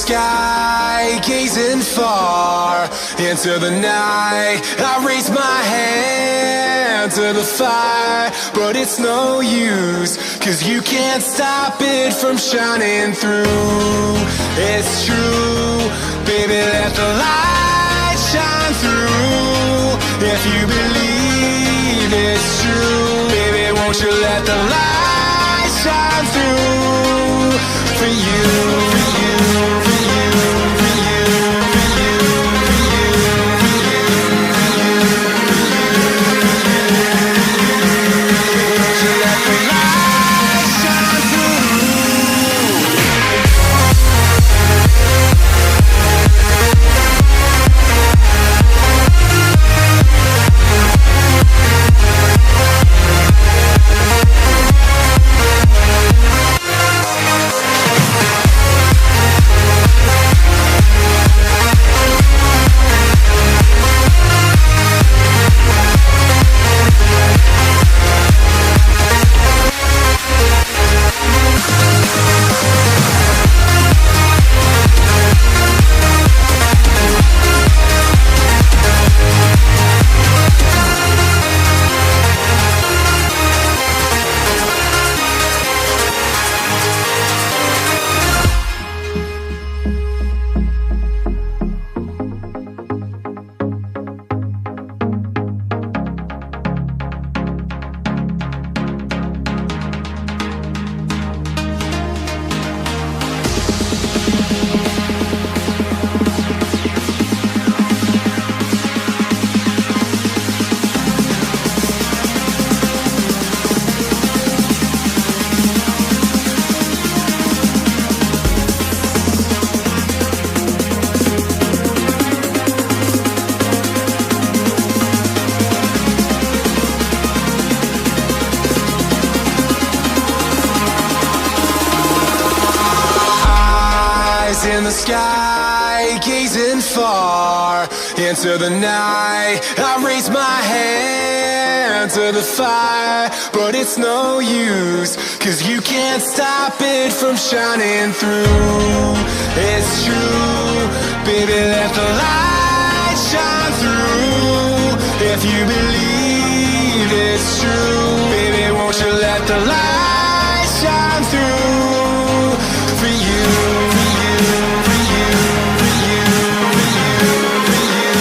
sky, gazing far into the night. I raise my hand to the fire, but it's no use, 'cause you can't stop it from shining through. It's true, baby, let the light shine through. If you believe it's true, baby, won't you let the light shine through for you, for you, for you, for you, for you, for you, for you, won't you let the light shine through? In the sky, gazing far into the night. I raise my hand to the fire, but it's no use, 'cause you can't stop it from shining through. It's true, baby, let the light shine through. If you believe it's true, baby, won't you let the light shine through for you, for you, for you, for you, for you, for you, for you,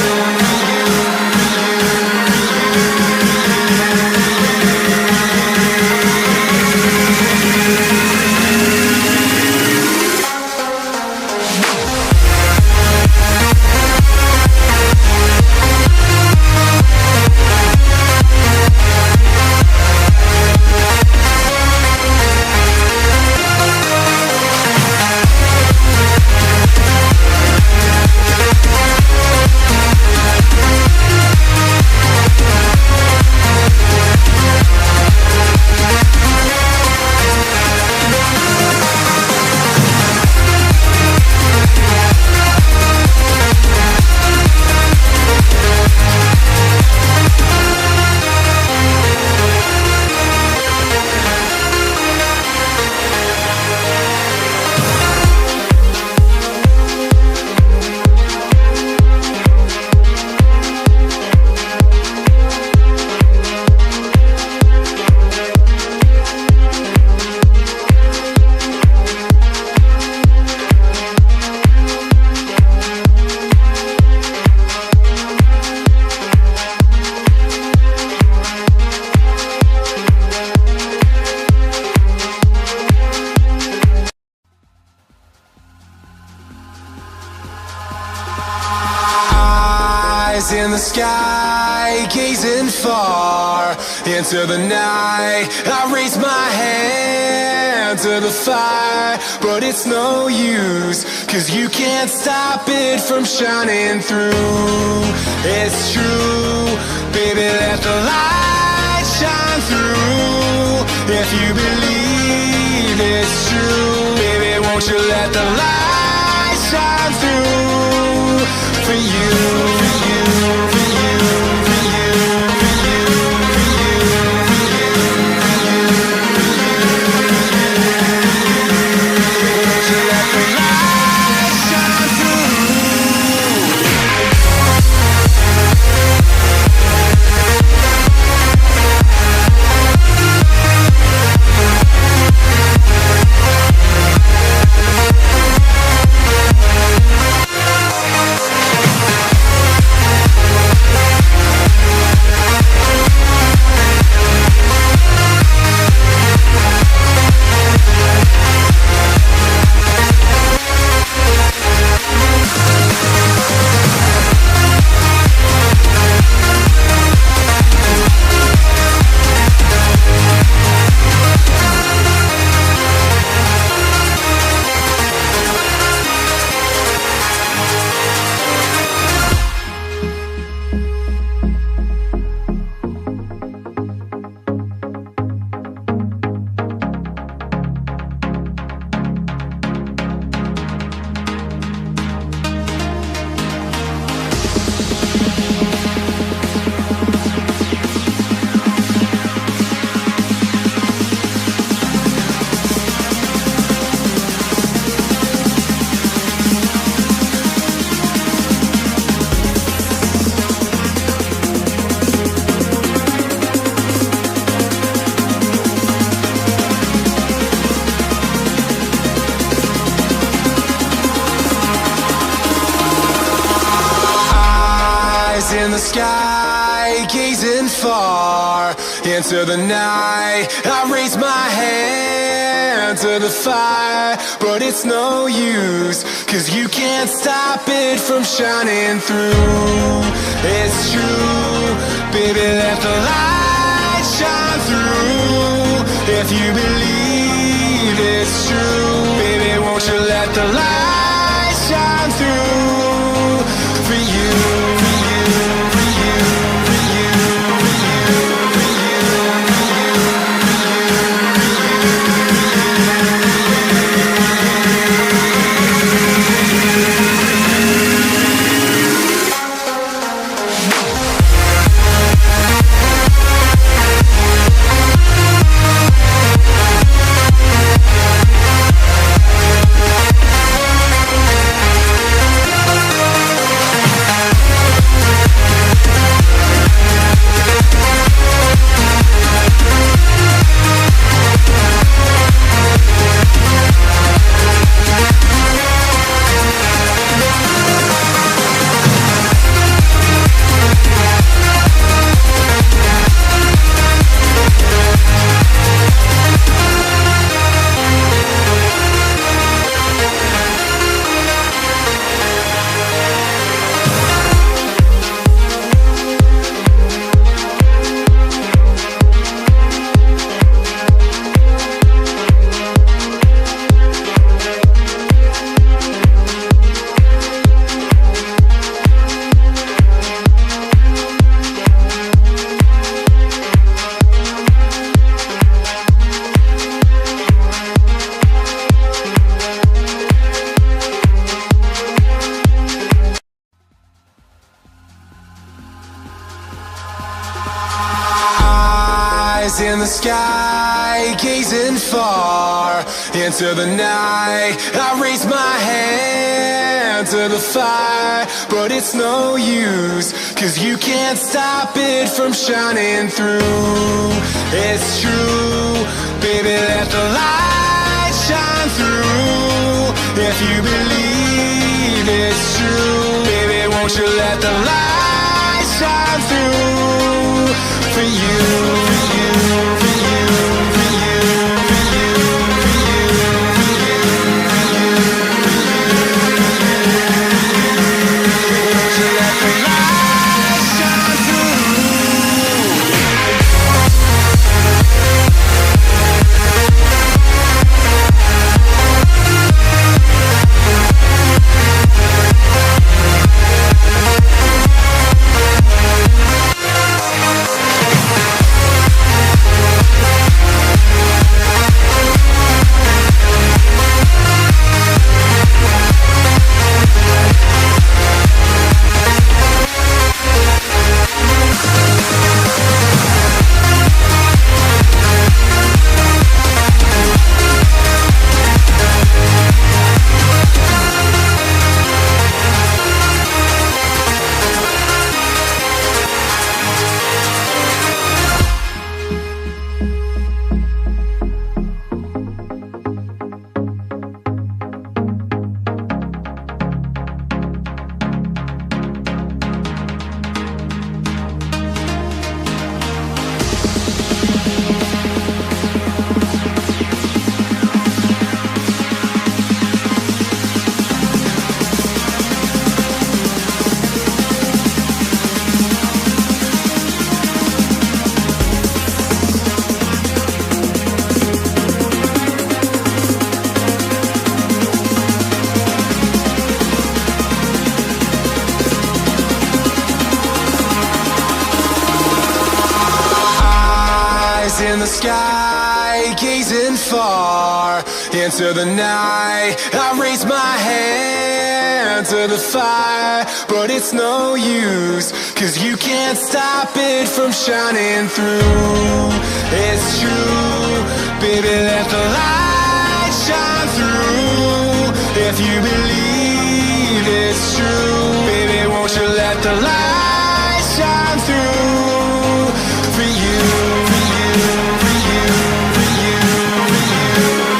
in the sky, gazing far into the night. I raise my hand to the fire, but it's no use, 'cause you can't stop it from shining through. It's true, baby, let the light shine through. If you believe it's true, baby, won't you let the light shine through for you, for you, for you, for you, for you, for you, for you, for you, for you, won't you let the light shine Eyes in the sky, gazing far into the night. I raise my hand to the fire, but it's no use, 'cause you can't stop it from shining through. It's true, baby, let the light shine through. If you believe it's true, baby, won't you let the light shine through for you, for you, for you, for you, for you, for in the sky, gazing far into the night. I raise my hand to the fire, but it's no use, 'cause you can't stop it from shining through. It's true, baby, let the light shine through. If you believe it's true, baby, won't you let the light shine through for you, for you, for you, for you, for you, for you, for you, for you, won't you let the light shine through? In the sky, gazing far into the night. I raise my hand to the fire, but it's no use, 'cause you can't stop it from shining through. It's true, baby, let the light shine through. If you believe it's true, baby, won't you let the light shine through for you, for you, for you, for you, for you,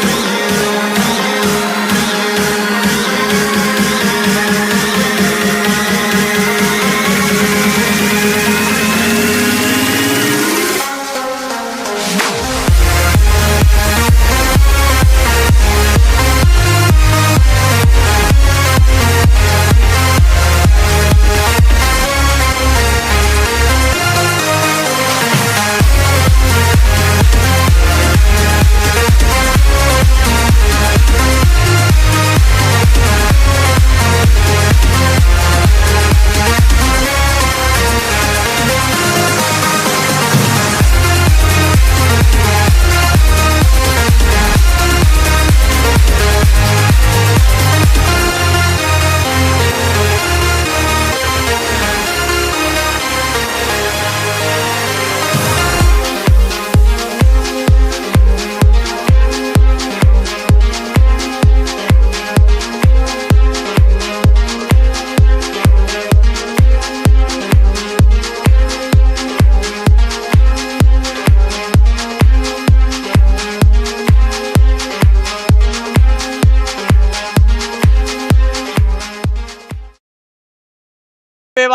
for you, for you, for you, for you.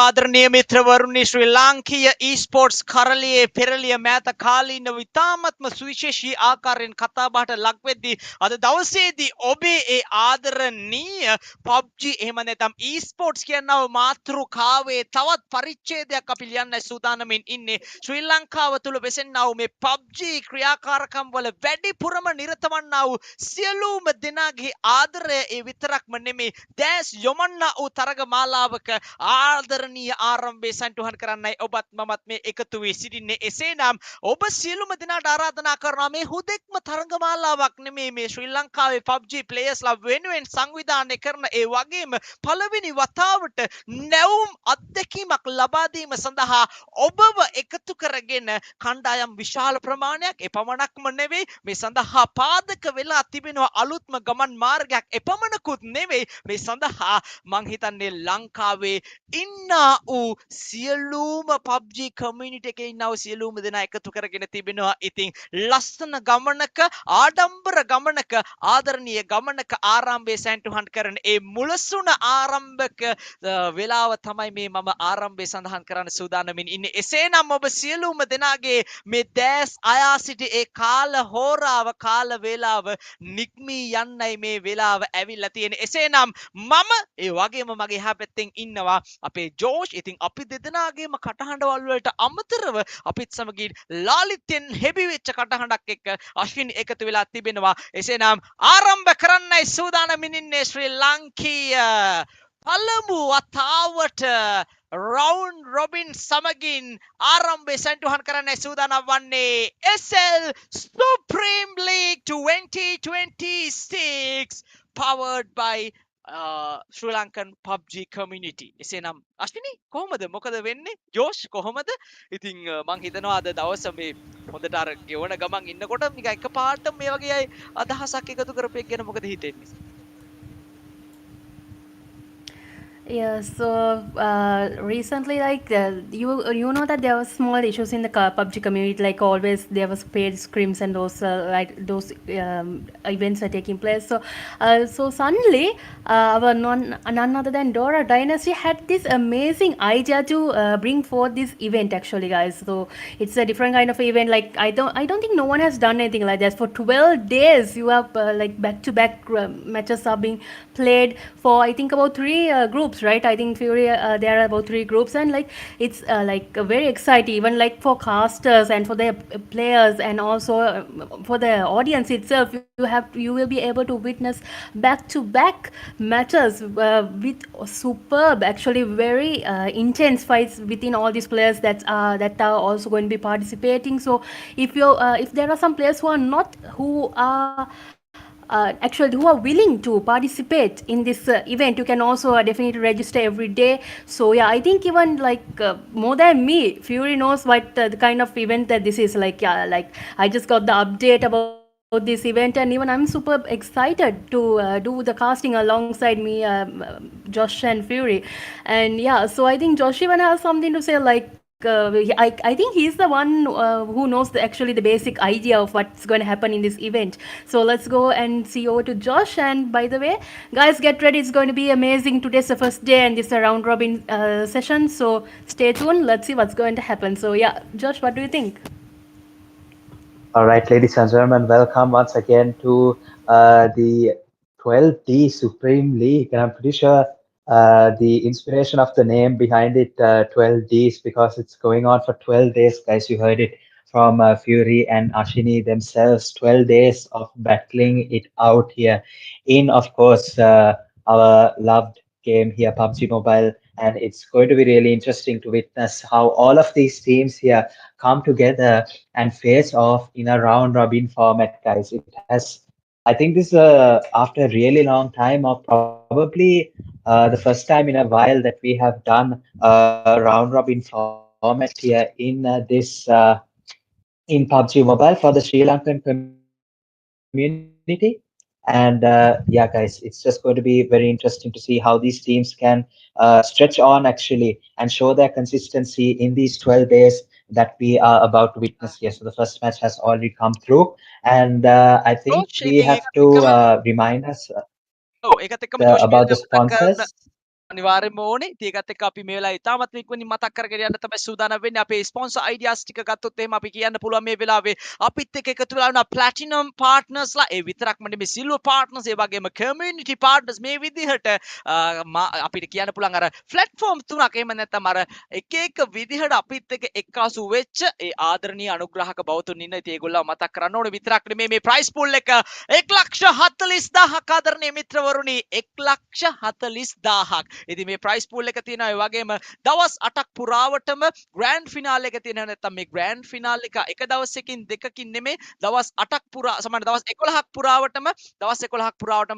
ආදරණීය මිත්‍රවරුනි ශ්‍රී ලාංකීය e-sports කරලියේ පෙරලිය මෑත කාලීනව ඉතාමත්ම සුවිශේෂී ආකාරයෙන් කතාබහට ලක් වෙද්දී අද දවසේදී ඔබේ ඒ ආදරණීය PUBG එහෙම නැත්නම් e-sports කියනව මාතෘකාවේ තවත් පරිච්ඡේදයක් අපි ලියන්නයි සූදානමින් ඉන්නේ. ශ්‍රී ලංකාව තුල වෙසෙන්නා වූ මේ PUBG ක්‍රියාකාරකම් වල වැඩිපුරම නිරත වන්නා වූ සියලුම දෙනාගේ ආදරය ඒ විතරක්ම නෙමේ දැස් යොමන්නා වූ තරග මාලාවක ආදරණීය ආරම්භය සන්තුහන් කරන්නයි ඔබත් මමත් මේ එකතු වී සිටින්නේ. එසේනම් ඔබ සියලුම දෙනාට ආරාධනා කරනවා මේ හුදෙක්ම තරග මාලාවක් නෙමේ මේ ශ්‍රී ලංකාවේ PUBG players වෙනුවෙන් සංවිධානය කරන ඒ වගේම පළවෙනි වතාවට නැවුම් අත්දැකීමක් ලබා දීම සඳහා ඔබව එකතු කරගෙන කණ්ඩායම් විශාල ප්‍රමාණයක් එපමණක්ම නෙවෙයි මේ සඳහා පාදක වෙලා තිබෙනවා අලුත්ම ගමන් මාර්ගයක් එපමණකුත් නෙවෙයි මේ සඳහා මං හිතන්නේ ලංකාවේ ඉන්නා වූ සියලුම PUBG community එකේ ඉන්නා වූ සියලුම දෙනා එකතු කරගෙන තිබෙනවා. ඉතින් ලස්සන ගමනක ආඩම්බර ගමනක ආදරණීය ගමනක ආරම්භය සැන්ටුහන් කරන ඒ මුලසුන ආරම්භක වෙලාව තමයි මේ මම ආරම්භය සඳහන් කරන්න සූදානමින් ඉන්නේ. එසේනම් ඔබ සියලුම දෙනාගේ මේ දැස් අයා සිටි ඒ කාල හෝරාව කාල වේලාව නික්මී යන්නයි මේ වෙලාව ඇවිල්ලා තියෙන්නේ. එසේනම් මම ඒ වගේම මගේ එහා පැත්තෙන් ඉන්නවා අපේ ජෝෂ්. ඉතින් අපි දෙදෙනාගේම කටහඬවල් වලට අමතරව අපිත් සමගින් ලාලිත්‍යෙන් හෙබි වෙච්ච කටහඬක් එක්ක අශ්විනි එකතු වෙලා තිබෙනවා. එසේනම් ආරම්භ කරන්නයි සූදානමින් ඉන්නේ ශ්‍රී ලාංකීය පළමු වතාවට රවුන්ඩ් රොබින් සමගින් ආරම්භය සැන්ටුහන් කරන්නයි සූදානම් වන්නේ SL Supreme League 2026 powered by Sri Lankan PUBG community. එසේනම් අශ්විනි කොහොමද මොකද වෙන්නේ? ජෝෂ් කොහොමද? ඉතින් මං හිතනවා අද දවස මේ හොඳට අර ගෙවන ගමන් ඉන්නකොට නිකන් එකපාරට මේ වගේ අදහසක් එකතු කරපෙක් ගැන මොකද හිතෙන්නේ? Yeah, so recently, like you know that there was small issues in the PUBG community. Like always, there was paid scrims and those like those events are taking place. So so suddenly, our none other than Dora Dynasty had this amazing idea to bring forth this event. Actually, guys, so it's a different kind of event. Like I don't think no one has done anything like that. For 12 days, you have like back-to-back matches are being played for I think about 3 groups, right? I think Fury there are about 3 groups, and like it's like very exciting even like for casters and for the players and also for the audience itself. You will be able to witness back-to-back matches with superb, actually very intense fights within all these players that are also going to be participating. So if there are some players who are actually who are willing to participate in this event, you can also definitely register every day. So yeah, I think even like more than me, Fury knows what the kind of event that this is. Like yeah, like I just got the update about this event, and even I'm super excited to do the casting alongside me, Josh and Fury. And yeah, so I think Josh even has something to say. Like I think he's the one who knows actually the basic idea of what's going to happen in this event. So let's go and see over to Josh. And by the way, guys, get ready. It's going to be amazing. Today's the first day and this is a round robin session. So stay tuned. Let's see what's going to happen. So yeah, Josh, what do you think? All right, ladies and gentlemen, welcome once again to the 12D Supreme League. And I'm pretty sure the inspiration of the name behind it, 12Ds, because it's going on for 12 days, guys. You heard it from Fury and Ashini themselves. 12 days of battling it out here in, of course, our loved game here, PUBG Mobile. And it's going to be really interesting to witness how all of these teams here come together and face off in a round robin format, guys. It has, I think this is after a really long time, or probably the first time in a while that we have done a round robin format here in in PUBG Mobile for the Sri Lankan community. And yeah, guys, it's just going to be very interesting to see how these teams can stretch on actually and show their consistency in these 12 days that we are about to witness here. So the first match has already come through, and I think we have to Josh remind ඉතින් us ඒකත් එක්කම about the Josh sponsors. අනිවාර්යෙන්ම ඕනේ. ඉතින් ඒකත් එක්ක අපි මේ වෙලාවේ ඉතාමත් ඉක්මනින් මතක් කරගෙන යන්න තමයි සූදානම් වෙන්නේ. අපේ ස්පොන්සර් අයිඩියාස් ටික ගත්තොත් එහෙම අපි කියන්න පුළුවන් මේ වෙලාවේ අපිත් එක්ක එකතු වෙලා ඉන්න ප්ලැටිනම් පාර්ට්නර්ස්ලා ඒ විතරක්ම නෙමෙයි සිල්වර් පාර්ට්නර්ස් ඒ වගේම කමියුනිටි පාර්ට්නර්ස් මේ විදිහට අපිට කියන්න පුළුවන් අර ප්ලැට්ෆෝම් තුනක් එහෙම නැත්නම් අර එක එක විදිහට අපිත් එක්ක එක්කාසු වෙච්ච ඒ ආදරණීය අනුග්‍රහක බවතුන් ඉන්න. ඉතින් ඒගොල්ලෝ මතක් කරන්න ඕනේ විතරක් නෙමෙයි මේ ප්‍රයිස් පූල් එක 1,40,000ක් ආදරණීය මිත්‍රවරුනි 1,40,000ක්. ඉතින් මේ ප්‍රයිස් පූල් එක තියෙනවා ඒ වගේම දවස් 8ක් පුරාවටම ග්‍රෑන්ඩ් ෆිනාල් එක තියෙනවා. නැත්නම් මේ ග්‍රෑන්ඩ් ෆිනාල් එක එක දවසකින් දෙකකින් නෙමෙයි දවස් 8ක් පුරා සමහර දවස් 11ක් පුරාවටම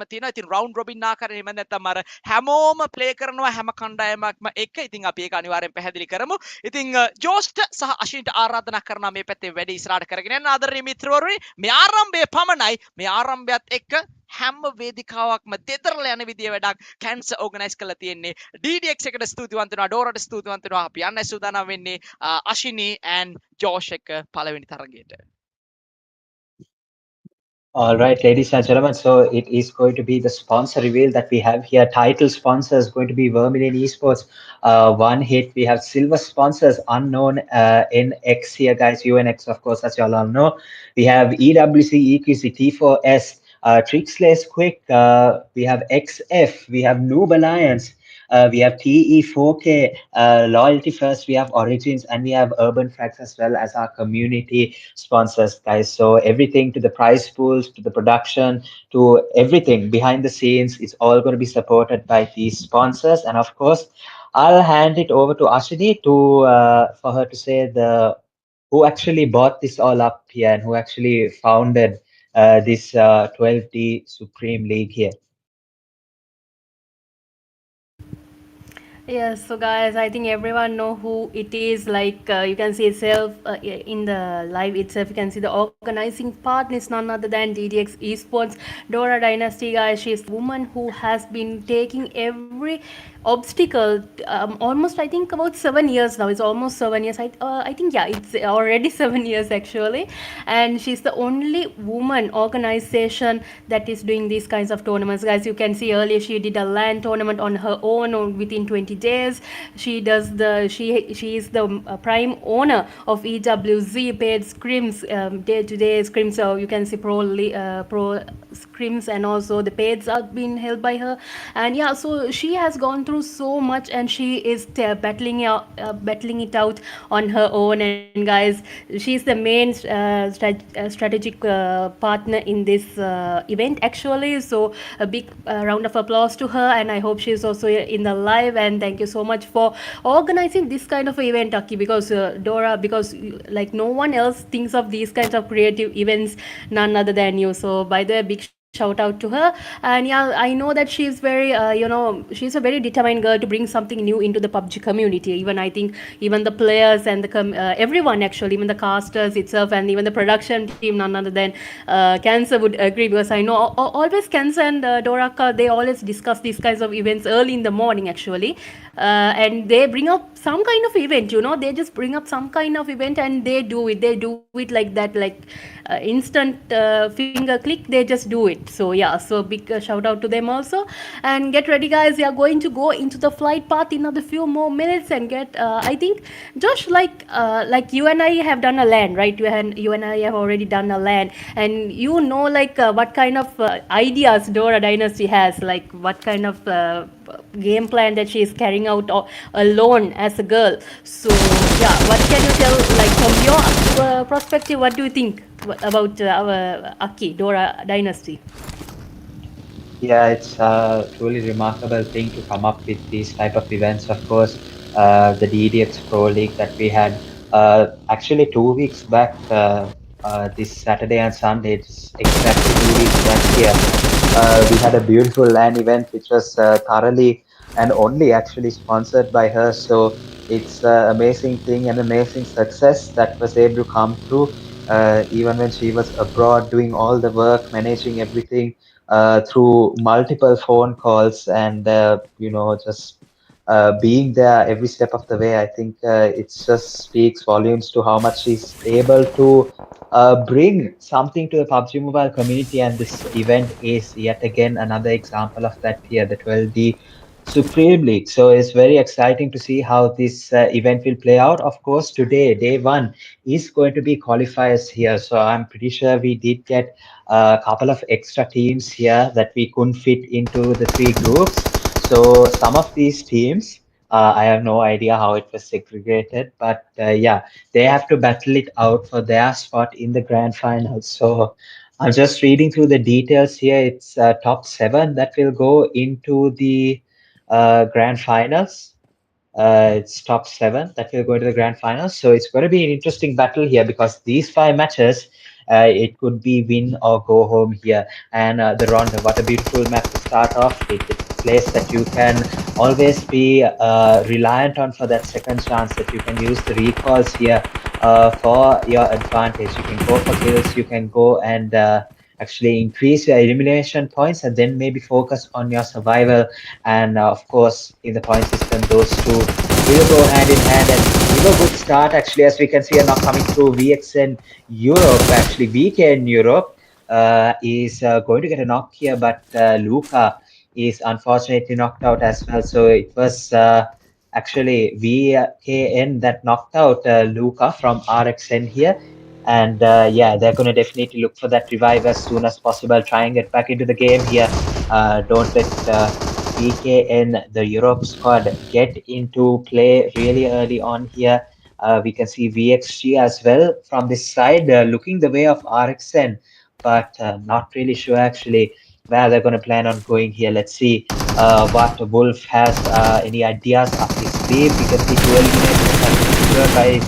තියෙනවා. ඉතින් රවුන්ඩ් රොබින් ආකාරයෙන් එහෙම නැත්නම් අර හැමෝම ප්ලේ කරනවා හැම කණ්ඩායමක්ම එක. ඉතින් අපි ඒක අනිවාර්යෙන් පැහැදිලි කරමු. ඉතින් ජෝස්ට් සහ අශින්ට ආරාධනා කරනවා මේ පැත්තේ වැඩි ඉස්සරහට කරගෙන යන්න ආදරණීය මිත්‍රවරුනි. මේ ආරම්භය පමණයි. මේ ආරම්භයත් එක්ක හැම වේදිකාවක්ම දෙතරලා යන විදිය වැඩක් කැන්සර් ඕගනයිස් කරලා තියෙන්නේ. DDX එකට ස්තුතිවන්ත වෙනවා, ඩෝරට ස්තුතිවන්ත වෙනවා. අපි යන්න සූදානම් වෙන්නේ අශිනි and ජෝෂ් එක පළවෙනි තරගයට. All right, ladies and gentlemen, so it is going to be the sponsor reveal that we have here. Title sponsor is going to be Vermilion Esports. One hit, we have silver sponsors, unknown NX here, guys. UNX, of course, as you all know. We have EWC, EQC, T4S, Trixlace Quick. We have XF, we have Noob Alliance. We have TE4K, Loyalty First, we have Origins, and we have Urban Facts as well as our community sponsors, guys. So everything to the prize pools, to the production, to everything behind the scenes, it's all going to be supported by these sponsors. And of course, I'll hand it over to Ashini to for her to say who actually bought this all up here and who actually founded this 12D Supreme League here. Yes, so guys, I think everyone know who it is. Like you can see itself in the live itself. You can see the organizing partner is none other than DDX Esports, Dora Dynasty, guys. She's the woman who has been taking every obstacle. Almost, I think about 7 years now. It's almost 7 years. I think yeah, it's already 7 years actually. And she's the only woman organization that is doing these kinds of tournaments, guys. You can see earlier she did a LAN tournament on her own or within 20 days. She does she is the prime owner of EWZ paid scrims, day-to-day scrims. So you can see pro scrims, and also the paids are being held by her. And yeah, so she has gone through so much, and she is battling it out on her own. And guys, she's the main strategic partner in this event actually. So a big round of applause to her, and I hope she's also in the live. And thank you so much for organizing this kind of event, Aki, because Dora, because like no one else thinks of these kinds of creative events, none other than you. So by the way, big shout out to her. And yeah, I know that she's very she's a very determined girl to bring something new into the PUBG community. Even I think even the players and the everyone actually, even the casters itself and even the production team, none other than Cancer would agree, because I know always Cancer and Doraka, they always discuss these kinds of events early in the morning actually. And they bring up some kind of event, they just bring up some kind of event and they do it like that, like instant finger click, they just do it. So yeah, so big shout out to them also. And get ready, guys, we are going to go into the flight path in another few more minutes and get I think Josh, like you and I have done a LAN, right? You and I have already done a LAN, and like what kind of ideas Dora Dynasty has, like what kind of game plan that she is carrying out alone as a girl. So yeah, what can you tell, like from your perspective, what do you think about our Aki, Dora Dynasty? Yeah, it's a truly remarkable thing to come up with these type of events. Of course, the DDX Pro League that we had actually 2 weeks back, this Saturday and Sunday, it's exactly 2 weeks back here. We had a beautiful LAN event which was thoroughly and only actually sponsored by her. So it's an amazing thing, an amazing success that was able to come through even when she was abroad doing all the work, managing everything through multiple phone calls and, just being there every step of the way. I think it just speaks volumes to how much she's able to bring something to the PUBG Mobile community, and this event is yet again another example of that here, the 12D Supreme League. So it's very exciting to see how this event will play out. Of course, today, day one, is going to be qualifiers here. So I'm pretty sure we did get a couple of extra teams here that we couldn't fit into the three groups. So some of these teams, I have no idea how it was segregated, but yeah, they have to battle it out for their spot in the grand final. So I'm just reading through the details here. It's top seven that will go into the grand finals. It's top seven that will go to the grand finals. So it's going to be an interesting battle here because these five matches, it could be win or go home here. And the Ronda, what a beautiful map to start off with. The place that you can always be reliant on for that second chance, that you can use the recalls here for your advantage. You can go for kills, you can go and actually increase your elimination points and then maybe focus on your survival. And of course, in the point system, those two will go hand in hand and give a good start. Actually, as we can see, a knock coming through VXN Europe. Actually, VKN Europe is going to get a knock here, but Luca is unfortunately knocked out as well. So it was actually VKN that knocked out Luca from RXN here. And yeah, they're going to definitely look for that revive as soon as possible, try and get back into the game here. Don't let VKN, the Europe squad, get into play really early on here. We can see VXG as well from this side, looking the way of RXN, but not really sure actually where they're going to plan on going here. Let's see what Wolf has any ideas up his sleeve. We can see two eliminations have been secured by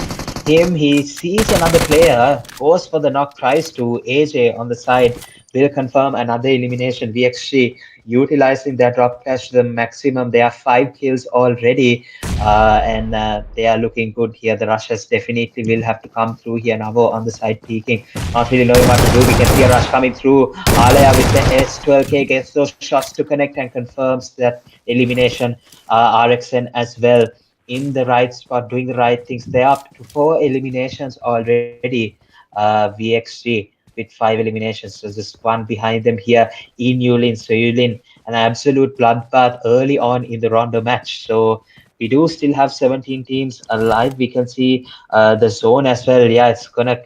him. He sees another player, goes for the knock, tries to. AJ on the side will confirm another elimination. VXG utilizing their drop cash to the maximum. They have 5 kills already, and they are looking good here. The rushes definitely will have to come through here. Navo on the side peeking, not really knowing what to do. We can see a rush coming through. Alaya with the S12K gets those shots to connect and confirms that elimination. RXN as well in the right spot, doing the right things. They are up to 4 eliminations already. VXG with 5 eliminations. So just one behind them here in Yulin. So Yulin, an absolute bloodbath early on in the Rondo match. So we do still have 17 teams alive. We can see the zone as well. Yeah, it's gonna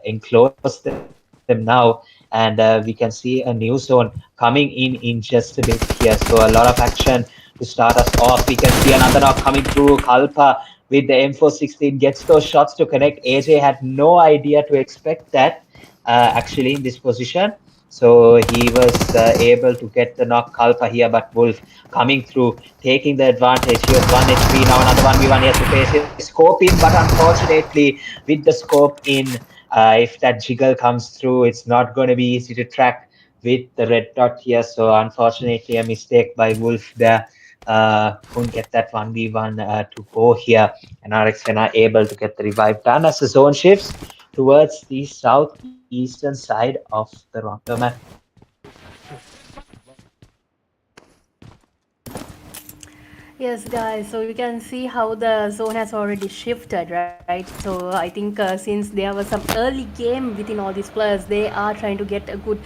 enclose them now, and we can see a new zone coming in just a bit here. So a lot of action to start us off. We can see another knock coming through. Kalpa with the M416 gets those shots to connect. AJ had no idea to expect that actually in this position. So he was able to get the knock Kalpa here, but Wolf coming through, taking the advantage. He was 1 HP, now another 1v1. He has to face his scope in, but unfortunately, with the scope in, if that jiggle comes through, it's not going to be easy to track with the red dot here. So unfortunately, a mistake by Wolf there. Couldn't get that 1v1 to go here, and RXN are able to get the revive done as the zone shifts towards the southeastern side of the Rondo map. Yes, guys, so you can see how the zone has already shifted, right? So I think since there was some early game within all these players, they are trying to get a good,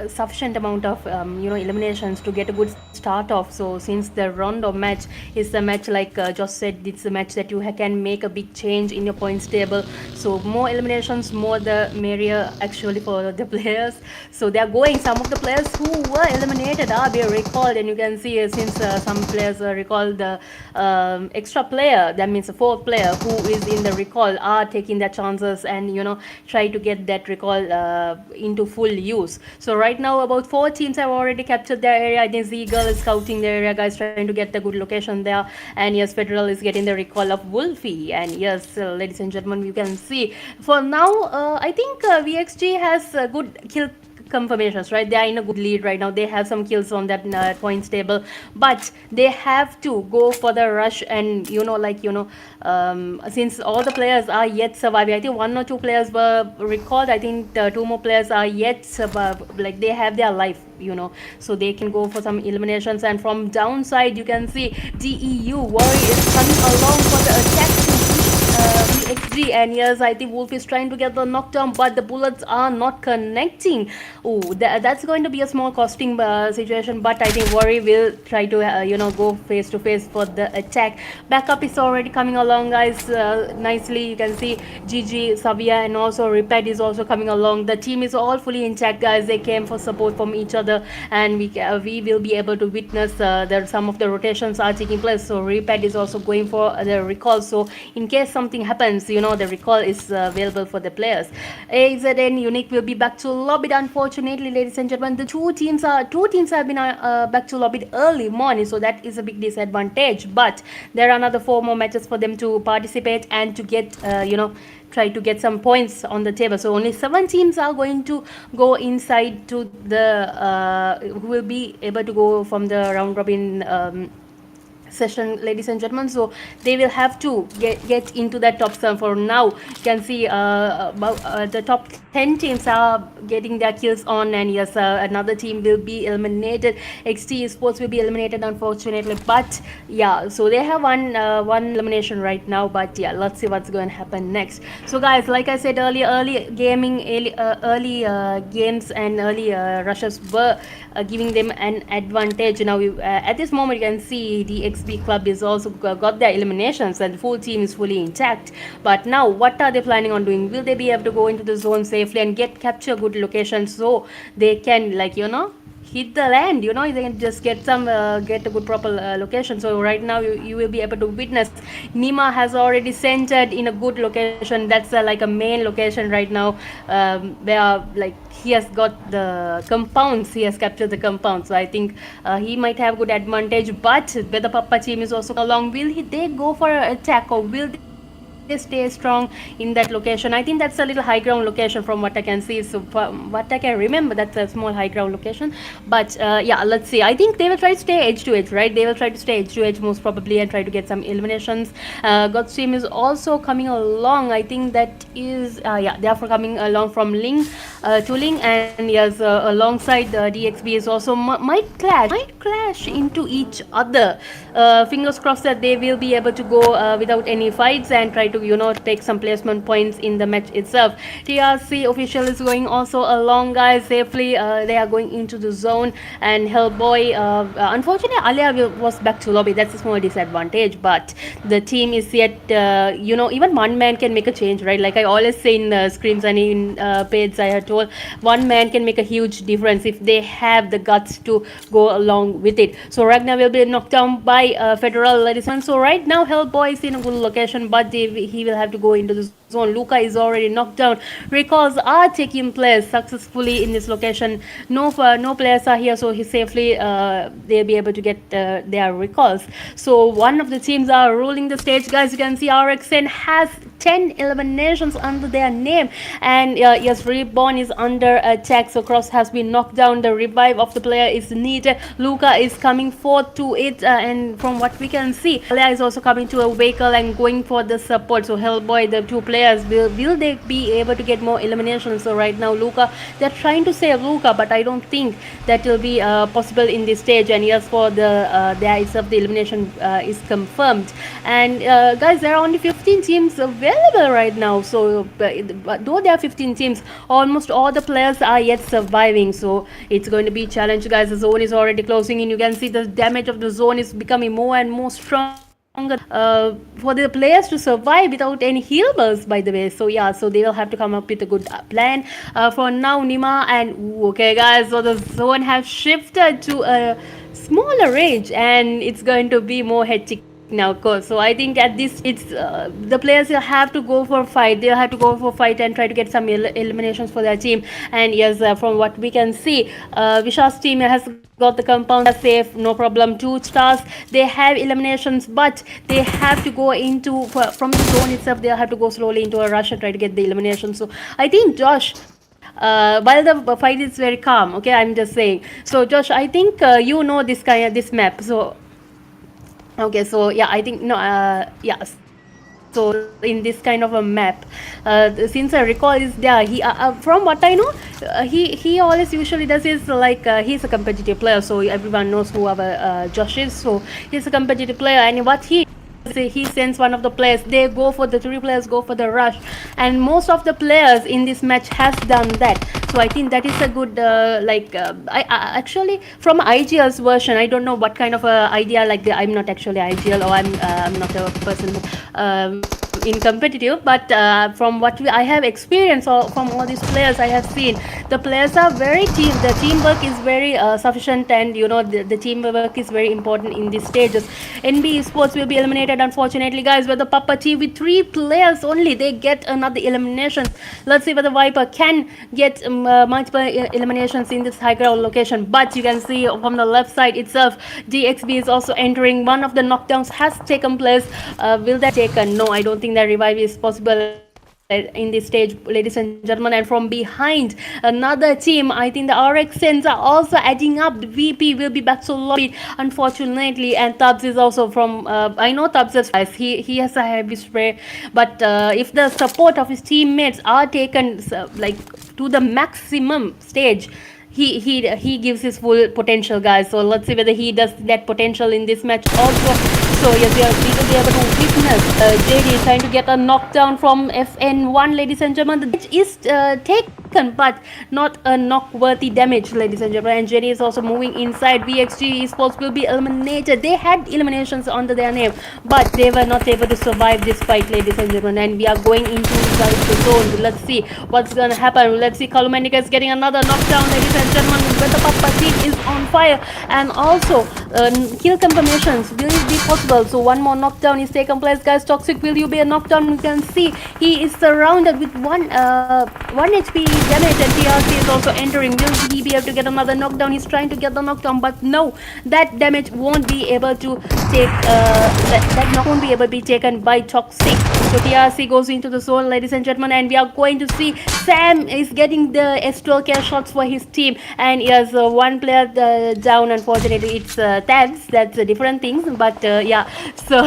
sufficient amount of, eliminations to get a good start off. So since the round of match is the match, like Josh said, it's the match that you can make a big change in your points table. So more eliminations, more the merrier actually for the players. So they are going, some of the players who were eliminated are being recalled, and you can see since some players recall the extra player, that means a fourth player who is in the recall, are taking their chances and try to get that recall into full use. So right now about 4 teams have already captured their area. I think Z-Girl is scouting the area, guys, trying to get the good location there. And yes, Federal is getting the recall of Wolfie. And yes, ladies and gentlemen, you can see for now I think VXG has good kill confirmations, right? They are in a good lead right now. They have some kills on that points table, but they have to go for the rush. And since all the players are yet surviving, I think 1 or 2 players were recalled. I think 2 more players are yet survive, like they have their life, so they can go for some eliminations. And from downside, you can see DEU Worry is coming along for the attack to VXG, see. And yes, I think Wolf is trying to get the knockdown, but the bullets are not connecting. Oh, that's going to be a small costing situation, but I think Worry will try to go face to face for the attack. Backup is already coming along, guys, nicely. You can see Gigi, Savia, and also Repet is also coming along. The team is all fully intact, guys. They came for support from each other, and we will be able to witness that some of the rotations are taking place. So Repet is also going for the recall, so in case something happens, the recall is available for the players. AZN Unique will be back to lobby. Unfortunately, ladies and gentlemen, the two teams have been back to lobby early morning, so that is a big disadvantage. But there are another 4 more matches for them to participate and to get try to get some points on the table. So only 7 teams are going to go inside to the who will be able to go from the round robin session, ladies and gentlemen. So they will have to get into that top 7. For now, you can see the top 10 teams are getting their kills on, and yes, another team will be eliminated. XT Esports will be eliminated, unfortunately, but yeah, so they have one elimination right now. But yeah, let's see what's going to happen next. So guys, like I said earlier, early games and early rushes were giving them an advantage. Now at this moment, you can see the XB club is also got their eliminations and the full team is fully intact. But now what are they planning on doing? Will they be able to go into the zone safely and capture good location so they can hit the land, they can just get a good proper location. So right now you will be able to witness Nima has already centered in a good location. That's like a main location right now, where he has got the compounds, he has captured the compounds. So I think he might have good advantage. But whether PAPPA team is also along, will they go for an attack, or will they stay strong in that location? I think that's a little high ground location from what I can see. So from what I can remember, that's a small high ground location. But yeah, let's see. I think they will try to stay edge to edge, right? They will try to stay edge to edge most probably and try to get some eliminations. God's team is also coming along. I think that is yeah, they are coming along from Ling to Ling, and yes, alongside DXB is also might clash into each other. Fingers crossed that they will be able to go without any fights and try to take some placement points in the match itself. TRC official is going also along, guys, safely. They are going into the zone, and Hellboy, unfortunately Alia was back to lobby. That's a small disadvantage, but the team is yet even one man can make a change, right? Like I always say in scrims and in paids, I had told one man can make a huge difference if they have the guts to go along with it. So Ragnar will be knocked down by Federal, ladies and gentlemen. So right now Hellboy is in a good location, but he will have to go into the zone. Luca is already knocked down. Recalls are taking place successfully in this location. No players are here, so he safely they'll be able to get their recalls. So one of the teams are ruling the stage, guys. You can see RXN has 10 eliminations under their name, and yes, Reborn is under attack. So Cross has been knocked down. The revive of the player is needed. Luca is coming forth to it, and from what we can see, Alia is also coming to a vehicle and going for the support. So Hellboy, the 2 players, will they be able to get more eliminations? So right now Luca, they're trying to save Luca, but I don't think that will be possible in this stage. And yes, for the there itself, the elimination is confirmed. And guys, there are only 15 teams available right now. So though there are 15 teams, almost all the players are yet surviving. So it's going to be a challenge, guys. The zone is already closing in. You can see the damage of the zone is becoming more and more strong. For the players to survive without any healables, by the way. So yeah, so they will have to come up with a good plan. For now, Nima and okay, guys, so the zone has shifted to a smaller range, and it's going to be more hectic now, course. So I think at this, it's the players will have to go for fight. They'll have to go for fight and try to get some eliminations for their team. And yes, from what we can see, Vishal's team has got the compound safe, no problem. 2 stars, they have eliminations, but they have to go into from the zone itself. They'll have to go slowly into a rush and try to get the elimination. So I think Josh, while the fight is very calm, okay, I'm just saying. So Josh, I think this map. So okay, so yeah, I think yeah. So in this kind of a map, since a recall is there, he from what I know, he always usually does is like he's a competitive player, so everyone knows who our Josh is. So he's a competitive player, and what he does say he sends one of the players, they go for the 3 players go for the rush, and most of the players in this match has done that. So I think that is a good I actually from IGL's version, I don't know what kind of idea, like I'm not actually IGL, or I'm not a person in competitive, but from what I have experienced from all these players I have seen, the players are the teamwork is very sufficient, and the teamwork is very important in these stages. NB Esports will be eliminated, unfortunately, guys, where the PAPPA team with 3 players only, they get another elimination. Let's see whether Viper can get multiple eliminations in this high ground location. But you can see from the left side itself, DXB is also entering. One of the knockdowns has taken place. Will that taken? No, I don't think that revive is possible in this stage, ladies and gentlemen. And from behind, another team, I think the RXNs are also adding up. The VP will be back to lobby, unfortunately, and Tubbs is also from I know Tubbs is he has a heavy spray, but if the support of his teammates are taken like to the maximum stage, he gives his full potential, guys. So let's see whether he does that potential in this match also. So yes, we will be able to witness JD is trying to get a knockdown from FN1, ladies and gentlemen. The match is taken, but not a knock-worthy damage, ladies and gentlemen. And JD is also moving inside. VXG Esports will be eliminated. They had eliminations under their name, but they were not able to survive this fight, ladies and gentlemen. And we are going into the zone. Let's see what's gonna happen. Let's see, Kalumanika is getting another knockdown, ladies and gentlemen. But the PAPPA team is on fire, and also kill confirmations will it be possible? So one more knockdown is taken place, guys. Toxic, will you be a knockdown? You can see he is surrounded with one HP damage, and TRC is also entering. Will he be able to get another knockdown? He's trying to get the knockdown, but no, that damage won't be able to take that knock won't be able to be taken by Toxic. So TRC goes into the zone, ladies and gentlemen, and we are going to see Sam is getting the S12 care shots for his team, and he has one player down. Unfortunately, it's Tabs. That's different things, but yeah. So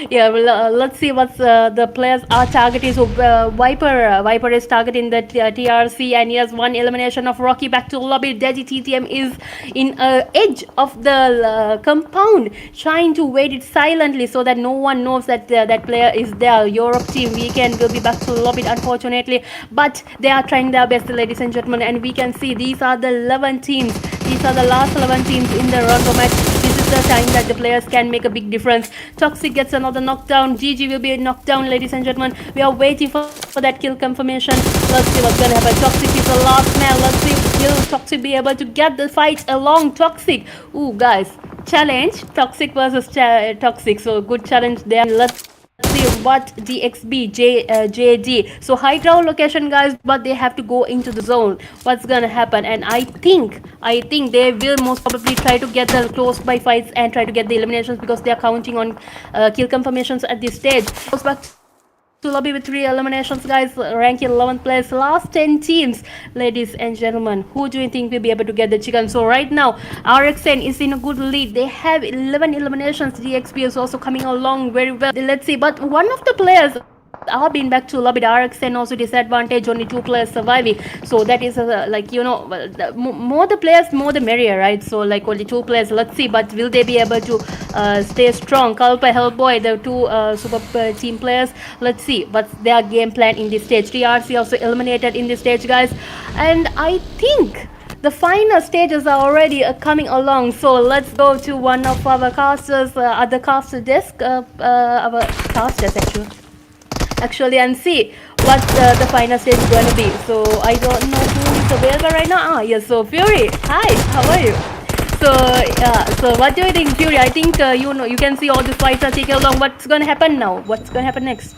yeah, let's see what the players are targeting. So Viper is targeting the TRC, and he has one elimination of Rocky. Back to lobby. Deji TTM is in edge of the compound, trying to wait it silently so that no one knows that that player is there. Europe team Weekend will be back to lobby, unfortunately, but they are trying their best, ladies and gentlemen. And we can see these are the 11 teams. These are the last 11 teams in the Rondo match. This is the time that the players can make a big difference. Toxic gets another knockdown. GG will be knocked down, ladies and gentlemen. We are waiting for that kill confirmation. Let's see what's gonna happen. Toxic is the last man. Let's see, will Toxic be able to get the fight along? Toxic, ooh, guys, challenge Toxic versus Toxic. So good challenge there. Let's see what DXB JD. So high ground location, guys, but they have to go into the zone. What's gonna happen? And I think they will most probably try to get the close by fights and try to get the eliminations, because they are counting on kill confirmations at this stage. Goes back to lobby with 3 eliminations, guys. Rank 11th place, last 10 teams, ladies and gentlemen. Who do you think will be able to get the chicken? So right now RXN is in a good lead. They have 11 eliminations. DXP is also coming along very well. Let's see, but one of the players are being back to lobby. The RXN also disadvantage, only 2 players surviving. So that is like, you know, more the players, more the merrier, right? So like only 2 players. Let's see, but will they be able to stay strong? Kalpa, Hellboy, the 2 super team players. Let's see what's their game plan in this stage. TRC also eliminated in this stage, guys. And I think the final stages are already coming along. So let's go to one of our casters, other caster desk, our casters actually, and see what the final stage is going to be. So I don't know who is available right now. Yes, so Fury, hi, how are you? So what do you think, Fury? I think you can see all the fights are taking along. What's going to happen now? What's going to happen next?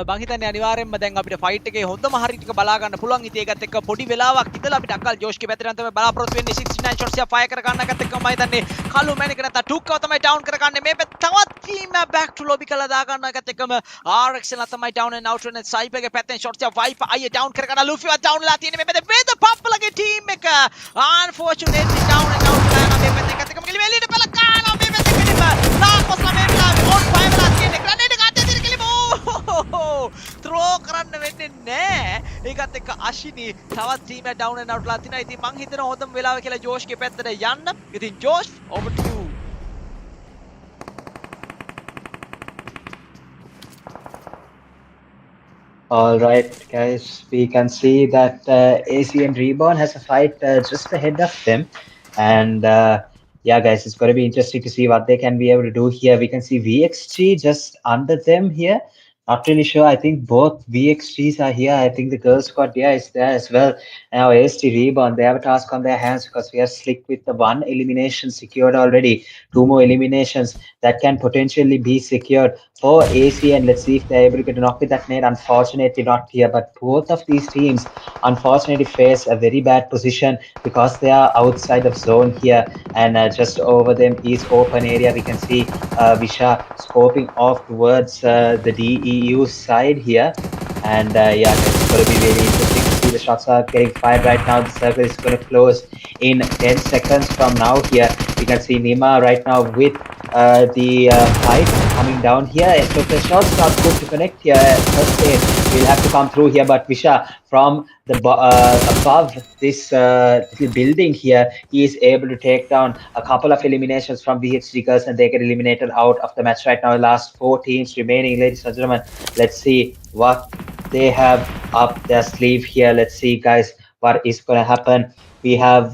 මං හිතන්නේ අනිවාර්යෙන්ම දැන් අපිට fight එකේ හොඳම හරිය ටික බලා ගන්න පුළුවන්. ඉතින් ඒකත් එක්ක පොඩි වෙලාවක් ඉඳලා අපිට අකල් ජෝෂ්ගේ පැත්තට යන තමයි බලාපොරොත්තු වෙන්නේ. 69 shots එක ෆයර් කර ගන්න එකත් එක්ක මම හිතන්නේ කලු මැනික නැත්නම් ටුක්කව තමයි ඩවුන් කරගන්නේ. මේ පැත්ත තවත් ටීම් එක බෑක් ටු ලොබි කළා දා ගන්න එකත් එක්කම RXL තමයි ඩවුන් and out වෙන සයිපර් එකේ පැත්තෙන් shots එක වයිපර් අයිය ඩවුන් කර ගන්න. ලුෆිව ඩවුන් වෙලා තියෙන්නේ මේ පැත්තේ. වේද පප්පලගේ ටීම් එක unfortunately down and out වෙලා යනවා. මේ පැත්තේ එකත් එක්කම ගිලි එළියට පළ ගන්නවා. මේ පැත්තේ කෙනෙක් නාකොස් ලා මේ වෙලාවේ on fire වෙලා තියෙන්නේ. ග්‍රැනේඩ් එක අතේ තියෙන කෙලිම throw කරන්න වෙන්නේ නැහැ. ඒකත් එක්ක අශිනි තවත් ටීම් එක down and out ලා තිනා. ඉතින් මං හිතනවා හොඳම වෙලාව කියලා ජෝෂ්ගේ පැත්තට යන්න. ඉතින් Josh over to you. All right, guys, we can see that AC and Reborn has a fight just ahead of them. And yeah, guys, it's going to be interesting to see what they can be able to do here. We can see VXG just under them here. Not really sure. I think both VXGs are here. I think the girl squad, yeah, is there as well. Now, AST Reborn, they have a task on their hands because we are slick with the one elimination secured already. Two more eliminations that can potentially be secured for AC, and let's see if they're able to get a knock with that nade. Unfortunately, not here, but both of these teams unfortunately face a very bad position because they are outside of zone here, and just over them is open area. We can see Visha scoping off towards the DEU side here. And yeah, guys, it's going to be really interesting to see the shots are getting fired right now. The circle is going to close in 10 seconds from now here. We can see Nima right now with the pipe coming down here. The shot's not good to connect here. First aid will have to come through here, but Visha from the above this little building here, he is able to take down a couple of eliminations from VHG girls, and they get eliminated out of the match right now. Last four teams remaining, ladies and gentlemen. Let's see what they have up their sleeve here. Let's see, guys, what is going to happen. We have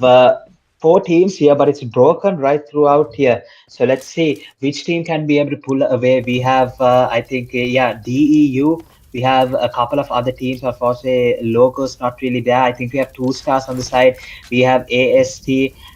four teams here, but it's broken right throughout here. So let's see which team can be able to pull away. We have, I think, yeah, DEU. We have a couple of other teams. Unfortunately, logos not really there. I think we have two stars on the side. We have AST,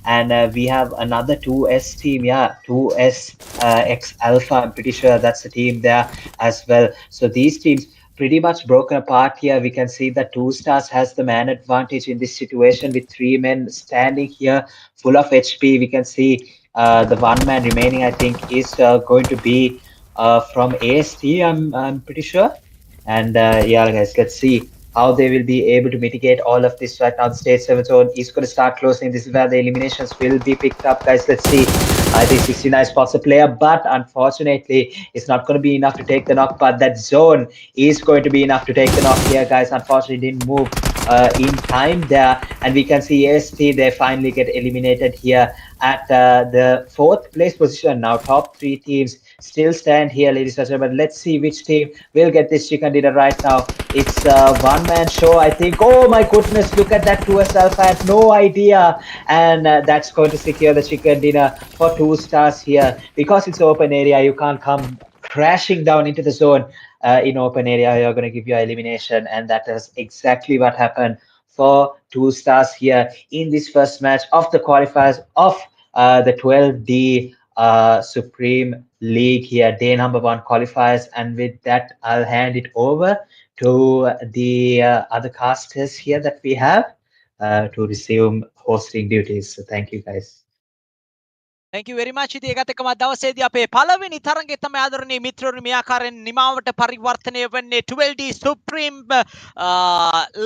and we have another 2S team. Yeah, 2S X Alpha. I'm pretty sure that's the team there as well. So these teams pretty much broken apart here. We can see that two stars has the man advantage in this situation with three men standing here full of HP. We can see the one man remaining, I think, is going to be from AST, I'm pretty sure. And yeah, guys, let's see how they will be able to mitigate all of this right now. The stage 7 zone is going to start closing. This is where the eliminations will be picked up, guys. Let's see. I think 69 spots a player, but unfortunately, it's not going to be enough to take the knock. But that zone is going to be enough to take the knock here, guys. Unfortunately, didn't move in time there, and we can see AST, they finally get eliminated here at the fourth place position. Now top three teams still stand here, ladies and gentlemen. Let's see which team will get this chicken dinner right now. It's a one-man show, I think. Oh my goodness, look at that 2S Alpha. I had no idea, and that's going to secure the chicken dinner for 2 stars here. Because it's open area, you can't come crashing down into the zone in open area. You're going to give your elimination, and that is exactly what happened for 2 stars here in this first match of the qualifiers of the 12D Supreme League here, day number 1 qualifiers. And with that, I'll hand it over to the other casters here that we have to resume hosting duties. So thank you, guys. Thank you very much. ඉතින් ඒකත් එක්කම දවසේදී අපේ පළවෙනි තරඟය තමයි ආදරණීය මිත්‍රවරුනි මේ ආකාරයෙන් නිමාවට පරිවර්තනය වෙන්නේ 12D Supreme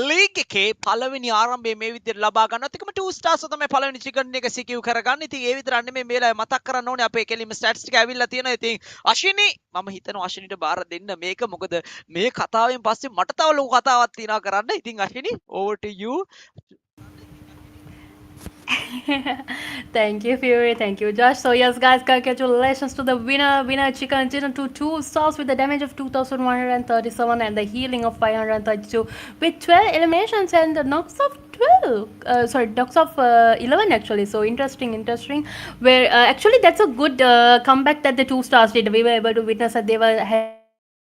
League එකේ පළවෙනි ආරම්භය මේ විදිහට ලබා ගන්නත් එක්කම 2 stars තමයි පළවෙනි chicken එක secure කරගන්න. ඉතින් ඒ විතරක් නෙමෙයි මේලා මතක් කරන්න ඕනේ අපේ කෙලිම stats ටික ඇවිල්ලා තියෙනවා. ඉතින් අශිනි මම හිතනවා අශිනිට බාර දෙන්න මේක. මොකද මේ කතාවෙන් පස්සේ මට තව ලොකු කතාවක් තියෙනවා කරන්න. ඉතින් අශිනි over to you. Thank you, Fury. Thank you, Josh. So yes, guys, congratulations to the winner chicken dinner to 2 stars with the damage of 2,137 and the healing of 532 with 12 eliminations and the knocks of 12. Knocks of 11 actually. So interesting. Where actually that's a good comeback that the 2 stars did. We were able to witness that they were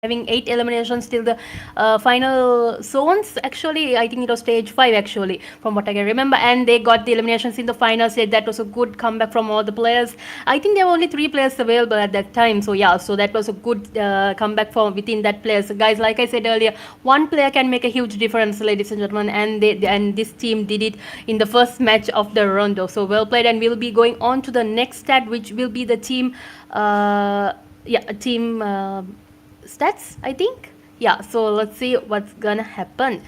having 8 eliminations till the final zones. Actually, I think it was stage 5 actually, from what I can remember, and they got the eliminations in the final stage. That was a good comeback from all the players. I think there were only 3 players available at that time, so yeah, so that was a good comeback from within that players. Guys, like I said earlier, one player can make a huge difference, ladies and gentlemen, and this team did it in the first match of the rondo. So well played, and we'll be going on to the next stat, which will be the team stats, I think. Yeah, so let's see what's gonna happen.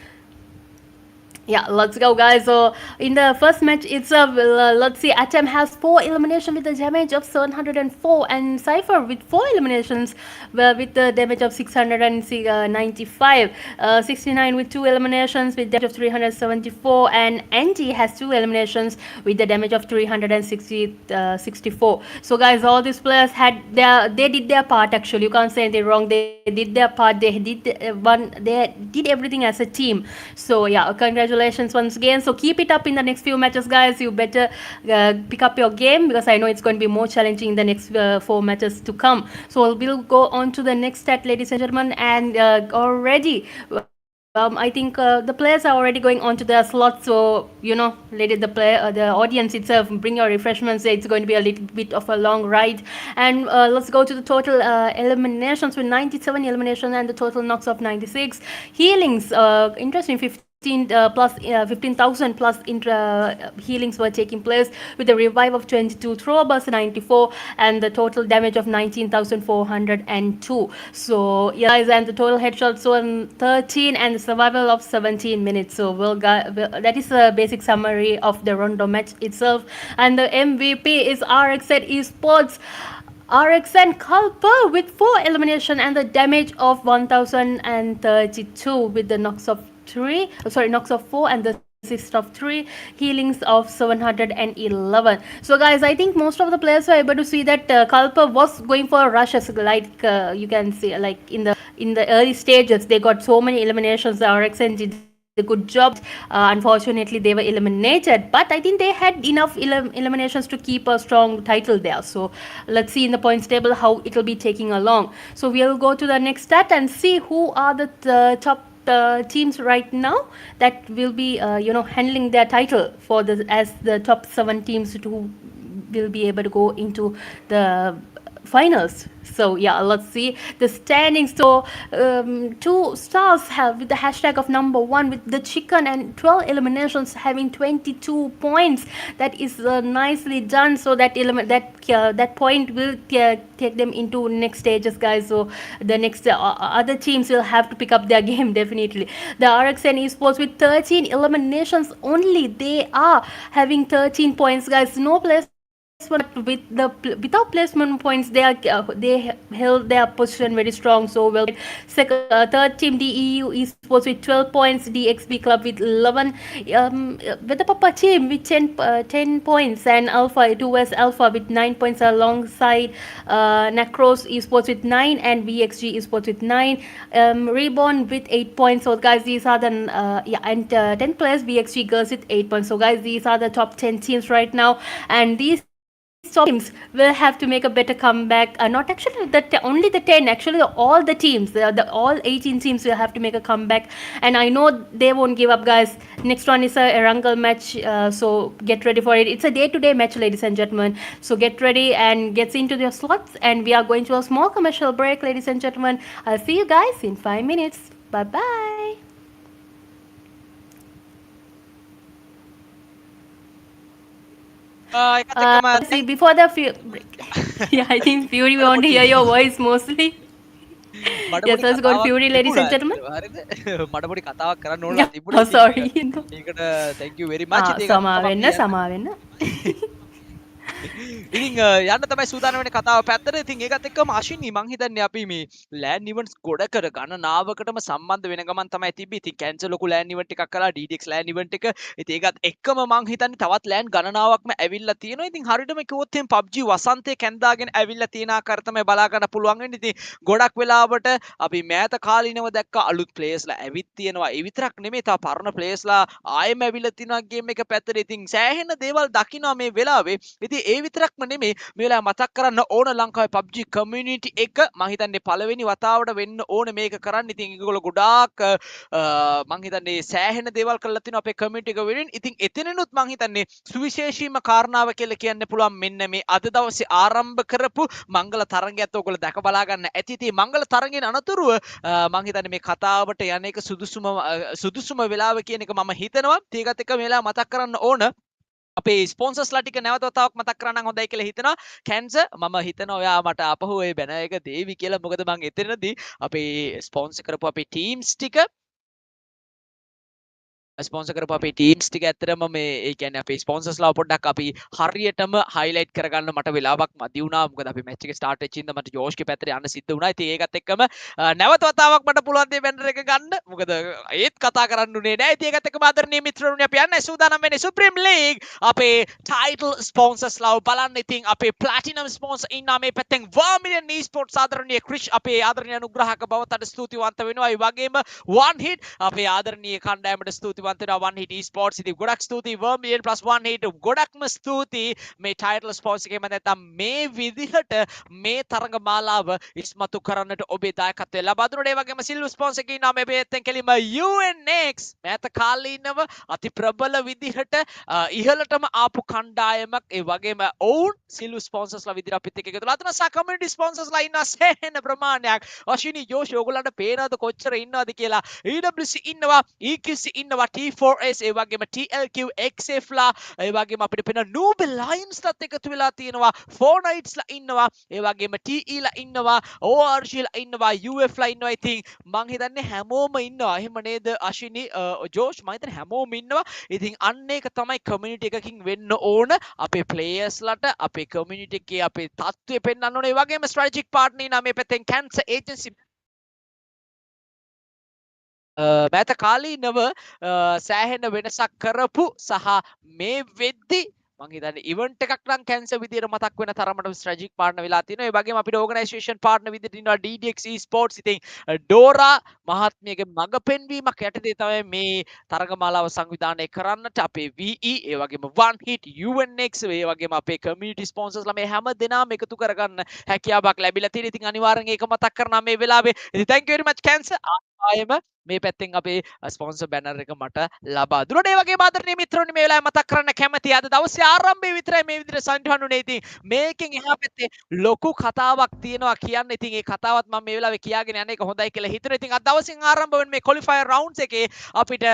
Yeah, let's go, guys. So in the first match itself, let's see, Atom has 4 elimination with the damage of 704, and Cypher with 4 eliminations with the damage of 695. 69 with 2 eliminations with damage of 374, and NT has 2 eliminations with the damage of 364. So guys, all these players they did their part. Actually, you can't say anything wrong. They did their part. They did everything as a team. So yeah, congratulations once again. So keep it up in the next few matches, guys. You better pick up your game, because I know it's going to be more challenging in the next 4 matches to come. So we'll go on to the next stat, ladies and gentlemen, and already. I think the players are already going on to their slots, so the audience itself, bring your refreshments. It's going to be a little bit of a long ride, and let's go to the total eliminations with 97 eliminations and the total knocks of 96. Healings, interesting, 15,000 plus healings were taking place, with a revive of 22, throwbars 94, and the total damage of 19,402. So yeah, guys, and the total headshots were 13, and the survival of 17 minutes. So that is a basic summary of the Rondo match itself, and the MVP is RXN Esports. RXN Culper with 4 elimination and the damage of 1032, with the knocks of 4 and the assist of 3, healings of 711. So guys, I think most of the players were able to see that Culper was going for rushes, like you can see, like in the early stages they got so many eliminations. The RXN did a good job. Unfortunately, they were eliminated, but I think they had enough eliminations to keep a strong title there. So let's see in the points table how it will be taking along. So we'll go to the next stat and see who are the top teams right now that will be handling their title as the top 7 teams who will be able to go into the finals. So yeah, let's see the standings. So 2 stars have with the hashtag of number 1 with the chicken and 12 eliminations, having 22 points. That is nicely done. So that point will take them into next stages, guys. So the next other teams will have to pick up their game definitely. The RXN Esports with 13 eliminations only, they are having 13 points, guys. No placement without placement points, they held their position very strong. So well, third team DEU Esports with 12 points, DXB Club with 11, with the PAPPA team with 10 points, and Alpha 2S Alpha with 9 points, alongside NARCOS Esports with 9 and VXG Esports with 9, REBORN with 8 points. So guys, these are the and 10 players, VXG Girls with 8 points. So guys, these are the top 10 teams right now, and these top teams will have to make a better comeback. Not actually only the 10, actually all the teams, all 18 teams will have to make a comeback, and I know they won't give up, guys. Next one is a Erangel match, so get ready for it. It's a day-to-day match, ladies and gentlemen, so get ready and get into their slots, and we are going to a small commercial break, ladies and gentlemen. I'll see you guys in 5 minutes. Bye bye. See, before the break. Yeah, I think Fury, we want to hear your voice mostly. Yes, let's go to Fury, ladies and gentlemen. Yeah. Oh, sorry. Thank you very much. සමාවෙන්න. ඉතින් යන්න තමයි සූදානම් වෙන්නේ කතාව පැත්තට. ඉතින් ඒකත් එක්කම අශිනි මං හිතන්නේ අපි මේ ලෑන් ඉවෙන්ට්ස් ගොඩකර ගණනාවකටම සම්බන්ධ වෙන ගමන් තමයි තිබ්බේ. ඉතින් කැන්සර් ලොකු ලෑන් ඉවෙන්ට් එකක් කළා, DDX ලෑන් ඉවෙන්ට් එක. ඉතින් ඒකත් එක්කම මං හිතන්නේ තවත් ලෑන් ගණනාවක්ම ඇවිල්ලා තියෙනවා. ඉතින් හරියටම කිව්වොත් එහෙනම් PUBG වසන්තේ කැන්දාගෙන ඇවිල්ලා තියෙන ආකාරය තමයි බලා ගන්න පුළුවන් වෙන්නේ. ඉතින් ගොඩක් වෙලාවට අපි මෑත කාලිනව දැක්ක අලුත් ප්ලේයර්ස්ලා ඇවිත් තියෙනවා. ඒ විතරක් නෙමෙයි, තව පරණ ප්ලේයර්ස්ලා ආයෙම ඇවිල්ලා තිනවා ගේම් එක පැත්තට. ඉතින් සෑහෙන දේවල් දකින්නවා මේ වෙලාවේ. ඉතින් ඒ විතරක්ම නෙමෙයි, මේ වෙලාව මතක් කරන්න ඕන ලංකාවේ PUBG community එක මම හිතන්නේ පළවෙනි වතාවට වෙන්න ඕන මේක කරන්න. ඉතින් ඒගොල්ලෝ ගොඩාක් මම හිතන්නේ සෑහෙන දේවල් කරලා තිනවා අපේ community එක වෙනුවෙන්. ඉතින් එතනනොත් මම හිතන්නේ සුවිශේෂීම කාරණාව කියලා කියන්න පුළුවන් මෙන්න මේ අද දවසේ ආරම්භ කරපු මංගල තරගයත් ඔයගොල්ලෝ දැක බලා ගන්න ඇති. ඉතින් මංගල තරගයෙන් අනතුරුව මම හිතන්නේ මේ කතාවට යන එක සුදුසුම වෙලාව කියන එක මම හිතනවා. ඒකත් එක්ක මේ වෙලාව මතක් කරන්න ඕන අපේ ස්පොන්සර්ස්ලා ටික නැවත වතාවක් මතක් කරන්න හොඳයි කියලා හිතනවා. කැන්සර් මම හිතනවා ඔයා මට ආපහු ඒ බැන එක දේවි කියලා. මොකද මම එතනදී අපේ ස්පොන්සර් කරපු අපේ ටීම්ස් ටික ස්පොන්සර් කරපු අපේ ටීම්ස් ටික ඇත්තටම මේ ඒ කියන්නේ අපේ ස්පොන්සර්ස්ලා පොඩ්ඩක් අපි හරියටම හයිලයිට් කරගන්න මට වෙලාවක් මදි වුණා. මොකද අපි මැච් එක ස්ටාර්ට් වෙච්ච ඉඳන් මට ජෝෂ්ගේ පැත්තට යන්න සිද්ධ වුණා. ඉතින් ඒකත් එක්කම නැවත වතාවක් මට පුළුවන් දේ බැනර් එක ගන්න. මොකද ඒත් කතා කරන්න උනේ නෑ. ඉතින් ඒකත් එක්කම ආදරණීය මිත්‍රවරුනි අපි යන්නේ සූදානම් වෙන්නේ සුප්‍රීම් ලීග් අපේ ටයිටල් ස්පොන්සර්ස්ලා බලන්න. ඉතින් අපේ ප්ලැටිනම් ස්පොන්සර් ඉන්නා මේ පැත්තෙන් Vermilion Esports ආදරණීය ක්‍රිෂ් අපේ ආදරණීය අනුග්‍රහක බවතට ස්තුතිවන්ත වෙනවා. ඒ වගේම One Hit අපේ ආදරණීය කණ්ඩායමට ස්තුතිවන්ත වෙනවා. One Hit Esports ඉතින් ගොඩක් ස්තුතියි Vermilion plus One Hit ගොඩක්ම ස්තුතියි මේ ටයිටල් ස්පොන්සර් එකේම නැත්නම් මේ විදිහට මේ තරඟ මාලාව ඉස්මතු කරන්නට ඔබේ දායකත්වය ලබා දුන්නා. ඒ වගේම සිල්වර් ස්පොන්සර් එකේ ඉන්නා මේ පැත්තෙන් කෙලිම UNX මෑත කාලීනව අති ප්‍රබල විදිහට ඉහළටම ආපු කණ්ඩායමක්. ඒ වගේම ඔවුන් සිල්වර් ස්පොන්සර්ස්ලා විදිහට අපිත් එක්ක එකතු වෙලා අතන සා කමියුනිටි ස්පොන්සර්ස්ලා ඉන්නා සෑහෙන ප්‍රමාණයක්. අශ්විනි ජෝෂ් ඔයගොල්ලන්ට පේනවද කොච්චර ඉන්නවද කියලා. EWC ඉන්නවා, EQC ඉන්නවා, T4S ඒ වගේම TLQ XF ලා ඒ වගේම අපිට පේන Noob Lionsලත් එකතු වෙලා තියෙනවා. 4 Knights ලා ඉන්නවා. ඒ වගේම TE ලා ඉන්නවා, ORG ලා ඉන්නවා, UF ලා ඉන්නවා. ඉතින් මං හිතන්නේ හැමෝම ඉන්නවා. එහෙම නේද අශ්විනි ජෝෂ් මම හිතන්නේ හැමෝම ඉන්නවා. ඉතින් අන්න ඒක තමයි කමියුනිටි එකකින් වෙන්න ඕන. අපේ ප්ලේයර්ස්ලට අපේ කමියුනිටි එකේ අපේ තත්ත්වය පෙන්වන්න ඕනේ. ඒ වගේම ස්ට්‍රැටජික් පාර්ට්නර් ඉන්නවා මේ පැත්තෙන් කැන්සර් ඒජන්සි මෑත කාලීනව සෑහෙන වෙනසක් කරපු සහ මේ වෙද්දි මං හිතන්නේ ඉවෙන්ට් එකක් නම් කැන්සර් විදියට මතක් වෙන තරමට ස්ට්‍රැටජික් පාර්ට්නර් වෙලා තියෙනවා. ඒ වගේම අපිට ඕගනයිසේෂන් පාර්ට්නර් විදියට ඉන්නවා DDX Esports. ඉතින් ඩෝරා මහත්මියගේ මඟ පෙන්වීමක් යටතේ තමයි මේ තරගමාලාව සංවිධානය කරන්නට අපේ VE ඒ වගේම One Hit UNX ඒ වගේම අපේ කමියුනිටි ස්පොන්සර්ස්ලා මේ හැම දෙනාම එකතු කරගන්න හැකියාවක් ලැබිලා තියෙනවා. ඉතින් අනිවාර්යෙන් ඒක මතක් කරනවා මේ වෙලාවේ. ඉතින් thank you very much cancer ආයෙම මේ පැත්තෙන් අපේ ස්පොන්සර් බැනර් එක මට ලබා දුන්නා. ඒ වගේම ආදරණීය මිත්‍රෝනි මේ වෙලාවේ මතක් කරන්න කැමතියි අද දවසේ ආරම්භයේ විතරයි මේ විදිහට සම්හඳුනේ. ඉතින් මේකෙන් එහා පැත්තේ ලොකු කතාවක් තියෙනවා කියන්න. ඉතින් ඒ කතාවත් මම මේ වෙලාවේ කියාගෙන යන එක හොඳයි කියලා හිතුණා. ඉතින් අද දවසින් ආරම්භ වෙන මේ qualifier rounds එකේ අපිට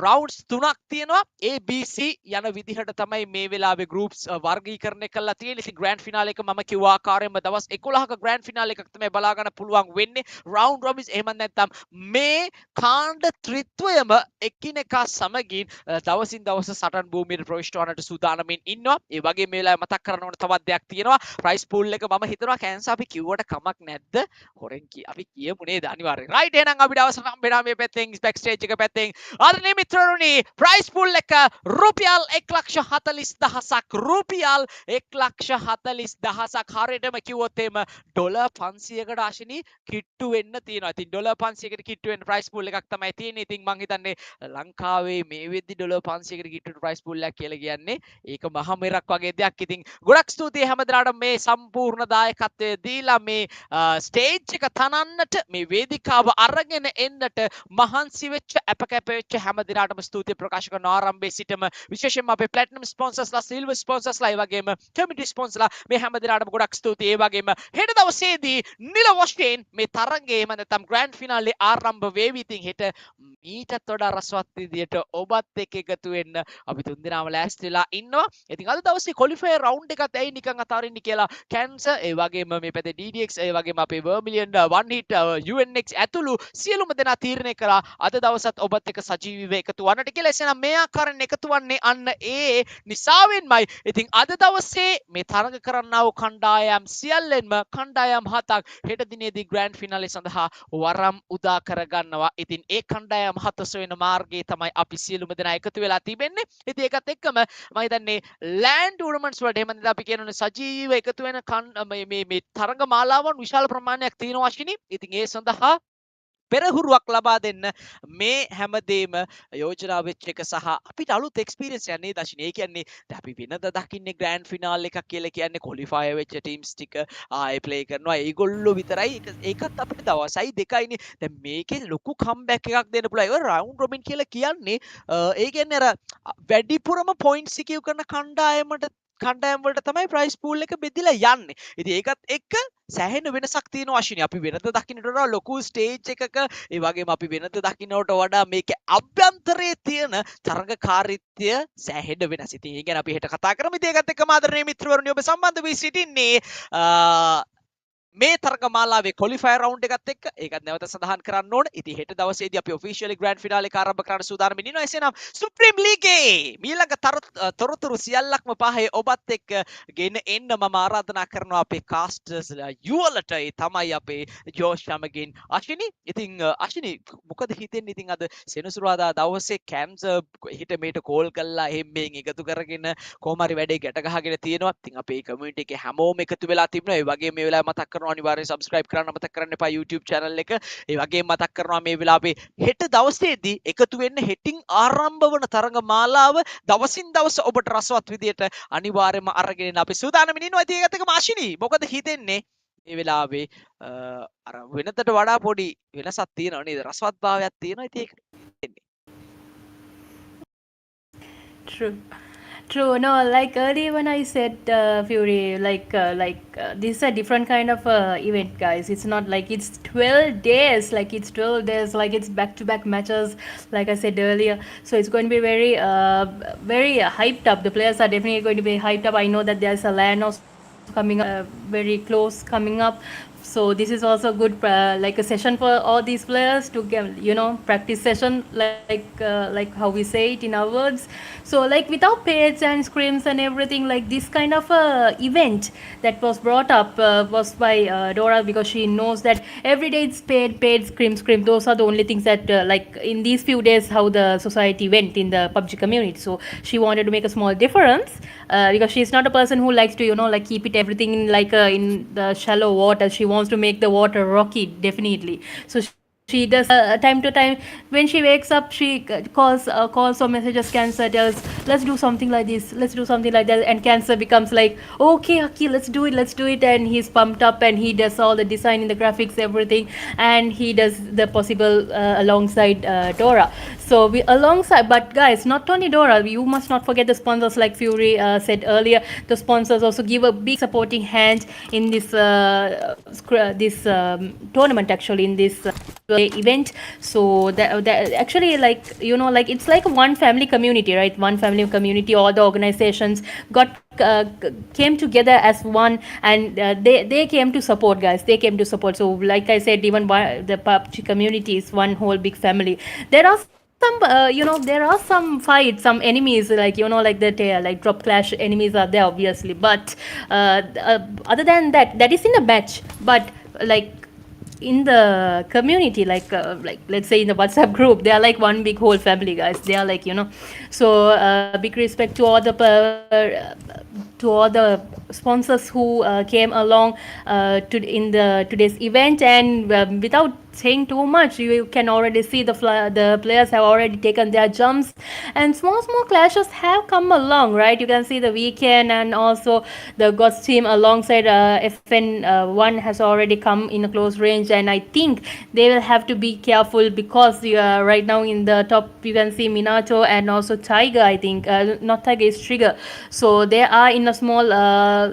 rounds 3ක් තියෙනවා. A B C යන විදිහට තමයි මේ වෙලාවේ groups වර්ගීකරණය කරලා තියෙන්නේ. ඉතින් grand final එක මම කිව්ව ආකාරයෙන්ම දවස් 11ක grand final එකක් තමයි බලා ගන්න පුළුවන් වෙන්නේ. round robins එහෙම නැත්නම් මේ කාණ්ඩ ත්‍රිත්වයම එකිනෙකා සමගින් දවසින් දවස සටන් භූමියට ප්‍රවිෂ්ඨ වන්නට සූදානමින් ඉන්නවා. ඒ වගේ මේ වෙලාවේ මතක් කරන්න ඕන තවත් දෙයක් තියෙනවා. ප්‍රයිස් පූල් එක මම හිතනවා කැන්සර් අපි කිව්වට කමක් නැද්ද? හොරෙන් අපි කියමු නේද අනිවාර්යෙන්. රයිට් එහෙනම් අපිට අවසර හම්බෙනවා මේ පැත්තෙන් බෑක් ස්ටේජ් එක පැත්තෙන්. ආදරණීය මිත්‍රවරුනි ප්‍රයිස් පූල් එක රුපියල් 1,40,000ක් රුපියල් 1,40,000ක් හරියටම කිව්වොත් එම ඩොලර් 500කට ආශිනී කිට්ටු වෙන්න තියෙනවා. ඉතින් ඩොලර් 500කට කිට්ටු වෙන්න ප්‍රයිස් පූල් එකක් තමයි තියෙන්නේ. ඉතින් මං හිතන්නේ ලංකාවේ මේ වෙද්දි ඩොලර් 500කට කිට්ටුට ප්‍රයිස් පූල් එකක් කියලා කියන්නේ ඒක මහ මෙරක් වගේ දෙයක්. ඉතින් ගොඩක් ස්තුතියි හැමදෙනාටම මේ සම්පූර්ණ දායකත්වය දීලා මේ ස්ටේජ් එක තනන්නට මේ වේදිකාව අරගෙන එන්නට මහන්සි වෙච්ච අපකැප වෙච්ච හැමදෙනාටම ස්තුතිය ප්‍රකාශ කරන ආරම්භයේ සිටම විශේෂයෙන්ම අපේ ප්ලැටිනම් ස්පොන්සර්ස්ලා, සිල්වර් ස්පොන්සර්ස්ලා, ඒ වගේම කමියුනිටි ස්පොන්සර්ලා මේ හැමදෙනාටම ගොඩක් ස්තුතියි. ඒ වගේම හෙට දවසේදී නිල වශයෙන් මේ තරගයේ එහෙම නැත්නම් ග්‍රෑන්ඩ් ෆිනාලේ ආරම්භ වේවි. ඉතින් හෙට මීටත් වඩා රසවත් විදියට ඔබත් එක්ක එකතු වෙන්න අපි තුන්දෙනාම ලෑස්ති වෙලා ඉන්නවා. ඉතින් අද දවසේ ක්වොලිෆයර් රවුන්ඩ් එකත් ඇයි නිකන් අතාරින්න කියලා කැන්සර් ඒ වගේම මේ පැත්තේ DDX ඒ වගේම අපේ Vermilion One Hit UNX ඇතුළු සියලුම දෙනා තීරණය කරා අද දවසත් ඔබත් එක්ක සජීවීව එකතු වන්නට කියලා. එසේනම් මේ ආකාරයෙන් එකතු වන්නේ අන්න ඒ නිසාවෙන්මයි. ඉතින් අද දවසේ මේ තරඟ කරන්නා වූ කණ්ඩායම් සියල්ලෙන්ම කණ්ඩායම් 7ක් හෙට දිනේදී ග්‍රෑන්ඩ් ෆිනාලේ සඳහා වරම් උදා කරගන්නවා. ඉතින් ඒ කණ්ඩායම් 7 සොයන මාර්ගයේ තමයි අපි සියලුම දෙනා එකතු වෙලා තිබෙන්නේ. ඉතින් ඒකත් එක්කම මම හිතන්නේ ලෑන්ඩ් ටූර්නමන්ට්ස් වලට එහෙම නැත්නම් අපි කියනෝනේ සජීවීව එකතු වෙන මේ තරඟ මාලාවන් විශාල ප්‍රමාණයක් තියෙනවා අශ්විනි. ඉතින් ඒ සඳහා පෙරහුරුවක් ලබා දෙන්න මේ හැමදේම යෝජනා වෙච්ච එක සහ අපිට අලුත් එක්ස්පීරියන්ස් එකක් නේද අශ්විනි. ඒ කියන්නේ දැන් අපි වෙනද දකින්නේ ග්‍රෑන්ඩ් ෆිනාල් එකක් කියලා කියන්නේ ක්වොලිෆයර් වෙච්ච ටීම්ස් ටික ආයේ ප්ලේ කරනවා. ඒගොල්ලෝ විතරයි. ඒකත් අපිට දවසයි දෙකයිනේ. දැන් මේකේ ලොකු කම්බැක් එකක් දෙන්න පුළුවන්. ඒක රවුන්ඩ් රොබින් කියලා කියන්නේ ඒ කියන්නේ අර වැඩිපුරම පොයින්ට්ස් සිකියු කරන කණ්ඩායම් වලට තමයි ප්‍රයිස් පූල් එක බෙදලා යන්නේ. ඉතින් ඒකත් එක්ක සෑහෙන වෙනසක් තියෙනවා අශ්විනි. අපි වෙනද දකින්නට වඩා ලොකු ස්ටේජ් එකක ඒ වගේම අපි වෙනද දකින්නට වඩා මේකේ අභ්‍යන්තරයේ තියෙන තරඟකාරීත්වය සෑහෙන වෙනස්. ඉතින් ඒ ගැන අපි හෙට කතා කරමු. ඉතින් ඒකත් එක්කම ආදරණීය මිත්‍රවරුනි ඔබ සම්බන්ධ වී සිටින්නේ මේ තරගමාලාවේ ක්වොලිෆයර් රවුන්ඩ් එකත් එක්ක ඒකත් නැවත සඳහන් කරන්න ඕන. ඉතින් හෙට දවසේදී අපි ඔෆිෂියලි ග්‍රෑන්ඩ් ෆිනාලේ එක ආරම්භ කරන්න සූදානම් ඉන්නවා. එසේනම් සුප්‍රීම් ලීගේ මීළඟ තොරතුරු සියල්ලක්ම පහේ ඔබත් එක්ක ගෙන එන්න මම ආරාධනා කරනවා අපේ කාස්ටර්ස් යුවලට. ඒ තමයි අපේ ජෝෂ් සමගින් අශ්විනි. ඉතින් අශ්විනි මොකද හිතෙන්නේ ඉතින් අද සෙනසුරාදා දවසේ කැම්ස් හිට මේට කෝල් කළා එහෙම මේන් එකතු කරගෙන කොහොම හරි වැඩේ ගැට ගහගෙන තියෙනවා. ඉතින් අපේ කමියුනිටි එකේ හැමෝම එකතු වෙලා තිබුණා. ඒ වගේම මේ වෙලාවේ මතක් කරනවා අනිවාර්යෙන් subscribe කරන්න මතක් කරන්න එපා YouTube channel එක. ඒ වගේම මතක් කරනවා මේ වෙලාවේ හෙට දවසේදී එකතු වෙන්න හෙටින් ආරම්භ වන තරගමාලාව දවසින් දවස ඔබට රසවත් විදියට අනිවාර්යයෙන්ම අරගෙන එන්න අපි සූදානම් ඉන්නවා. ඉතින් ඒකත් එක්කම ආශිනී මොකද හිතෙන්නේ මේ වෙලාවේ අර වෙනතට වඩා පොඩි වෙනසක් තියෙනවා නේද? රසවත් භාවයක් තියෙනවා. ඉතින් ඒක හිතෙන්නේ. True. True. No, like earlier when I said Fury, this is a different kind of event, guys. It's not like it's 12 days, like it's 12 days, like it's back-to-back matches, like I said earlier. So it's going to be very, very hyped up. The players are definitely going to be hyped up. I know that there's a LAN also coming up, very close coming up. So this is also good, like a session for all these players to get, practice session, like how we say it in our words. So like without pads and scrims and everything, like this kind of event that was brought up was by Dora, because she knows that every day it's paid, scrim. Those are the only things that like in these few days how the society went in the PUBG community. So she wanted to make a small difference because she's not a person who likes to like keep it everything in like in the shallow water. She wants to make the water rocky, definitely. So she does time to time when she wakes up, she calls or messages Cancer, tells let's do something like this, let's do something like that, and Cancer becomes like okay Aki, let's do it, and he's pumped up and he does all the design in the graphics, everything, and he does the possible alongside Dora. So we alongside, but guys, not only Dora, you must not forget the sponsors, like Fury said earlier. The sponsors also give a big supporting hand in this tournament, actually, in this event. So that actually, like like it's like one family community, right? One family community. All the organizations came together as one, and they came to support, guys. They came to support. So like I said, even the PUBG community is one whole big family. There are some there are some fights, some enemies, like like the like drop clash enemies are there, obviously, but other than that, that is in a match. But like in the community, like let's say in the WhatsApp group, they are like one big whole family, guys. They are like so big respect to all the sponsors who came along in today's event. And without saying too much, you can already see the players have already taken their jumps, and small clashes have come along, right? You can see the Weekend and also the Gods team alongside FN1 has already come in a close range, and I think they will have to be careful because right now in the top you can see Minato and also Tiger, I think not Tiger, is Trigger. So they are in a small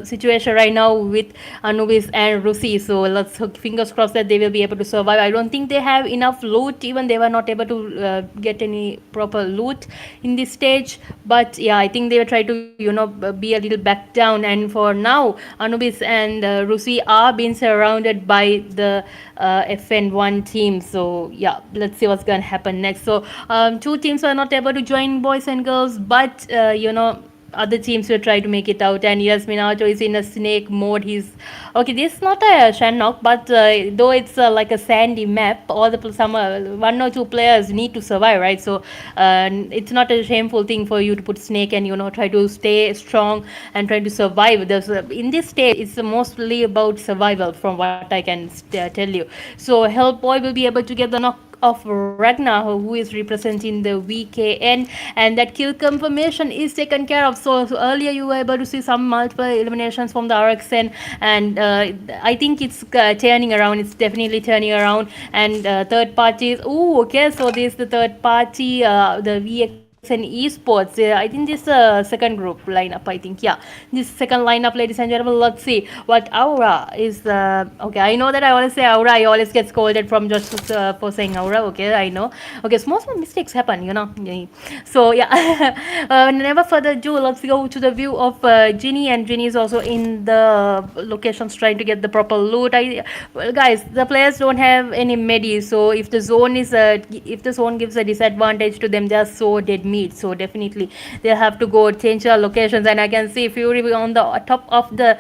situation right now with Anubis and Rusi. So let's fingers crossed that they will be able to survive. I don't think they have enough loot. Even they were not able to get any proper loot in this stage. But yeah, I think they will try to be a little back down. And for now, Anubis and Rusi are being surrounded by the FN1 team. So yeah, let's see what's gonna happen next. So two teams were not able to join, boys and girls, but other teams will try to make it out. And yes, Minato is in a snake mode. He's okay. This is not a Shannock, but though it's like a sandy map, all the one or two players need to survive, right? So it's not a shameful thing for you to put snake and try to stay strong and try to survive. In this stage, it's mostly about survival, from what I can tell you. So Hellboy will be able to get the knock of Ragnar, who is representing the VKN, and that kill confirmation is taken care of. So earlier you were able to see some multiple eliminations from the RXN, and I think it's turning around. It's definitely turning around. And third parties, okay, so this is the third party, the VX and esports. I think this second group lineup. I think, yeah, this second lineup, ladies and gentlemen. Let's see what Aura is. Okay, I know that I always say Aura. I always get scolded from Josh for saying Aura. Okay, I know. Okay, small mistakes happen, you know. So yeah, never further ado, let's go to the view of Ginny, and Ginny is also in the locations trying to get the proper loot. Well, guys, the players don't have any medi, so if the zone gives a disadvantage to them, they're so dead meat. So definitely they'll have to go change their locations. And I can see Fury on the top of the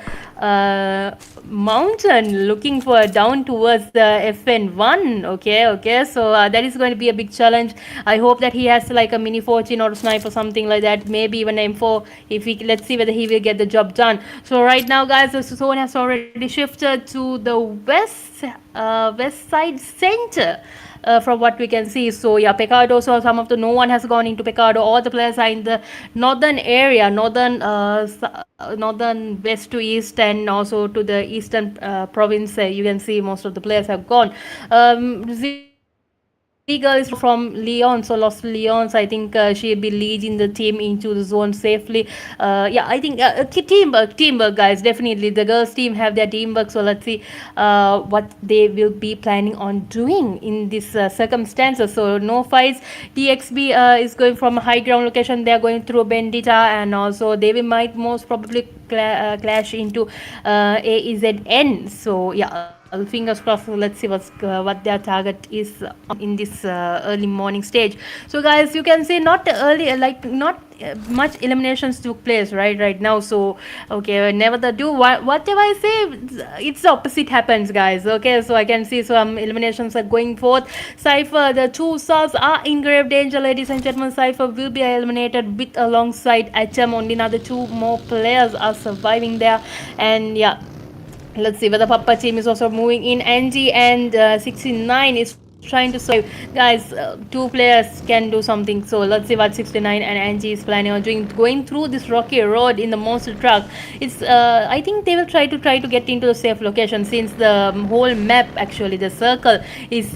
mountain looking for down towards the FN1. Okay, so that is going to be a big challenge. I hope that he has like a mini 14 or a sniper, something like that, maybe even M4. If he, let's see whether he will get the job done. So right now, guys, the zone has already shifted to the west side center. From what we can see. So yeah, Pecado, so some of the, no one has gone into Pecado. All the players are in the northern area, northern west to east, and also to the eastern province. You can see most of the players have gone. Ziegler is from Lyon, so lost to Lyons. I think she'll be leading the team into the zone safely. Yeah, I think teamwork, guys. Definitely, the girls' team have their teamwork. So let's see what they will be planning on doing in this circumstances. So no fights. DXB is going from a high ground location. They are going through Bendita, and also they will might most probably clash into AEZN. So yeah, fingers crossed. Let's see what their target is in this early morning stage. So guys, you can see not early, like not much eliminations took place right now. So okay, never the do whatever I say, it's the opposite happens, guys. Okay, so I can see some eliminations are going forth. Cypher, the two stars are in grave danger, ladies and gentlemen. Cypher will be eliminated with alongside HM. Only another two more players are surviving there. And yeah, let's see whether PAPPA team is also moving in. NG and 69 is trying to survive. Guys, two players can do something. So let's see what 69 and NG is planning on doing. Going through this rocky road in the monster truck. It's I think they will try to get into the safe location, since the whole map, actually the circle, is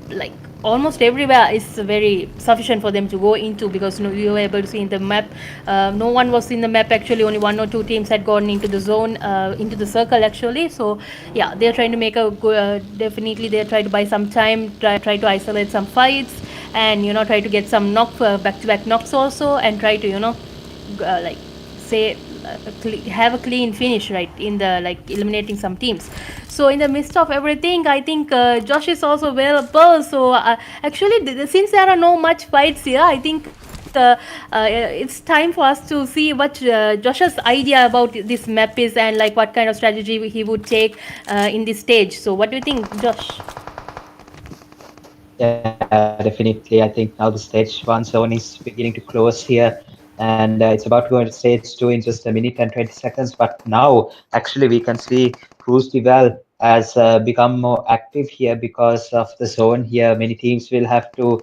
like almost everywhere is very sufficient for them to go into, because you were able to see in the map, no one was in the map actually. Only one or two teams had gone into the zone, into the circle actually. So yeah, they're trying to make a definitely they're trying to buy some time, try to isolate some fights, and try to get some back-to-back knocks also, and try to like say have a clean finish, right, in the like eliminating some teams. So in the midst of everything, I think Josh is also available. So actually, since there are no much fights here, I think it's time for us to see what Josh's idea about this map is, and like what kind of strategy he would take in this stage. So what do you think, Josh? Yeah, definitely. I think now the stage 1 zone is beginning to close here, and it's about to go into stage 2 in just a minute and 20 seconds. But now, actually, we can see Cruz Deval has become more active here because of the zone here. Many teams will have to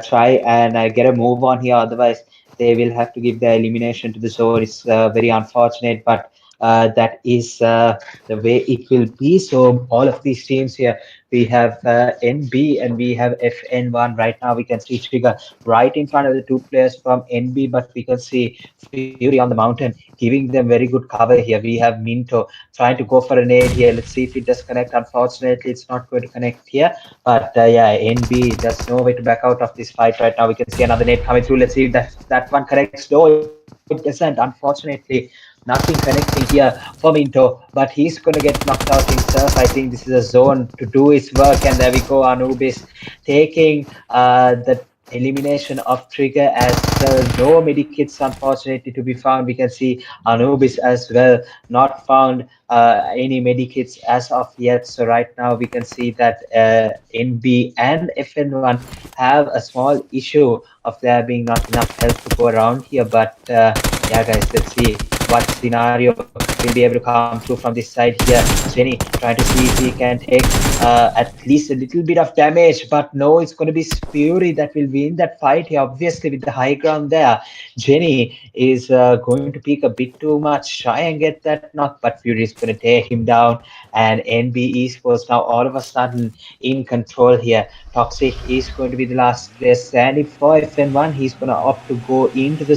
try and get a move on here. Otherwise, they will have to give their elimination to the zone. It's very unfortunate, but that is the way it will be. So all of these teams here, we have NB and we have FN1 right now. We can see Trigger right in front of the two players from NB, but we can see Fury on the mountain giving them very good cover here. We have Minto trying to go for an aid here. Let's see if it does connect. Unfortunately, it's not going to connect here. But yeah, NB, there's no way to back out of this fight right now. We can see another nade coming through. Let's see if that one connects. No, it doesn't. Unfortunately, nothing connecting here for Minto, but he's going to get knocked out himself. I think this is a zone to do his work, and there we go. Anubis taking the elimination of Trigger as well. No medikits, unfortunately, to be found. We can see Anubis as well, not found any medikits as of yet. So right now we can see that NB and FN1 have a small issue of there being not enough health to go around here. But yeah, guys, let's see what scenario will be able to come through from this side here. Jenny trying to see if he can take at least a little bit of damage, but no, it's going to be Fury that will win that fight here. Obviously, with the high ground there, Jenny is going to peek a bit too much, try and get that knock, but Fury is going to take him down. And NB Esports now all of a sudden in control here. Toxic is going to be the last player standing for FN1. He's going to opt to go into the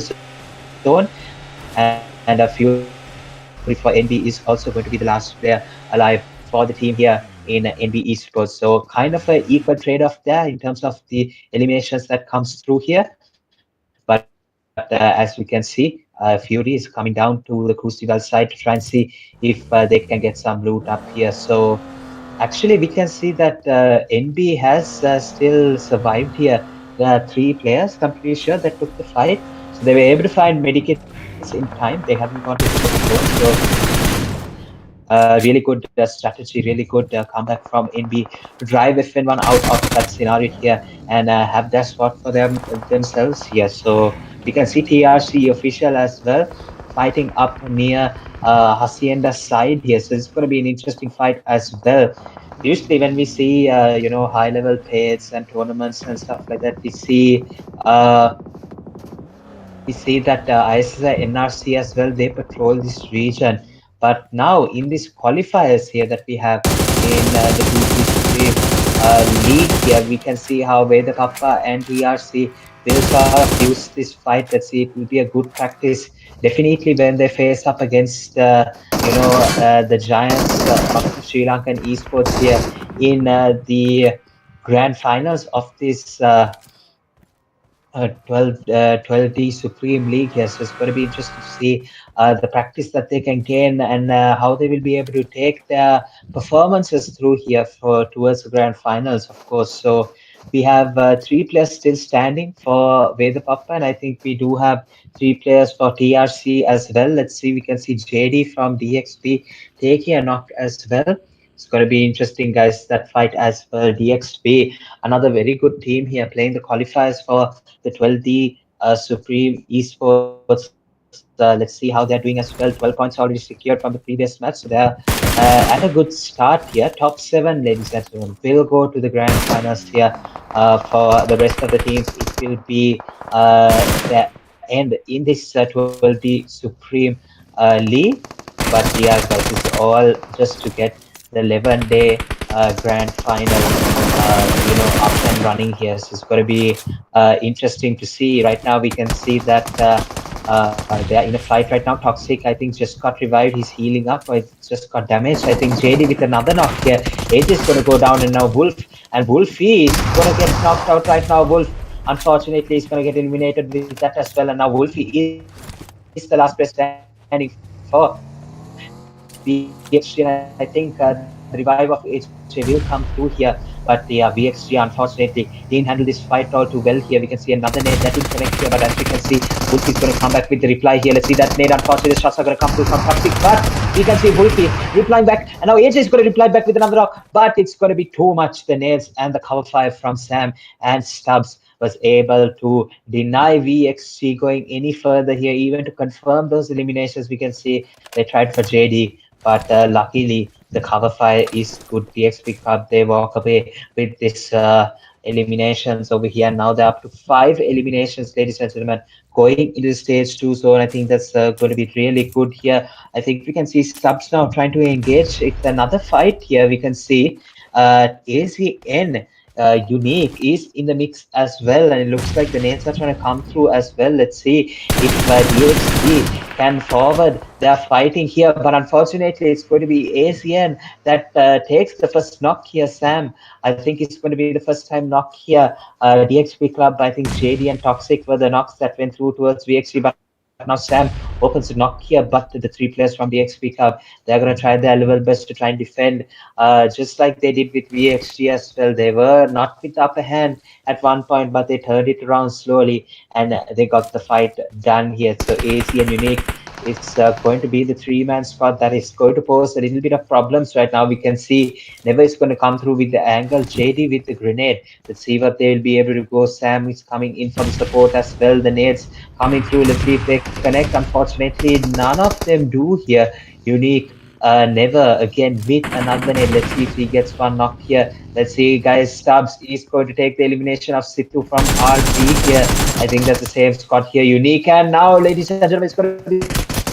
zone, and Fury for NB is also going to be the last player alive for the team here in NB Esports. So kind of an equal trade-off there in terms of the eliminations that comes through here. But as we can see, Fury is coming down to the Crucible side to try and see if they can get some loot up here. So actually, we can see that NB has still survived here. There are three players, I'm pretty sure, that took the fight. So they were able to find medikits in time. They haven't gone to hit the zone. So really good strategy, really good comeback from NB to drive FN1 out of that scenario here and have that spot for themselves here. So we can see TRC official as well fighting up near Hacienda side here. So it's going to be an interesting fight as well. Usually when we see high level pairs and tournaments and stuff like that, uh, we see that ISSI, NRC as well, they patrol this region. But now in these qualifiers here that we have in the 2T Supreme League here, we can see how WEDHA, PAPPA and TRC will sort of use this fight. Let's see, it will be a good practice. Definitely when they face up against, the giants of Sri Lankan esports here in the grand finals of this 12D Supreme League here. So it's going to be interesting to see the practice that they can gain and how they will be able to take their performances through here for towards the grand finals, of course. So we have three players still standing for Veda Papa, and I think we do have three players for TRC as well. Let's see, we can see JD from DXP taking a knock as well. It's going to be interesting, guys, that fight as well. DXP, another very good team here, playing the qualifiers for the 12D Supreme Esports. Let's see how they're doing as well. 12 points already secured from the previous match. So they're at a good start here. Top 7, ladies and gentlemen, will go to the grand finals here. For the rest of the teams, it will be the end in this 12D Supreme League. But yeah, guys, it's all just to get the 11-day grand final up and running here. So it's going to be interesting to see. Right now we can see that they are in a fight right now. Toxic, I think, just got revived. He's healing up, or it just got damaged. I think JD with another knock here. AJ is going to go down, and now Wolf, and Wolfie is going to get knocked out right now. Wolf, unfortunately, is going to get eliminated with that as well, and now Wolfie is the last player standing for VXG, and I think the revive of HJ will come through here. But yeah, VXG unfortunately didn't handle this fight all too well here. We can see another nade that didn't connect here, but as we can see, Wolf is going to come back with the reply here. Let's see that nade. Unfortunately, the shots are going to come through from Toxic, but we can see Wolfie replying back, and now AJ is going to reply back with another rock, but it's going to be too much. The nades and the cover fire from Sam and Stubbs was able to deny VXG going any further here, even to confirm those eliminations. We can see they tried for JD, but luckily the cover fire is good. DXP Cup, they walk away with this eliminations over here. Now they're up to 5 eliminations, ladies and gentlemen, going into the stage 2 zone. I think that's going to be really good here. I think we can see Stubbs now trying to engage. It's another fight here. We can see AZN Unique is in the mix as well, and it looks like the nades are trying to come through as well. Let's see if DXP can forward. They're fighting here, but unfortunately it's going to be ACN that takes the first knock here. Sam, I think it's going to be the first time knock here. DXP Club, I think JD and Toxic were the knocks that went through towards VXP, but now Sam opens the knock here. But the 3 players from DXP Club, they're going to try their level best to try and defend, just like they did with VXG as well. They were not with the upper hand at one point, but they turned it around slowly and they got the fight done here. So AC and Unique It's going to be the three-man squad that is going to pose a little bit of problems right now. We can see Never is going to come through with the angle, JD with the grenade. Let's see what they will be able to go. Sam is coming in for the support as well. The nades coming through. Let's see if they connect. Unfortunately, none of them do here. Unique. Never again with another nade. Let's see if he gets one knock here. Let's see, guys. Stubbs is going to take the elimination of Situ from RB here. I think that's the same squad here. Unique. And now, ladies and gentlemen, it's going to be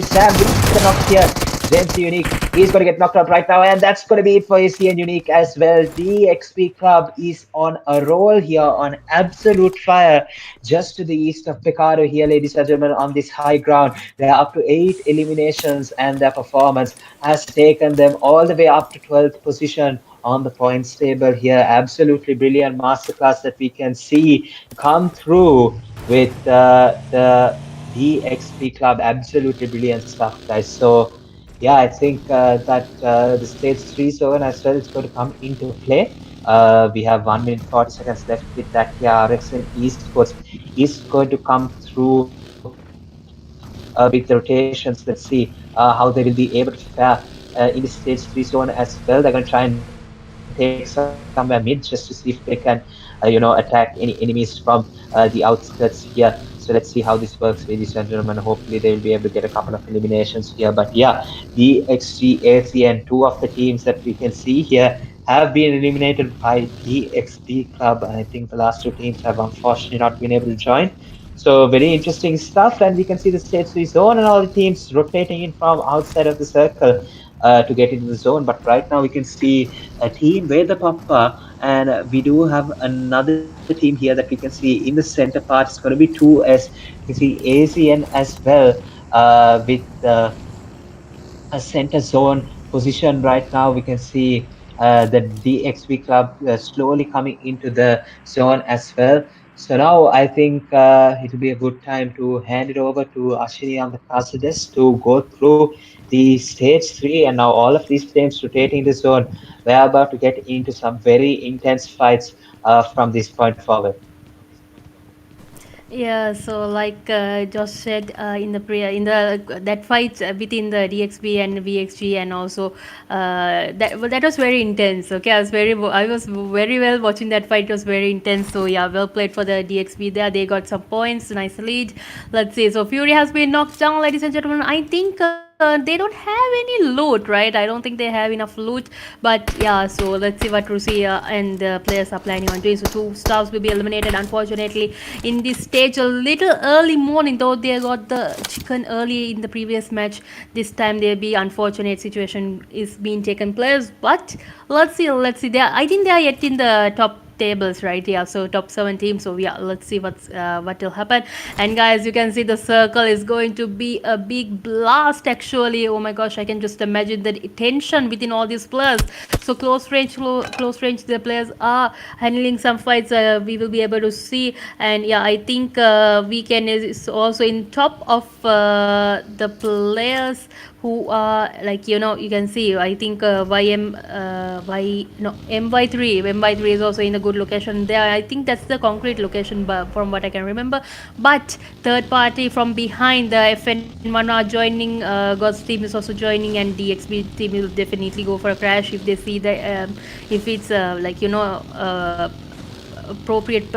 Sam with the knock here. James Unique is going to get knocked out right now. And that's going to be it for AC and Unique as well. DXP Club is on a roll here on absolute fire just to the east of Picaro here, ladies and gentlemen, on this high ground. They're up to 8 eliminations and their performance has taken them all the way up to 12th position on the points table here. Absolutely brilliant masterclass that we can see come through with the DXP Club. Absolutely brilliant stuff, guys. So, yeah, I think that the stage 3 zone as well is going to come into play. We have 1 minute 40 seconds left with that here. RX and Esports is going to come through with the rotations. Let's see how they will be able to fare in the stage 3 zone as well. They're going to try and take somewhere mid just to see if they can, attack any enemies from the outskirts here. So let's see how this works, ladies and gentlemen. Hopefully, they will be able to get a couple of eliminations here. But yeah, the XGAC and two of the teams that we can see here have been eliminated by DXP Club. And I think the last two teams have unfortunately not been able to join. So very interesting stuff, and we can see the stage 3 zone and all the teams rotating in from outside of the circle to get into the zone. But right now we can see a team with the PAPPA, and we do have another team here that we can see in the center part. It's going to be 2S. You can see AZN as well with a center zone position right now. We can see the DXP Club slowly coming into the zone as well. So now I think it will be a good time to hand it over to Ashini on the castle desk to go through the stage 3, and now all of these teams rotating the zone. We're about to get into some very intense fights from this point forward. Yeah, so like Josh said in the that fight between the DXB and VXG, and also that was very intense. Okay, I was very well watching that fight. It was very intense. So yeah, well played for the DXB there. They got some points, nice lead. Let's see. So Fury has been knocked down, ladies and gentlemen. I think they don't have any loot, right? I don't think they have enough loot. But yeah, so let's see what Rusi and the players are planning on doing. So two stars will be eliminated, unfortunately, in this stage a little early morning. Though they got the chicken early in the previous match, this time there'll be unfortunate situation is being taken place. But let's see. I think they are yet in the top tables, right? Yeah, so top 7 teams. So yeah, let's see what will happen. And guys, you can see the circle is going to be a big blast actually. Oh my gosh, I can just imagine the tension within all these players. So close range the players are handling some fights. We will be able to see. And yeah, I think weekend is also in top of the players who are, like, you can see. I think MY3 is also in a good location there. I think that's the concrete location, but from what I can remember. But third party from behind, the FN1 are joining. God's team is also joining, and DXB team will definitely go for a crash if they see the if it's appropriate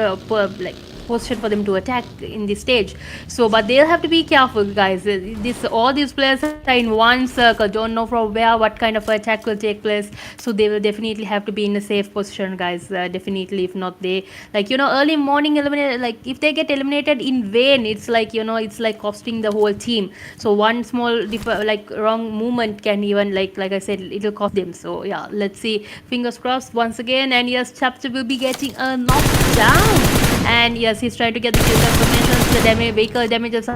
like position for them to attack in this stage. So but they'll have to be careful, guys. This All these players are in one circle, don't know from where what kind of attack will take place. So they will definitely have to be in a safe position, guys. Definitely, if not, they, like, early morning eliminated, like if they get eliminated in vain, it's like, it's like costing the whole team. So one small like wrong movement can even, like I said, it'll cost them. So yeah, let's see, fingers crossed once again. And yes, Chapter will be getting a knockdown. And yes, he's trying to get the kill confirmations. The vehicle damages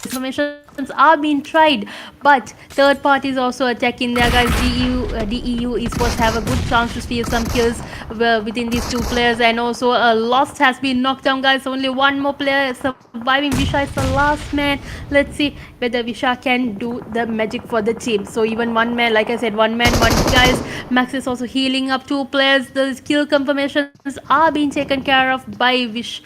informations are being tried, but third parties also attacking there, guys. DEU esports have a good chance to steal some kills within these two players. And also Lost has been knocked down, guys. Only one more player surviving. Visha is the last man. Let's see whether Visha can do the magic for the team. So even one man, like I said, one man, one guys. Max is also healing up two players. The kill confirmations are being taken care of by Visha.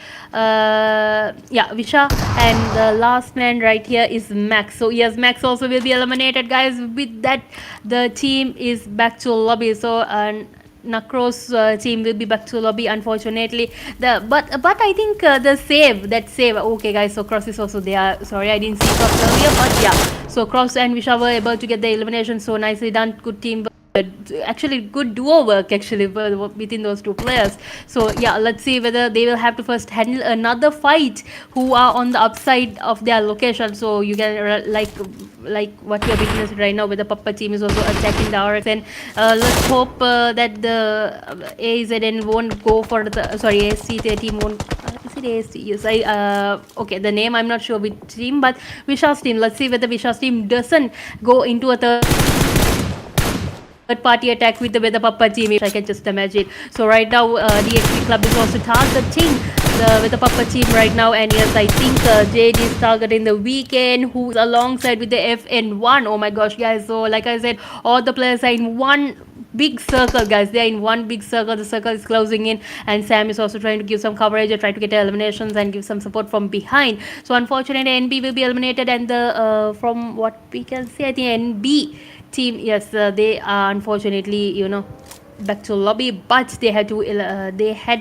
And the last man right here is Max. So yes, Max also will be eliminated, guys. With that, the team is back to lobby. So NARCOS team will be back to lobby, unfortunately. But I think the save. Okay, guys. So Cross is also there. Sorry, I didn't see Cross earlier, but yeah. So Cross and Visha were able to get the elimination. So nicely done, good team. Actually good duo work actually within those two players. So yeah, let's see whether they will have to first handle another fight who are on the upside of their location. So you can like what we are witnessing right now, where the PAPPA team is also attacking the RX. And let's hope that the AZN won't go for the ASC team won't. Is it ASC? Yes, okay, the name I'm not sure which team, but Visha's team. Let's see whether Visha's team doesn't go into a third party attack with the PAPPA team, if I can just imagine. So right now the XP club is also targeting the PAPPA team right now. And yes, I think JD is targeting the Weekend, who's alongside with the FN1. Oh my gosh, guys. So like I said, all the players are in one big circle, guys. They're in one big circle. The circle is closing in, and Sam is also trying to give some coverage or try to get eliminations and give some support from behind. So unfortunately NB will be eliminated, and the from what we can see, I think NB team, yes, they are unfortunately back to lobby, but they had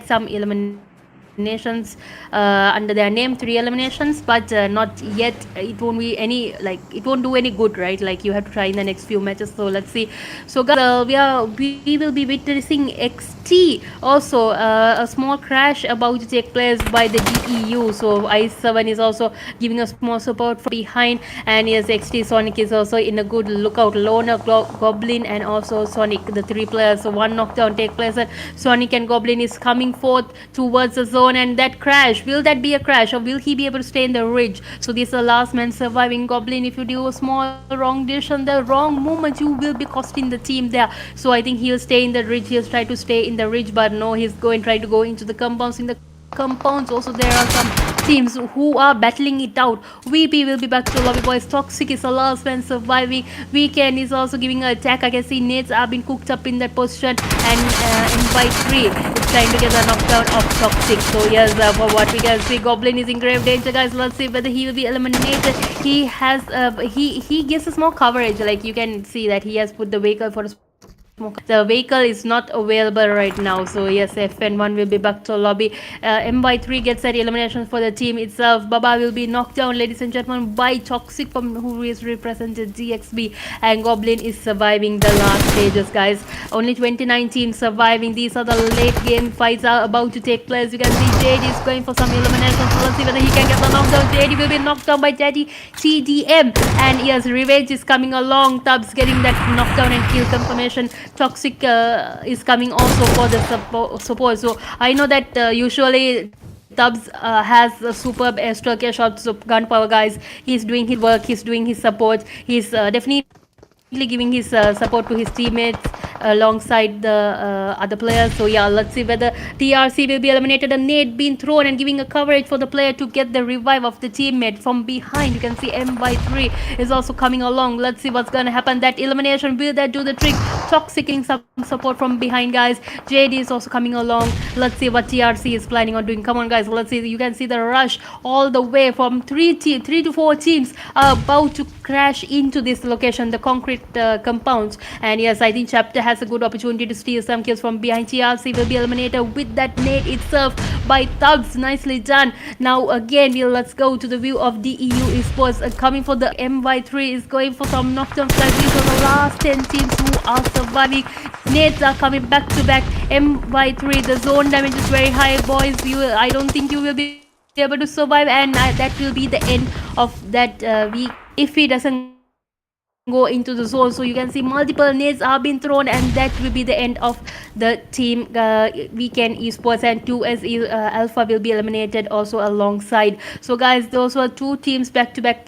some eliminations under their name, 3 eliminations, but not yet. It won't be any, like, it won't do any good, right? Like, you have to try in the next few matches. So let's see. So guys, we will be witnessing XT also a small crash about to take place by the DEU. So I7 is also giving a small support from behind, and yes, XT Sonic is also in a good lookout. Loner, Goblin, and also Sonic, the 3 players. So one knockdown take place, and Sonic and Goblin is coming forth towards the zone. And that crash, will that be a crash, or will he be able to stay in the ridge? So this is the last man surviving. Goblin, if you do a small wrong decision, the wrong movement, you will be costing the team there. So I think he'll stay in the ridge. He'll try to stay in the ridge, but no, he's try to go into the compounds. In the compounds also there are some teams who are battling it out. VP will be back to lobby, boys. Toxic is the last man surviving. Weekend is also giving an attack. I can see nades are being cooked up in that position, and Invite 3 is trying to get a knockdown of Toxic. So yes, for what we can see, Goblin is in grave danger, guys. Let's see whether he will be eliminated. He has he gives us more coverage. Like, you can see that he has put the vehicle for a the vehicle is not available right now. So yes, FN1 will be back to lobby. MY3 gets that elimination for the team itself. Baba will be knocked down, ladies and gentlemen, by Toxic, from who is represented DXB, and Goblin is surviving the last stages, guys. Only 29 teams surviving. These are the late game fights are about to take place. You can see JD is going for some elimination. So let's see whether he can get the knockdown. JD will be knocked down by TDM, and yes, revenge is coming along. Tubbs getting that knockdown and kill confirmation. Toxic is coming also for the support. So I know that usually Tubbs has a superb air shots of gunpowder, guys. He's doing his work, he's doing his support, he's definitely giving his support to his teammates alongside the other players. So yeah, let's see whether TRC will be eliminated. A nade being thrown and giving a coverage for the player to get the revive of the teammate from behind. You can see M3 is also coming along. Let's see what's gonna happen. That elimination, will that do the trick? Toxic getting some support from behind, guys. JD is also coming along. Let's see what TRC is planning on doing. Come on, guys, let's see. You can see the rush all the way from 3 to 4 teams are about to crash into this location, the concrete compounds. And yes, I think Chapter has a good opportunity to steal some kills from behind. TRC will be eliminated with that nade itself by Tubbs. Nicely done. Now again, let's go to the view of DEU Esports. Coming for the MY3 is going for some knockdown flags. These are the last 10 teams who are surviving. Nades are coming back to back. MY3, the zone damage is very high, boys. I don't think you will be able to survive, and that will be the end of that week if he doesn't go into the zone. So you can see multiple nades are being thrown, and that will be the end of the team Weekend Esports, and 2S Alpha will be eliminated also alongside. So guys, those were 2 teams back to back.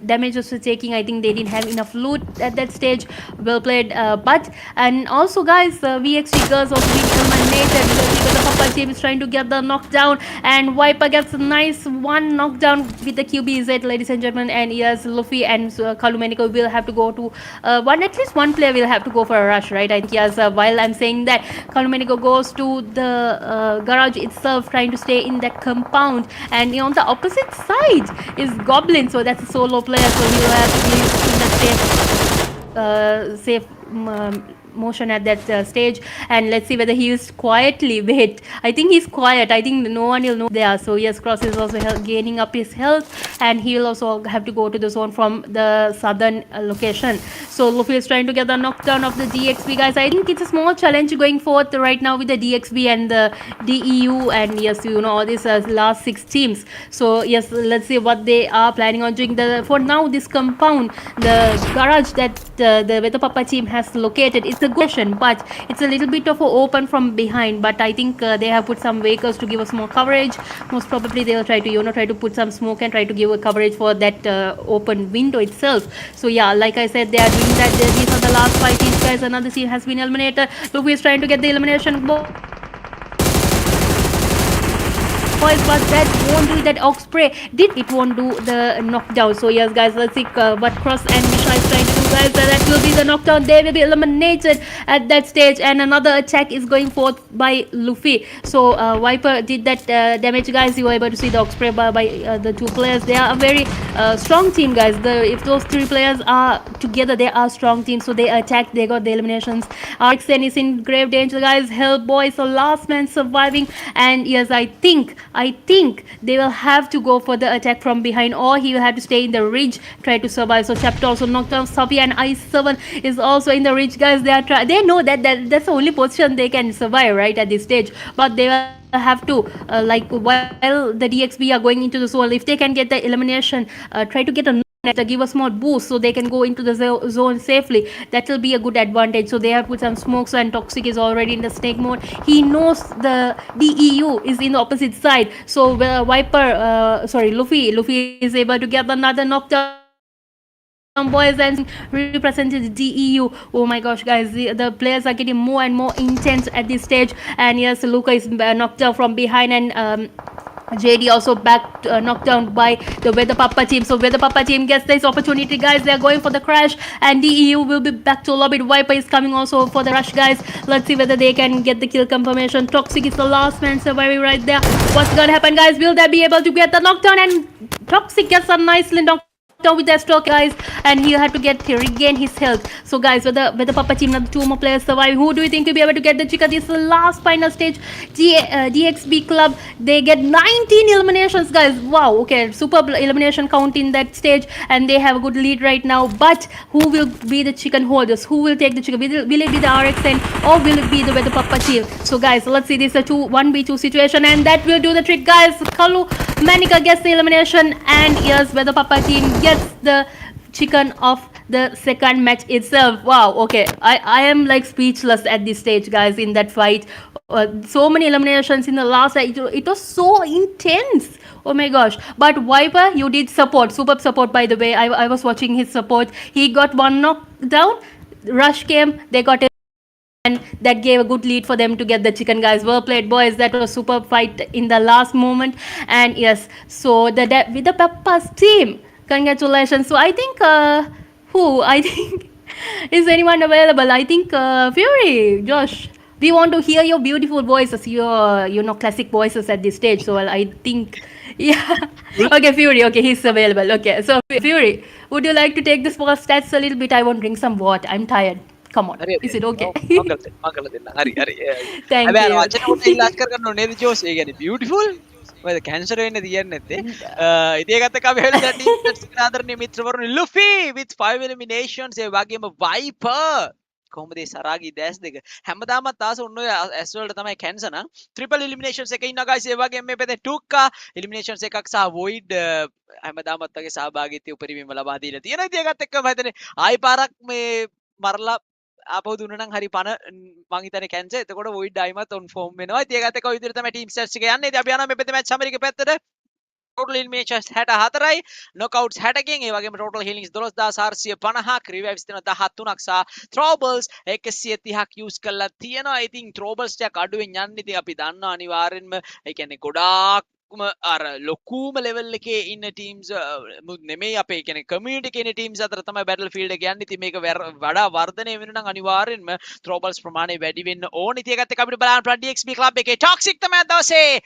Damage was taking. I think they didn't have enough loot at that stage. Well played. And also, guys, VXT girls also being eliminated. The PAPPA team is trying to get the knockdown, and Viper gets a nice one knockdown with the QBZ, ladies and gentlemen. And yes, Luffy and Kalumenico will will have to go to at least one player will have to go for a rush, right? I think yes. While I'm saying that, Kalumenigo goes to the garage itself, trying to stay in that compound, and on the opposite side is Goblin, so that's a solo player, so he will have to be in the safe motion at that stage. And let's see whether he is quietly wait, I think he's quiet, I think no one will know there. So yes, Cross is also gaining up his health, and he will also have to go to the zone from the southern location. So Luffy is trying to get the knockdown of the DXB, guys. I think it's a small challenge going forth right now with the DXB and the DEU, and yes, all these last 6 teams. So yes, let's see what they are planning on doing. For now, this compound, the garage that the WEDHA PAPPA team has located, it's a good question, but it's a little bit of a open from behind. But I think they have put some vehicles to give us more coverage. Most probably they will try to put some smoke and try to give a coverage for that open window itself. So yeah, like I said, they are doing that. These are the last 5 teams, guys. Another team has been eliminated. Luffy is trying to get the elimination boys, but that won't do. That Ox Spray won't do the knockdown. So yes, guys, let's see what Cross and Misha is trying to do, guys. That will be the knockdown. They will be eliminated at that stage, and another attack is going forth by Luffy. So Viper did that damage, guys. You were able to see the Ox Spray by the 2 players. They are a very strong team, guys. If those 3 players are together, they are strong team. So they attacked, they got the eliminations. RXN is in grave danger, guys. Hellboy is the last man surviving, and yes, I think they will have to go for the attack from behind, or he will have to stay in the ridge, try to survive. So Chapter also knocked down Safi, and I7 is also in the ridge, guys. They know that that's the only position they can survive, right, at this stage. But they will have to while the DXB are going into the zone, if they can get the elimination, try to get a give a small boost so they can go into the zone safely. That will be a good advantage. So they have put some smokes, and Toxic is already in the snake mode. He knows the DEU is in the opposite side. So Luffy is able to get another knockdown, boys, and represented DEU. Oh my gosh, guys, the players are getting more and more intense at this stage. And yes, Luca is knocked down from behind, and JD also back knocked down by the WEDHA PAPPA team. So WEDHA PAPPA team gets this opportunity, guys. They are going for the crash, and DEU will be back to lobby. Viper is coming also for the rush, guys. Let's see whether they can get the kill confirmation. Toxic is the last man surviving right there. What's gonna happen, guys? Will they be able to get the knockdown? And Toxic gets a nicely knocked down with that stroke, guys, and he had to regain his health. So guys, with the PAPPA team, now 2 more players survive. Who do you think will be able to get the chicken? This is the last final stage. DXB club, they get 19 eliminations, guys. Wow, okay, super elimination count in that stage, and they have a good lead right now. But who will be the chicken holders? Who will take the chicken? Will it be the RXN, or will it be the PAPPA team? So guys, let's see. This is a 1v2 situation, and that will do the trick, guys. Kalu Manika gets the elimination, and yes, the PAPPA team gets the chicken of the second match itself. Wow, okay, I am like speechless at this stage, guys, in that fight. So many eliminations in the last night. It was so intense. Oh my gosh. But Viper, you did superb support, by the way. I was watching his support. He got 1 knockdown. Rush came, they got it, and that gave a good lead for them to get the chicken, guys. Well played, boys. That was a superb fight in the last moment. And yes, so with the Peppa's team, congratulations. So I think is anyone available? I think Fury, Josh, we want to hear your beautiful voices, your classic voices at this stage. So I think, yeah. Okay, Fury, okay, he's available. Okay, so Fury, would you like to take this first stats a little bit? I want to drink some water, I'm tired. Come on, is it okay? Thank you. Beautiful. Well, cancer වෙන්න තියන්නේ නැත්තේ. ඉතින් ඒකත් එක්ක අපි හෙවලා team sets එකේ ආදරණීය මිත්‍රවරුනි Luffy with 5 eliminations, ඒ වගේම Viper කොහොමද මේ සරාගී දැස් දෙක හැමදාමත් ආස ඔන්න ඔය ඇස් වලට තමයි කැන්සර් නම් triple eliminations එකේ ඉන්නවා guys. ඒ වගේම මේ පැත්තේ Tuka eliminations එකක් සහ Void හැමදාමත් වගේ සහභාගීත්වය උපරිමයෙන්ම ලබා දීලා තියෙනවා. ඉතින් ඒකත් එක්ක මම හිතන්නේ ආයි පාරක් මේ මරලා ආපහු දුන්නා නම් හරි පණ මං හිතන්නේ කැන්සර්. එතකොට Void ආයිමත් on form වෙනවා. ඉතින් ඒකත් එක්ක ඔය විදිහට තමයි ටීම් ස්ටැට්ස් එක යන්නේ. ඉතින් අපි යනවා මේ පැත්තේ match summary එක පැත්තට. Total eliminations 64යි, knockouts 60කින්, ඒ වගේම total healings 12450ක්, revives තියෙනවා 13ක් සහ throwables 130ක් use කරලා තියෙනවා. ඉතින් throwables ටික අඩුවෙන් යන්නේ. ඉතින් අපි දන්නවා අනිවාර්යෙන්ම ඒ කියන්නේ ගොඩාක් අර ලොකුම ලෙවල් එකේ ඉන්න ටීම්ස් නෙමෙයි අපේ කියන්නේ කමියුනිටි කියන ටීම්ස් අතර තමයි බැටල්ෆීල්ඩ් එක යන්නේ. ඉතින් මේක වඩා වර්ධනය වෙන නම් අනිවාර්යෙන්ම ත්‍රෝබල්ස් ප්‍රමාණය වැඩි වෙන්න ඕනේ. ඉතින් ඒකත් එක්ක අපිට බලන්න පුළුවන් DXB ක්ලබ් එකේ ටොක්සික් තමයි දවසේ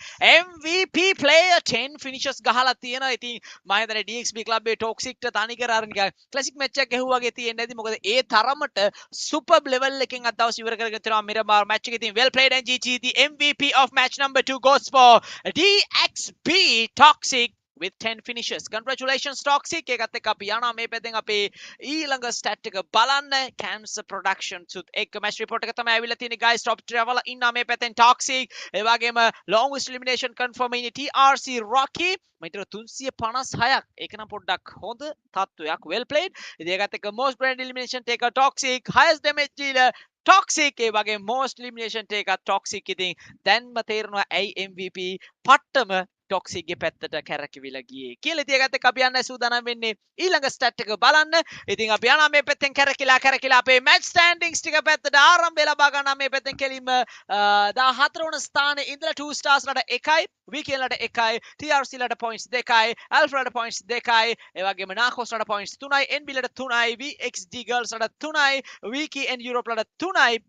MVP player 10 finishes ගහලා තියෙනවා. ඉතින් මම හිතන්නේ DXB ක්ලබ් එකේ ටොක්සික්ට තනිකර අර නිකන් ක්ලාසික් මැච් එකක් ගැහුවාගේ තියෙන්නේ නැති. මොකද ඒ තරමට සුපර් ලෙවල් එකකින් අද දවස් ඉවර කරගෙන තියෙනවා මිරමාර් මැච් එකේ. ඉතින් well played NGG. The MVP of match number 2 goes for DXB Toxic with 10 finishes. Congratulations Toxic. ඒකත් එක්ක අපි යනවා මේ පැත්තෙන් අපේ ඊළඟ ස්ටැට් එක බලන්න. Cancer Production සුත් එක්ක match report එක තමයි ඇවිල්ලා තියෙන්නේ guys. top travel ඉන්නවා මේ පැත්තෙන් Toxic. ඒ වගේම longest elimination confirm ඉන්නේ TRC Rocky. මයිතර 356ක්. ඒක නම් පොඩ්ඩක් හොඳ තත්ත්වයක්. well played. ඉතින් ඒකත් එක්ක most grand elimination taker Toxic. highest damage dealer Toxic. ඒ වගේ most elimination taker Toxic. ඉතින් දැන්ම තේරෙනවා ඇයි MVP පට්ටම ටොක්සික් ගේ පැත්තට කැරකිවිලා ගියේ කියලා. ඉතින් ඒකත් එක්ක අපි යන්න සූදානම් වෙන්නේ ඊළඟ ස්ටැට් එක බලන්න. ඉතින් අපි යනවා මේ පැත්තෙන් කැරකිලා අපේ මැච් ස්ටෑන්ඩින්ග්ස් ටික පැත්තට ආරම්භය ලබා ගන්නවා. මේ පැත්තෙන් කෙලින්ම 14 වන ස්ථානයේ ඉඳලා 2 stars ලට 1යි, VKN ලට 1යි, TRC ලට points 2යි, Alpha ලට points 2යි, ඒ වගේම NARCOS ලට points 3යි, NB ලට 3යි, VXD Girls ලට 3යි, VKN Europe ලට 3යි.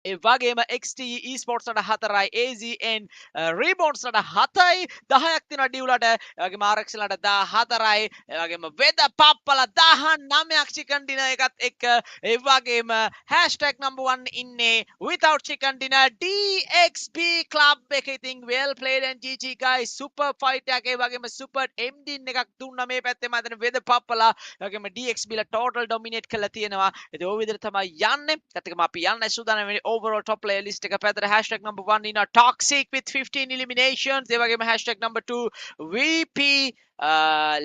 ඒ වගේම XT esports ලට 4යි, AZN REBORN ලට 7යි, 10ක් තියෙනවා ඩිව්ලට, ඒ වගේම RX ලට 14යි, ඒ වගේම WEDHA PAPPA 19ක් chicken dinner එකත් එක්ක, ඒ වගේම #1 ඉන්නේ without chicken dinner DXB club එක. ඉතින් well played NGG guys. super fight එකක්, ඒ වගේම super ending එකක් දුන්නා මේ පැත්තේ. මම හිතන්නේ WEDHA PAPPA ඒ වගේම DXB ලා total dominate කරලා තියෙනවා. ඉතින් ওই විදිහට තමයි යන්නේ. ඒත් අපි යන්නේ සූදානම් වෙන්නේ overall top player list එක පැත්තට. #1 ඉන්න Toxic with 15 eliminations. ඒ වගේම #2 VP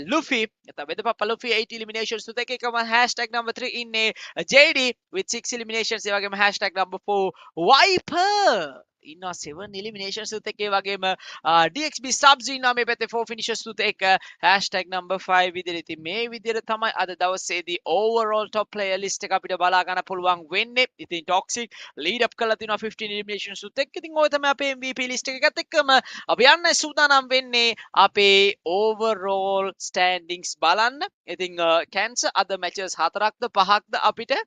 Luffy. එතන WEDHA PAPPA Luffy 8 eliminations. සුත් එකම #3 ඉන්නේ JD with 6 eliminations. ඒ වගේම #4 Viper ඉන්නවා 7 eliminations සුත් එක. ඒ වගේම DXB subs ඉන්නවා මේ පැත්තේ 4 finishes සුත් එක. #5 විදිහට. ඉතින් මේ විදිහට තමයි අද දවසේදී overall top player list එක අපිට බලා ගන්න පුළුවන් වෙන්නේ. ඉතින් Toxic lead up කරලා තිනවා 15 eliminations සුත් එක්ක. ඉතින් ඔය තමයි අපේ MVP list එකත් එක්කම අපි යන්නේ සූදානම් වෙන්නේ අපේ overall standings බලන්න. ඉතින් Cancer අද matches 4ක්ද 5ක්ද අපිට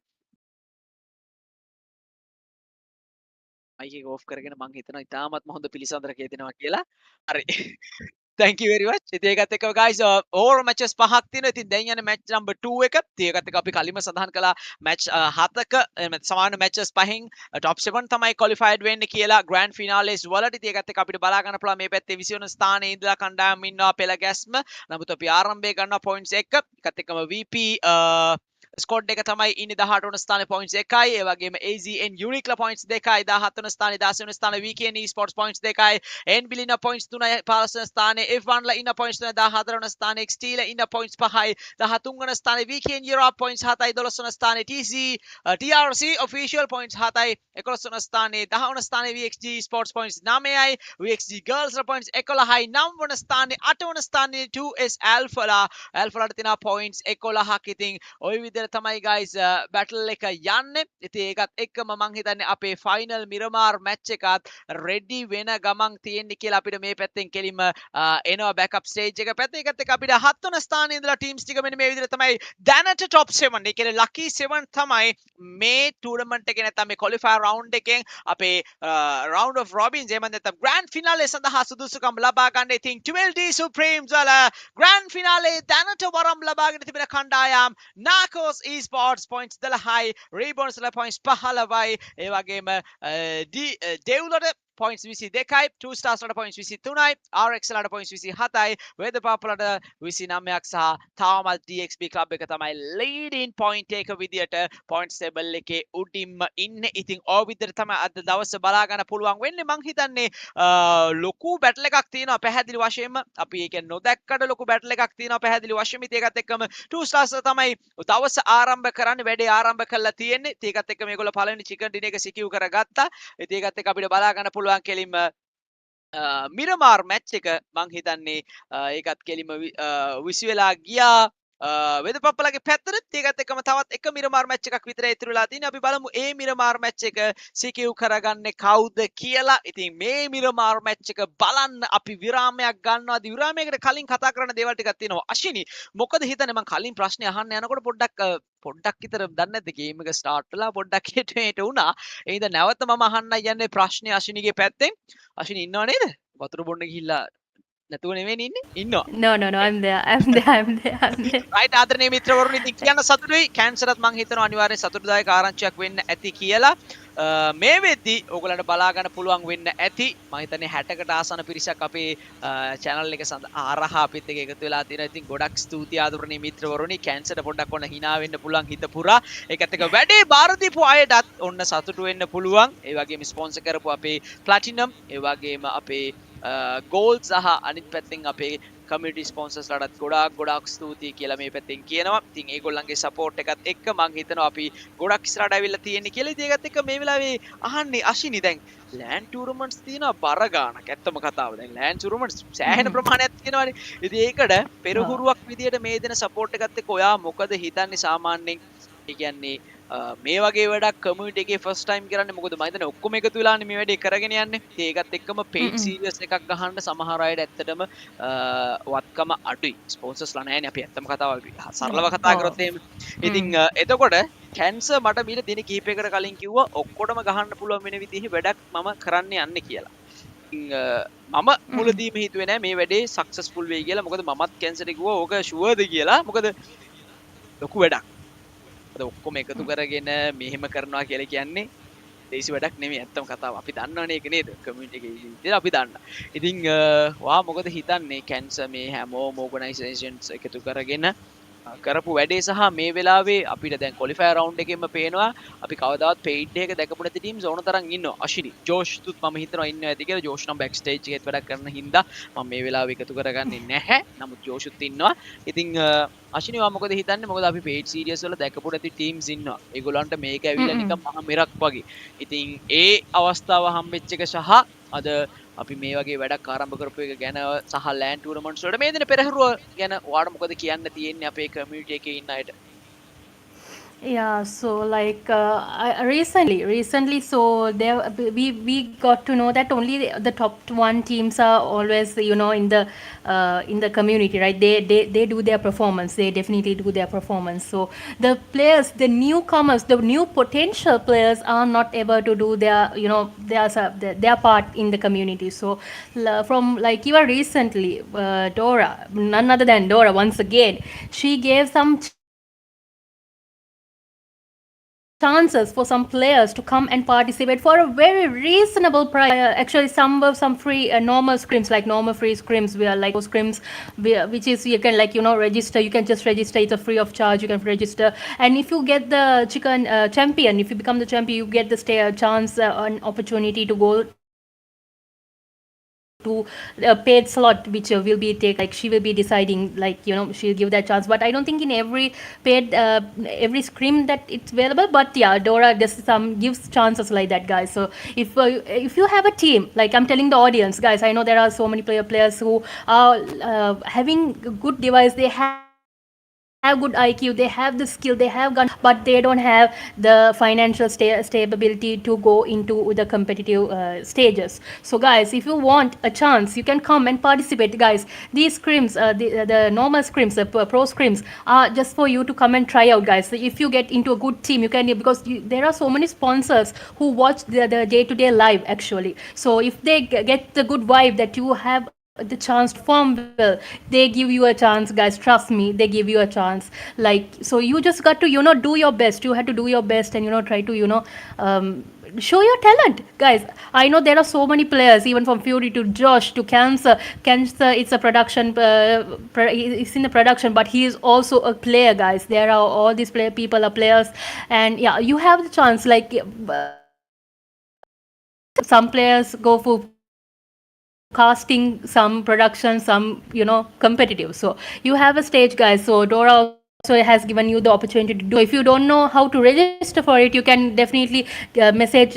මයික් එක ඕෆ් කරගෙන මං හිතනවා ඉතාමත්ම හොඳ පිළිසඳරක යෙදෙනවා කියලා. හරි. Thank you very much. ඉතින් ඒකත් එක්ක guys overall matches 5ක් තියෙනවා. ඉතින් දැන් යන්නේ match number 2 එක. ඉතින් ඒකත් එක්ක අපි කලින්ම සඳහන් කළා match 7ක සමාන matches 5න් top 7 තමයි qualified වෙන්නේ කියලා grand finales වලට. ඉතින් ඒකත් එක්ක අපිට බලා ගන්න පුළුවන් මේ පැත්තේ 20 වන ස්ථානයේ ඉඳලා කණ්ඩායම් ඉන්නවා පෙළ ගැස්ම. නමුත් අපි ආරම්භය ගන්නවා points 1. ඒකත් එක්කම VP ස්කොඩ් එක තමයි ඉන්නේ 18 වන ස්ථානයේ points 1යි. ඒ වගේම AZN Unique ලා points 2යි. 17 වන ස්ථානයේ 16 වන ස්ථානයේ VKN esports points 2යි. NB ලා points 3යි. 15 වන ස්ථානයේ F1 ලා ඉන්න points 3යි. 14 වන ස්ථානයේ XT ලා ඉන්න points 5යි. 13 වන ස්ථානයේ VKN Europe points 7යි. 12 වන ස්ථානයේ TRC official points 7යි. 11 වන ස්ථානයේ 10 වන ස්ථානයේ VXG esports points 9යි. VXG girls ලා points 11යි. 9 වන ස්ථානයේ 8 වන ස්ථානයේ 2S Alpha ලාට තියෙනවා points 11ක්. ඉතින් ওই විදිහට තමයි guys battle එක යන්නේ. ඉතින් ඒකත් එක්කම මං හිතන්නේ අපේ final මිරමාර් match එකත් ready වෙන ගමන් තියෙන්නේ කියලා අපිට මේ පැත්තෙන් කෙලින්ම එනවා backup stage එක පැත්තේ. ඒකත් එක්ක අපිට 7 වන ස්ථානයේ ඉඳලා teams ටික මෙන්න මේ විදිහට තමයි දැනට top 7. ඒ කියන්නේ lucky 7 තමයි මේ tournament එකේ නැත්නම් මේ qualifier round එකෙන් අපේ round of robins එහෙම නැත්නම් grand finale සඳහා සුදුසුකම් ලබා ගන්න. ඉතින් 12D Supremes වල grand finale දැනට වරම් ලබාගෙන තිබෙන කණ්ඩායම් NARCOS esports points 12යි, REBORN ලා points 15යි, ඒ වගේම දෙව්ලට points 22යි, 2 stars ලට points 23යි, RX ලට points 27යි, WEDHA PAPPA ලට 29ක් සහ තාමත් DXB club එක තමයි leading point එක විදියට points table එකේ උඩින්ම ඉන්නේ. ඉතින් ඔය විදිහට තමයි අද දවසේ බලා ගන්න පුළුවන් වෙන්නේ. මං හිතන්නේ ලොකු battle එකක් තියෙනවා පැහැදිලි වශයෙන්ම. අපි ඒක නොදැක්කට ලොකු battle එකක් තියෙනවා පැහැදිලි වශයෙන්ම. ඉතින් ඒකත් එක්කම 2 stars තමයි දවස ආරම්භ කරන්නේ, වැඩේ ආරම්භ කරලා තියෙන්නේ. ඉතින් ඒකත් එක්ක මේගොල්ලෝ පළවෙනි chicken dinner එක secure කරගත්තා. ඉතින් ඒකත් එක්ක අපිට බලා ගන්න පුළුවන් කෙලින්ම මිරමාර් මැච් එක මං හිතන්නේ ඒකත් කෙලිම විසි වෙලා ගියා. වෙද පප්පලගේ පැත්තට ඒකත් එක්කම තවත් එක මිරමාර් මැච් එකක් විතර ඉතුරු වෙලා තියෙනවා. අපි බලමු ඒ මිරමාර් මැච් එක සිකියු කරගන්නේ කවුද කියලා. ඉතින් මේ මිරමාර් මැච් එක බලන්න අපි විරාමයක් ගන්නවා. විරාමයකට කලින් කතා කරන්න දේවල් ටිකක් තියෙනවා. අශිනි මොකද හිතන්නේ මම කලින් ප්‍රශ්නේ අහන්න යනකොට පොඩ්ඩක් විතර දන්නේ නැද්ද ගේම් එක ස්ටාර්ට් වෙලා පොඩ්ඩක් හිටේට වුණා. ඒ හින්දා නැවත මම අහන්න යන්නේ ප්‍රශ්නේ අශිනිගේ පැත්තෙන්. අශිනි ඉන්නව නේද? වතුර බොන්න ගිහිල්ලා නැතුව නෙවෙයි ඉන්නේ. ඉන්නවා. No, I'm there. I'm there. Right ආදරණීය මිත්‍රවරුනි ඉතින් කියන්න සතුටුයි කැන්සරත් මං හිතනවා අනිවාර්යෙන් සතුටුදායක ආරංචියක් වෙන්න ඇති කියලා මේ වෙද්දි ඕගලන්ට බලා ගන්න පුළුවන් වෙන්න ඇති මම හිතන්නේ 60කට ආසන පිරිසක් අපේ channel එක ආරහා අපිත් එක්ක එකතු වෙලා තියෙනවා ඉතින් ගොඩක් ස්තුතියි ආදරණීය මිත්‍රවරුනි කැන්සරට පොඩ්ඩක් ඔන්න hina වෙන්න පුළුවන් හිත පුරා ඒකත් එක්ක වැඩේ බාර දීපු අයටත් ඔන්න සතුටු වෙන්න පුළුවන් ඒ වගේම ස්පොන්සර් කරපු අපේ ප්ලැටිනම් ඒ වගේම අපේ ගෝල් සහ අනිත් පැත්තෙන් අපේ කමියුනිටි ස්පොන්සර්ස් ලටත් ගොඩාක් ස්තුතියි කියලා මේ පැත්තෙන් කියනවා. ඉතින් ඒගොල්ලන්ගේ සපෝට් එකත් එක්ක මම හිතනවා අපි ගොඩක් ඉස්සරහට ඇවිල්ලා තියෙන්නේ කියලා. ඉතින් ඒකත් එක්ක මේ වෙලාවේ අහන්නේ අශිනි දැන් ලෑන්ඩ් ටූර්නමන්ට්ස් තියෙනවා බර ගානක්. ඇත්තම කතාව. දැන් ලෑන්ඩ් ටූර්නමන්ට්ස් සෑහෙන ප්‍රමාණයක් තියෙනවානේ. ඉතින් ඒකට පෙරහුරුවක් විදියට මේ දෙන සපෝට් එකත් එක්ක ඔයා මොකද හිතන්නේ සාමාන්‍යයෙන්? ඒ කියන්නේ මේ වගේ වැඩක් කමියුනිටි එකේ ෆස්ට් ටයිම් කරන්නේ මොකද මම හිතන්නේ ඔක්කොම එකතු වෙලානේ මේ වැඩේ කරගෙන යන්නේ. ඒකත් එක්කම පේජ් සීරියස් එකක් ගහන්න සමහර අයට ඇත්තටම වත්කම අඩුයි. ස්පොන්සර්ස්ලා නැහැනේ අපි ඇත්තම කතාව සරලව කතා කරොත් එහෙම. ඉතින් එතකොට කැන්සර් මට මීට දින කිහිපයකට කලින් කිව්වා ඔක්කොටම ගහන්න පුළුවන් වෙන විදිහේ වැඩක් මම කරන්න යන්නේ කියලා. මම මුලදීම හිතුවේ නෑ මේ වැඩේ සක්සස්ෆුල් වෙයි කියලා. මොකද මමත් කැන්සර් කිව්වා ඕක ෂුවර්ද කියලා. මොකද ලොකු වැඩක්. ඔක්කොම එකතු කරගෙන මෙහෙම කරනවා කියලා කියන්නේ දේශි වැඩක් නෙමෙයි ඇත්තම කතාව. අපි දන්නවනේ ඒක නේද? කමියුනිටි එකේ ඉතින් අපි දන්නා. ඉතින් වා මොකද හිතන්නේ කැන්සර් මේ හැමෝම ඕගනයිසේෂන්ස් එකතු කරගෙන කරපු වැඩේ සහ මේ වෙලාවේ අපිට දැන් ක්වොලිෆයර් රවුන්ඩ් එකෙම පේනවා අපි කවදාවත් පේයිඩ් එක දැකපු නැති ටීම්ස් ඕන තරම් ඉන්නවා. අශිනි ජෝෂ්තුත් මම හිතනවා ඉන්නවා ඇති කියලා. ජෝෂ් නම් බෑක් ස්ටේජ් එකේත් වැඩක් කරන හින්දා මම මේ වෙලාවේ එකතු කරගන්නේ නැහැ. නමුත් ජෝෂුත් ඉන්නවා. ඉතින් අශිනිවා මොකද හිතන්නේ? මොකද අපි පේජ් සීරියස් වල දැකපු නැති ටීම්ස් ඉන්නවා. ඒගොල්ලන්ට මේක ඇවිල්ලා නිකන් මහ මෙරක් වගේ. ඉතින් ඒ අවස්ථාව හම්බෙච්ච එක සහ අද අපි මේ වගේ වැඩක් ආරම්භ කරපු එක ගැන සහ ලෑන්ඩ් ටූර්නමන්ට්ස් වලට මේ දින පෙරහරුව ගැන ඔයාලට මොකද කියන්න තියෙන්නේ අපේ කමියුනිටි එකේ ඉන්න අයට? Yeah, so like recently, so there we got to know that only the top one teams are always in the community, right? They do their performance. They definitely do their performance. So the players, the newcomers, the new potential players are not able to do their part in the community. So from like even recently, Dora, none other than Dora, once again, she gave some chances for some players to come and participate for a very reasonable price. Actually, some free normal scrims, like normal free scrims, where like those scrims which is you can register. You can just register. It's a free of charge. You can register, and if you get the chicken champion, if you become the champion, you get the chance, an opportunity to go to a paid slot, which will be take like she will be deciding, like she'll give that chance. But I don't think in every paid every scrim that it's available. But yeah, Dora does gives chances like that, guys. So if you have a team, like I'm telling the audience, guys, I know there are so many players who are having a good device. They have good IQ, they have the skill, they have gun, but they don't have the financial stability to go into the competitive stages. So guys, if you want a chance, you can come and participate, guys. These scrims, the normal scrims, the pro scrims are just for you to come and try out, guys. So if you get into a good team, you can, because there are so many sponsors who watch the day-to-day live actually. So if they get the good vibe that you have the chance to perform well, they give you a chance, guys. Trust me, they give you a chance. Like, so you just got to do your best. You have to do your best and try to show your talent, guys. I know there are so many players, even from Fury to Josh to Cancer. It's a production, it's in the production, but he is also a player, guys. There are all these people are players, and yeah, you have the chance. Like some players go for casting, some production, some competitive. So you have a stage, guys. So Dora also has given you the opportunity to do. If you don't know how to register for it, you can definitely message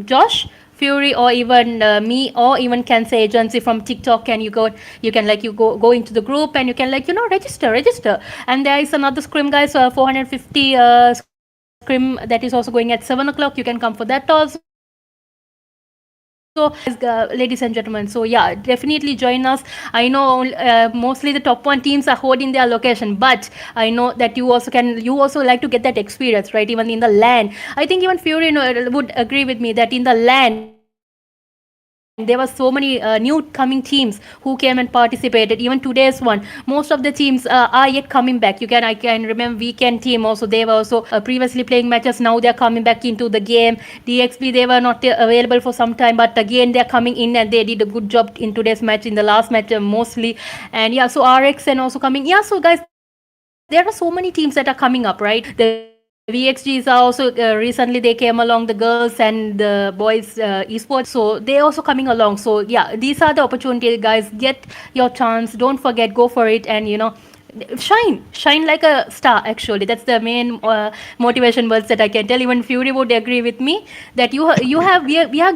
Josh Fury or even me or even Cancer Agency from TikTok, and you can like you go into the group and you can like register. And there is another scrim, guys, 450 scrim that is also going at 7 o'clock. You can come for that also. Ladies and gentlemen, so yeah, definitely join us. I know mostly the top one teams are holding their location, but I know that you also like to get that experience, right? Even in the land, I think even Fury, would agree with me that in the land there were so many new coming teams who came and participated. Even today's one, most of the teams are yet coming back. I can remember weekend team also, they were also previously playing matches, now they're coming back into the game. DXP, they were not available for some time, but again they're coming in and they did a good job in today's match, in the last match mostly. And yeah, so RX and also coming. Yeah, so guys, there are so many teams that are coming up, right? The VXGs are also recently they came along, the girls and the boys esports, so they also coming along. So yeah, these are the opportunity, guys. Get your chance, don't forget, go for it, and shine like a star. Actually, that's the main motivation words that I can tell. Even Fury would agree with me that we are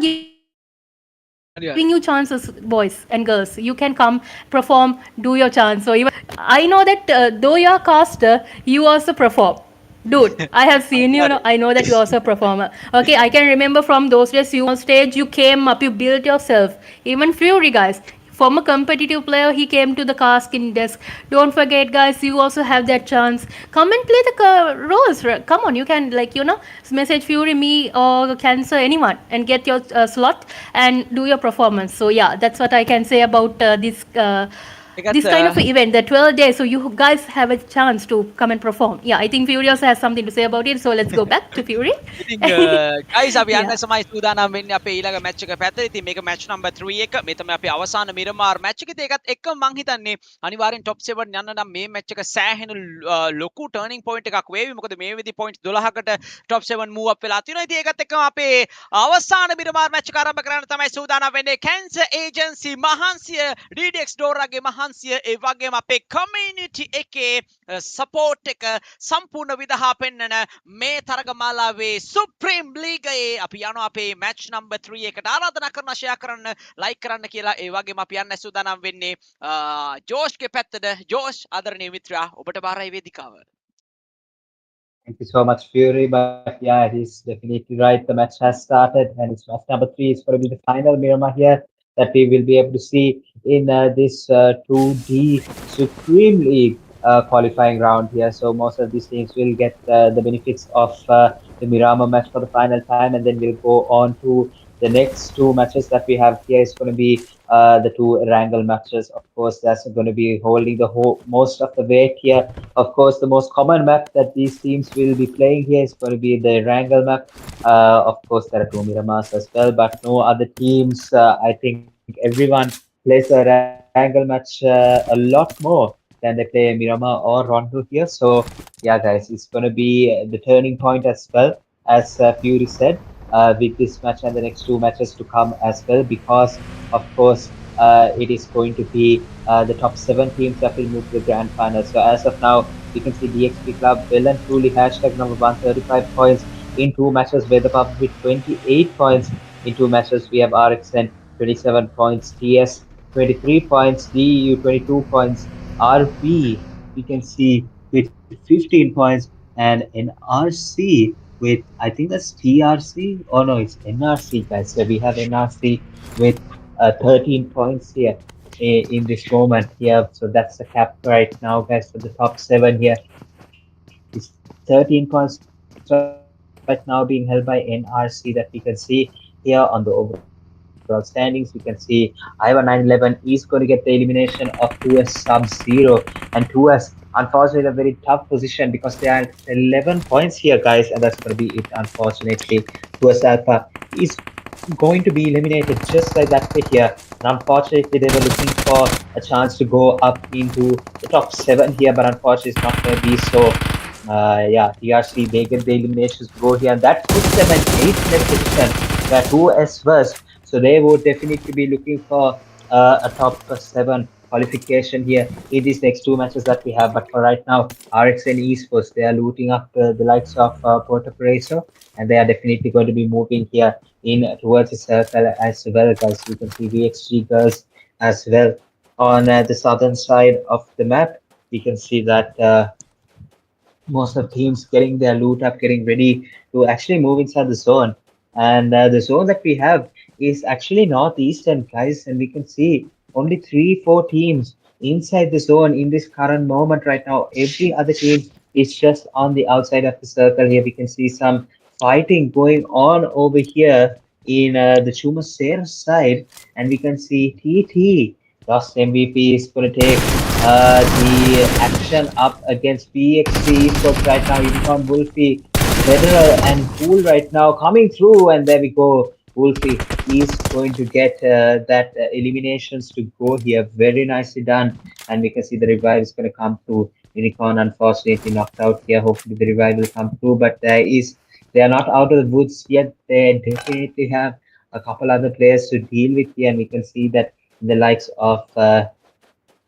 giving you chances, boys and girls. You can come, perform, do your chance. So even I know that though you're a caster, you also perform. Dude, I have seen you. I know that you also a performer. Okay, I can remember from those days you on stage, you came up, you built yourself. Even Fury, guys, former competitive player, he came to the casting desk. Don't forget, guys, you also have that chance. Come and play the roles. Come on, you can message Fury, me, or Cancer, anyone, and get your slot and do your performance. So yeah, that's what I can say about this kind of event, the 12 days. So you guys have a chance to come and perform. Yeah, I think Fury also has something to say about it. So let's go back to Fury. guys, අපි යන්න Yeah. සමයි සූදානම් වෙන්නේ අපේ ඊළඟ match එක පැත්තට. ඉතින් මේක මැච් නම්බර් 3 එක. මේ තමයි අපේ අවසාන මිරමාර් මැච් එක. ඉතින් ඒකත් එක්ක මං හිතන්නේ අනිවාර්යෙන් top 7 යන්න නම් මේ මැච් එක සෑහෙන ලොකු turning point එකක් වේවි. මොකද මේ විදි point 12කට top 7 move up වෙලා තියෙනවා. ඉතින් ඒකත් එක්කම අපේ අවසාන මිරමාර් මැච් එක ආරම්භ කරන්න තමයි සූදානම් වෙන්නේ. Cancer Agency මහන්සිය, DDX Dora ගේ මහන්සිය, ඒ වගේම අපේ community එකේ support එක සම්පූර්ණ විදහා පෙන්නන මේ තරගමාලාවේ Supreme League අපි යනවා අපේ match number 3 එකට. ආරාධනා කරනවා share කරන්න, like කරන්න කියලා. ඒ වගේම අපි යන්න සූදානම් වෙන්නේ ජෝෂ් ගේ පැත්තට. ජෝෂ්, ආදරණීය මිත්‍රයා, ඔබට බාරයි වේදිකාව. Thank you so much, Fury. But yeah, he's definitely right. The match has started, and it's match number 3. It's going to be the final Miramar here that we will be able to see in this 2D Supreme League qualifying round here. So most of these teams will get the benefits of the Miramar match for the final time, and then we'll go on to the next two matches that we have here. Is going to be the two Wrangle matches. Of course, that's going to be holding the most of the weight here. Of course, the most common map that these teams will be playing here is going to be the Wrangle map. Of course, there are two Miramars as well, but no other teams. I think everyone plays the Wrangle match a lot more than they play Miramar or Rondo here. So yeah, guys, it's going to be the turning point as well, as Fury said, with this match and the next two matches to come as well, because of course it is going to be the top 7 teams that will move to the grand final. So as of now, you can see DXP Club well and truly hashtag number 135 points in 2 matches, WEDHA with 28 points in 2 matches. We have RXN 27 points, TS 23 points, DEU 22 points, RP we can see with 15 points, and NRC with, I think that's TRC. Oh no, it's NRC, guys. So we have NRC with 13 points here in this moment here. So that's the cap right now, guys, for the top 7 here. It's 13 points right now being held by NRC that we can see here on the overall standings. We can see Iowa 911 is going to get the elimination of 2S Sub-Zero, and 2S unfortunately in a very tough position because they are 11 points here, guys, and that's going to be it. Unfortunately, 2S Alpha is going to be eliminated just like that here. And unfortunately, they were looking for a chance to go up into the top 7 here, but unfortunately, it's not going to be so. Yeah, TRC, they get the eliminations to go here, and that puts them in 8th place position. They're 2S first, so they would definitely be looking for a top 7 qualification here in these next two matches that we have. But for right now, RXN Esports, they are looting up the likes of Porto Preso, and they are definitely going to be moving here in towards the circle as well, guys. We can see VXG girls as well on the southern side of the map. We can see that most of teams getting their loot up, getting ready to actually move inside the zone. And the zone that we have is actually northeastern, guys, and we can see only three, four teams inside the zone in this current moment right now. Every other team is just on the outside of the circle here. We can see some fighting going on over here in the Chumasera side, and we can see TT. Lost MVP is going to take the action up against BXC Esports right now. Unicorn, Wolfie, Federal, and Cool right now coming through, and there we go. Wolfie is going to get that eliminations to go here. Very nicely done, and we can see the revive is going to come through. Unicorn unfortunately knocked out here. Hopefully the revive will come through, but they are not out of the woods yet. They definitely have a couple other players to deal with here, and we can see that the likes of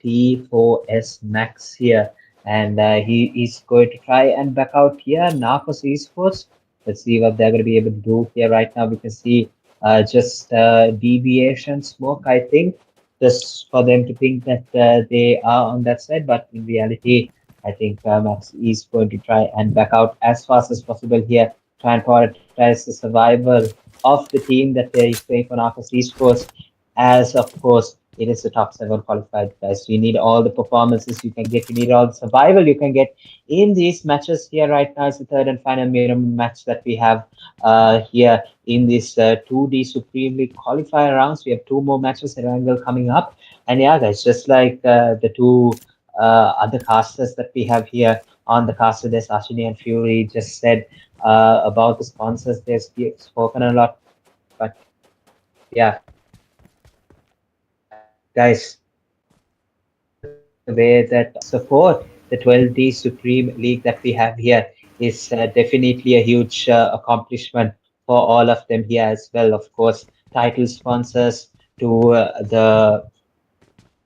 T4S Max here, and he is going to try and back out here. Narcos Esports. Let's see what they're going to be able to do here. Right now, we can see just deviation smoke, I think, just for them to think that they are on that side, but in reality, I think Max is going to try and back out as fast as possible here, try and prioritize the survival of the team that they is playing for Narcos Esports, as of course it is the top seven qualified, guys. You need all the performances you can get. You need all the survival you can get in these matches here. Right now, it's the third and final mirror match that we have here in this 2D Supreme League qualifier rounds. We have two more matches at Angle coming up. And yeah, guys, just like the two other casters that we have here on the caster desk, Ashini and Fury just said about the sponsors. They've spoken a lot, but yeah, guys, the way that support the 12D Supreme League that we have here is definitely a huge accomplishment for all of them here as well. Of course, title sponsors to the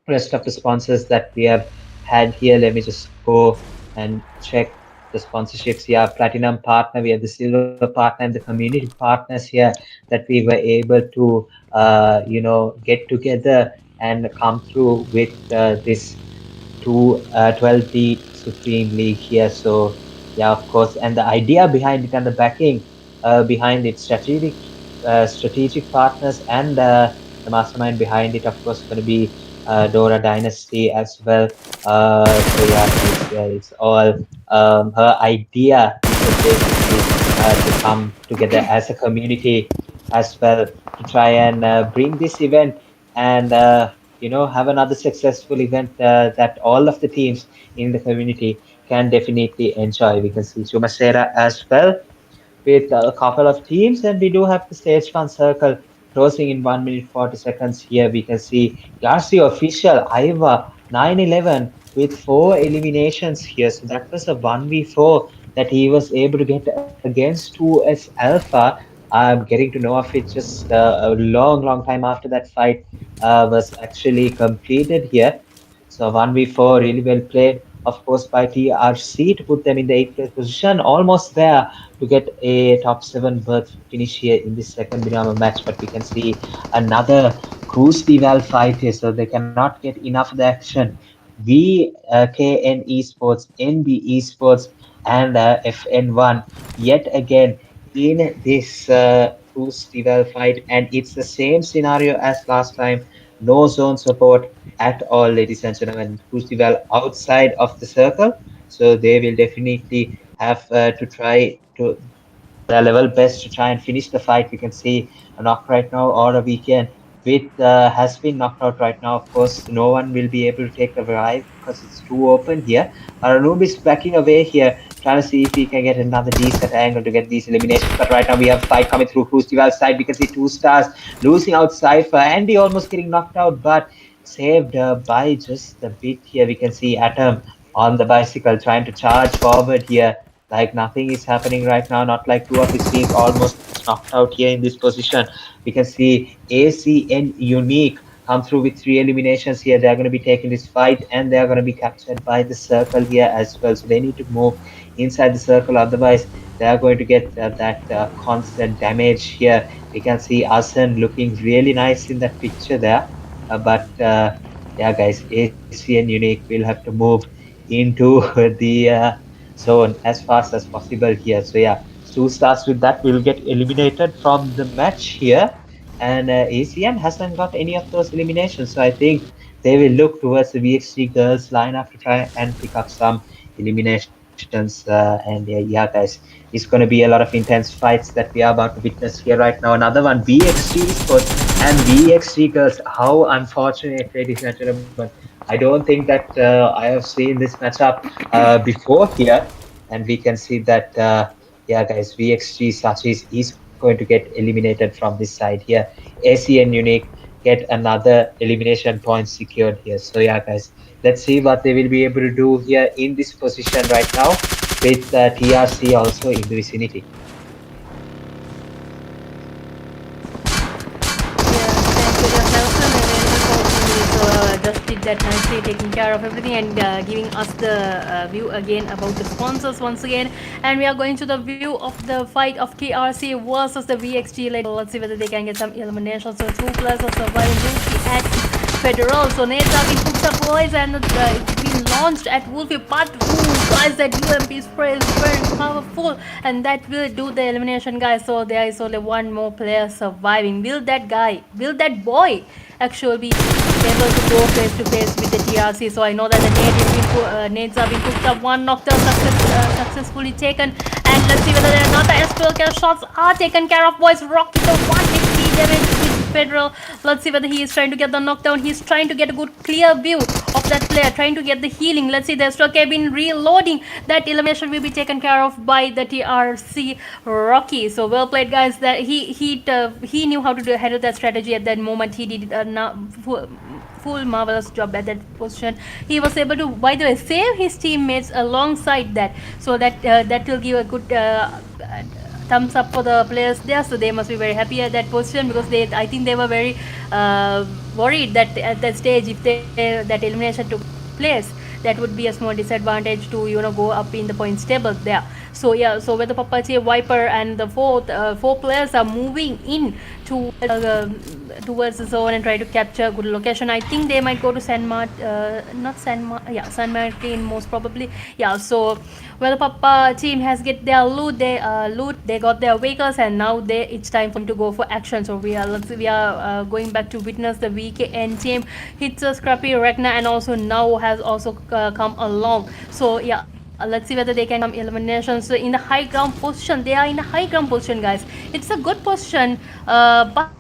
rest of the sponsors that we have had here. Let me just go and check the sponsorships here. Platinum partner, we have the silver partner and the community partners here that we were able to get together and come through with this 12D Supreme League here. So yeah, of course, and the idea behind it and the backing behind it, strategic partners, and the mastermind behind it, of course, going to be Dora Dynasty as well. So yeah, it's all her idea was basically to come together as a community as well to try and bring this event and have another successful event that all of the teams in the community can definitely enjoy. We can see Chumasera as well with a couple of teams, and we do have the stage one circle closing in 1 minute 40 seconds here. We can see Garcia official Iva 9-11 with 4 eliminations here. So that was a 1v4 that he was able to get against 2S Alpha. I'm getting to know of it just a long time after that fight was actually completed here. So 1v4 really well played, of course, by TRC to put them in the 8th place position, almost there to get a top 7 berth finish here in this second Dinamo match. But we can see another Cruise Deval fight here, so they cannot get enough of the action. KN Esports, NB Esports, and FN1 yet again in this Cruise Deval fight, and it's the same scenario as last time. No zone support at all, ladies and gentlemen. Crucible outside of the circle, so they will definitely have to try to their level best to try and finish the fight. We can see a knock right now, or a weekend with has been knocked out right now. Of course, no one will be able to take the revive because it's too open here. Aranub is backing away here, trying to see if he can get another decent angle to get these eliminations. But right now we have a fight coming through Crucibal's side. We can see 2 stars losing outside for Andy, almost getting knocked out, but saved by just a bit here. We can see Atom on the bicycle trying to charge forward here like nothing is happening right now, not like 2 of his teams almost knocked out here in this position. We can see ACN Unique come through with 3 eliminations here. They're going to be taking this fight, and they're going to be captured by the circle here as well. So they need to move inside the circle, otherwise they are going to get that constant damage here. We can see Asen looking really nice in that picture there. But yeah, guys, ACN Unique will have to move into the zone as fast as possible here. So yeah, Stu starts with that, will get eliminated from the match here. And ACN hasn't got any of those eliminations. So I think they will look towards the VXG girls lineup to try and pick up some eliminations. And yeah, guys, it's going to be a lot of intense fights that we are about to witness here right now. Another one, VXG Esports and VXG girls. How unfortunate, ladies and gentlemen. I don't think that I have seen this matchup before here, and we can see that yeah, guys, VXG Sachis is going to get eliminated from this side here. ACN Unique get another elimination point secured here. So yeah, guys, let's see what they will be able to do here in this position right now with TRC also in the vicinity. Just did that nicely, taking care of everything and giving us the view again about the sponsors once again. And we are going to the view of the fight of TRC versus the VXG. Let's see whether they can get some eliminations. So 2 players are surviving at Federal. So Nate have been cooked up boys, and it's been launched at Wolfie. But guys, that UMP spray is very powerful, and that will do the elimination, guys. So there is only one more player surviving. Will that boy actually be able to go face to face with the TRC? So I know that the nades are being cooked up. One knockdown successfully taken, and let's see whether another SPL shots are taken care of, boys. Rocky the 150 damage with Federal. Let's see whether he is trying to get the knockdown. He's trying to get a good clear view of that player, trying to get the healing. Let's see, there's been reloading. That elimination will be taken care of by the TRC Rocky. So well played, guys. That he knew how to handle that strategy at that moment. He did full marvelous job at that position. He was able to, by the way, save his teammates alongside that. So that will give a good thumbs up for the players there. So they must be very happy at that position, because I think they were very worried that at that stage, if that elimination took place, that would be a small disadvantage to go up in the points table there. So yeah, so where the Papache, Viper and the four players are moving in towards the zone and try to capture a good location. I think they might go to San Martin most probably. Yeah, so where the Papa team has get their loot, they got their vehicles, and now it's time for them to go for action. So we are going back to witness the VKN team hits a scrappy Regna, and also now has also come along. So yeah, let's see whether they can come eliminations. So in the high ground position, they are in a high ground position, guys. It's a good position, but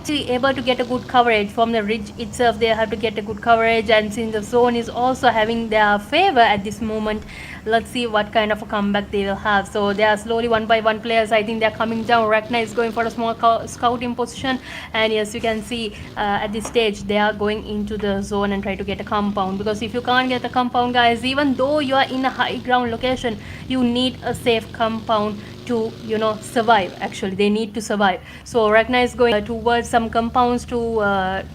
to be able to get a good coverage from the ridge itself, they have to get a good coverage, and since the zone is also having their favor at this moment, let's see what kind of a comeback they will have. So they are slowly one by one players, I think they're coming down. Ragnar is going for a small scouting position, and yes, you can see at this stage they are going into the zone and try to get a compound, because if you can't get a compound, guys, even though you are in a high ground location, you need a safe compound to survive. Actually, they need to survive. So Ragnar is going towards some compounds to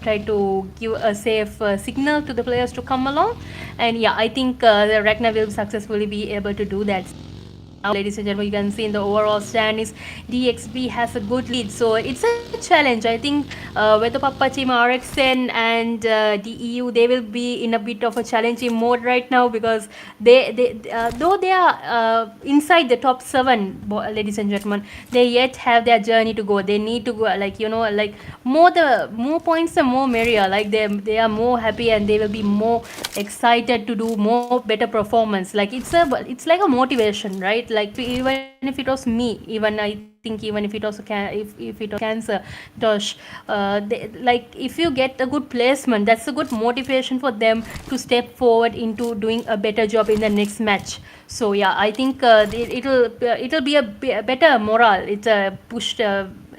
try to give a safe signal to the players to come along, and yeah, I think the Ragnar will successfully be able to do that. Now, ladies and gentlemen, you can see in the overall stand is DXB has a good lead, so it's a challenge. I think with the Papa team, RXN and DEU, they will be in a bit of a challenging mode right now, because though they are inside the top 7, ladies and gentlemen, they yet have their journey to go. They need to go, like more points the more merrier. Like they are more happy, and they will be more excited to do more better performance. Like it's like a motivation, right? Like even if it was me, even I think even if it was if it was cancer, Tosh, like if you get a good placement, that's a good motivation for them to step forward into doing a better job in the next match. So yeah, I think it'll be a better morale. It's a pushed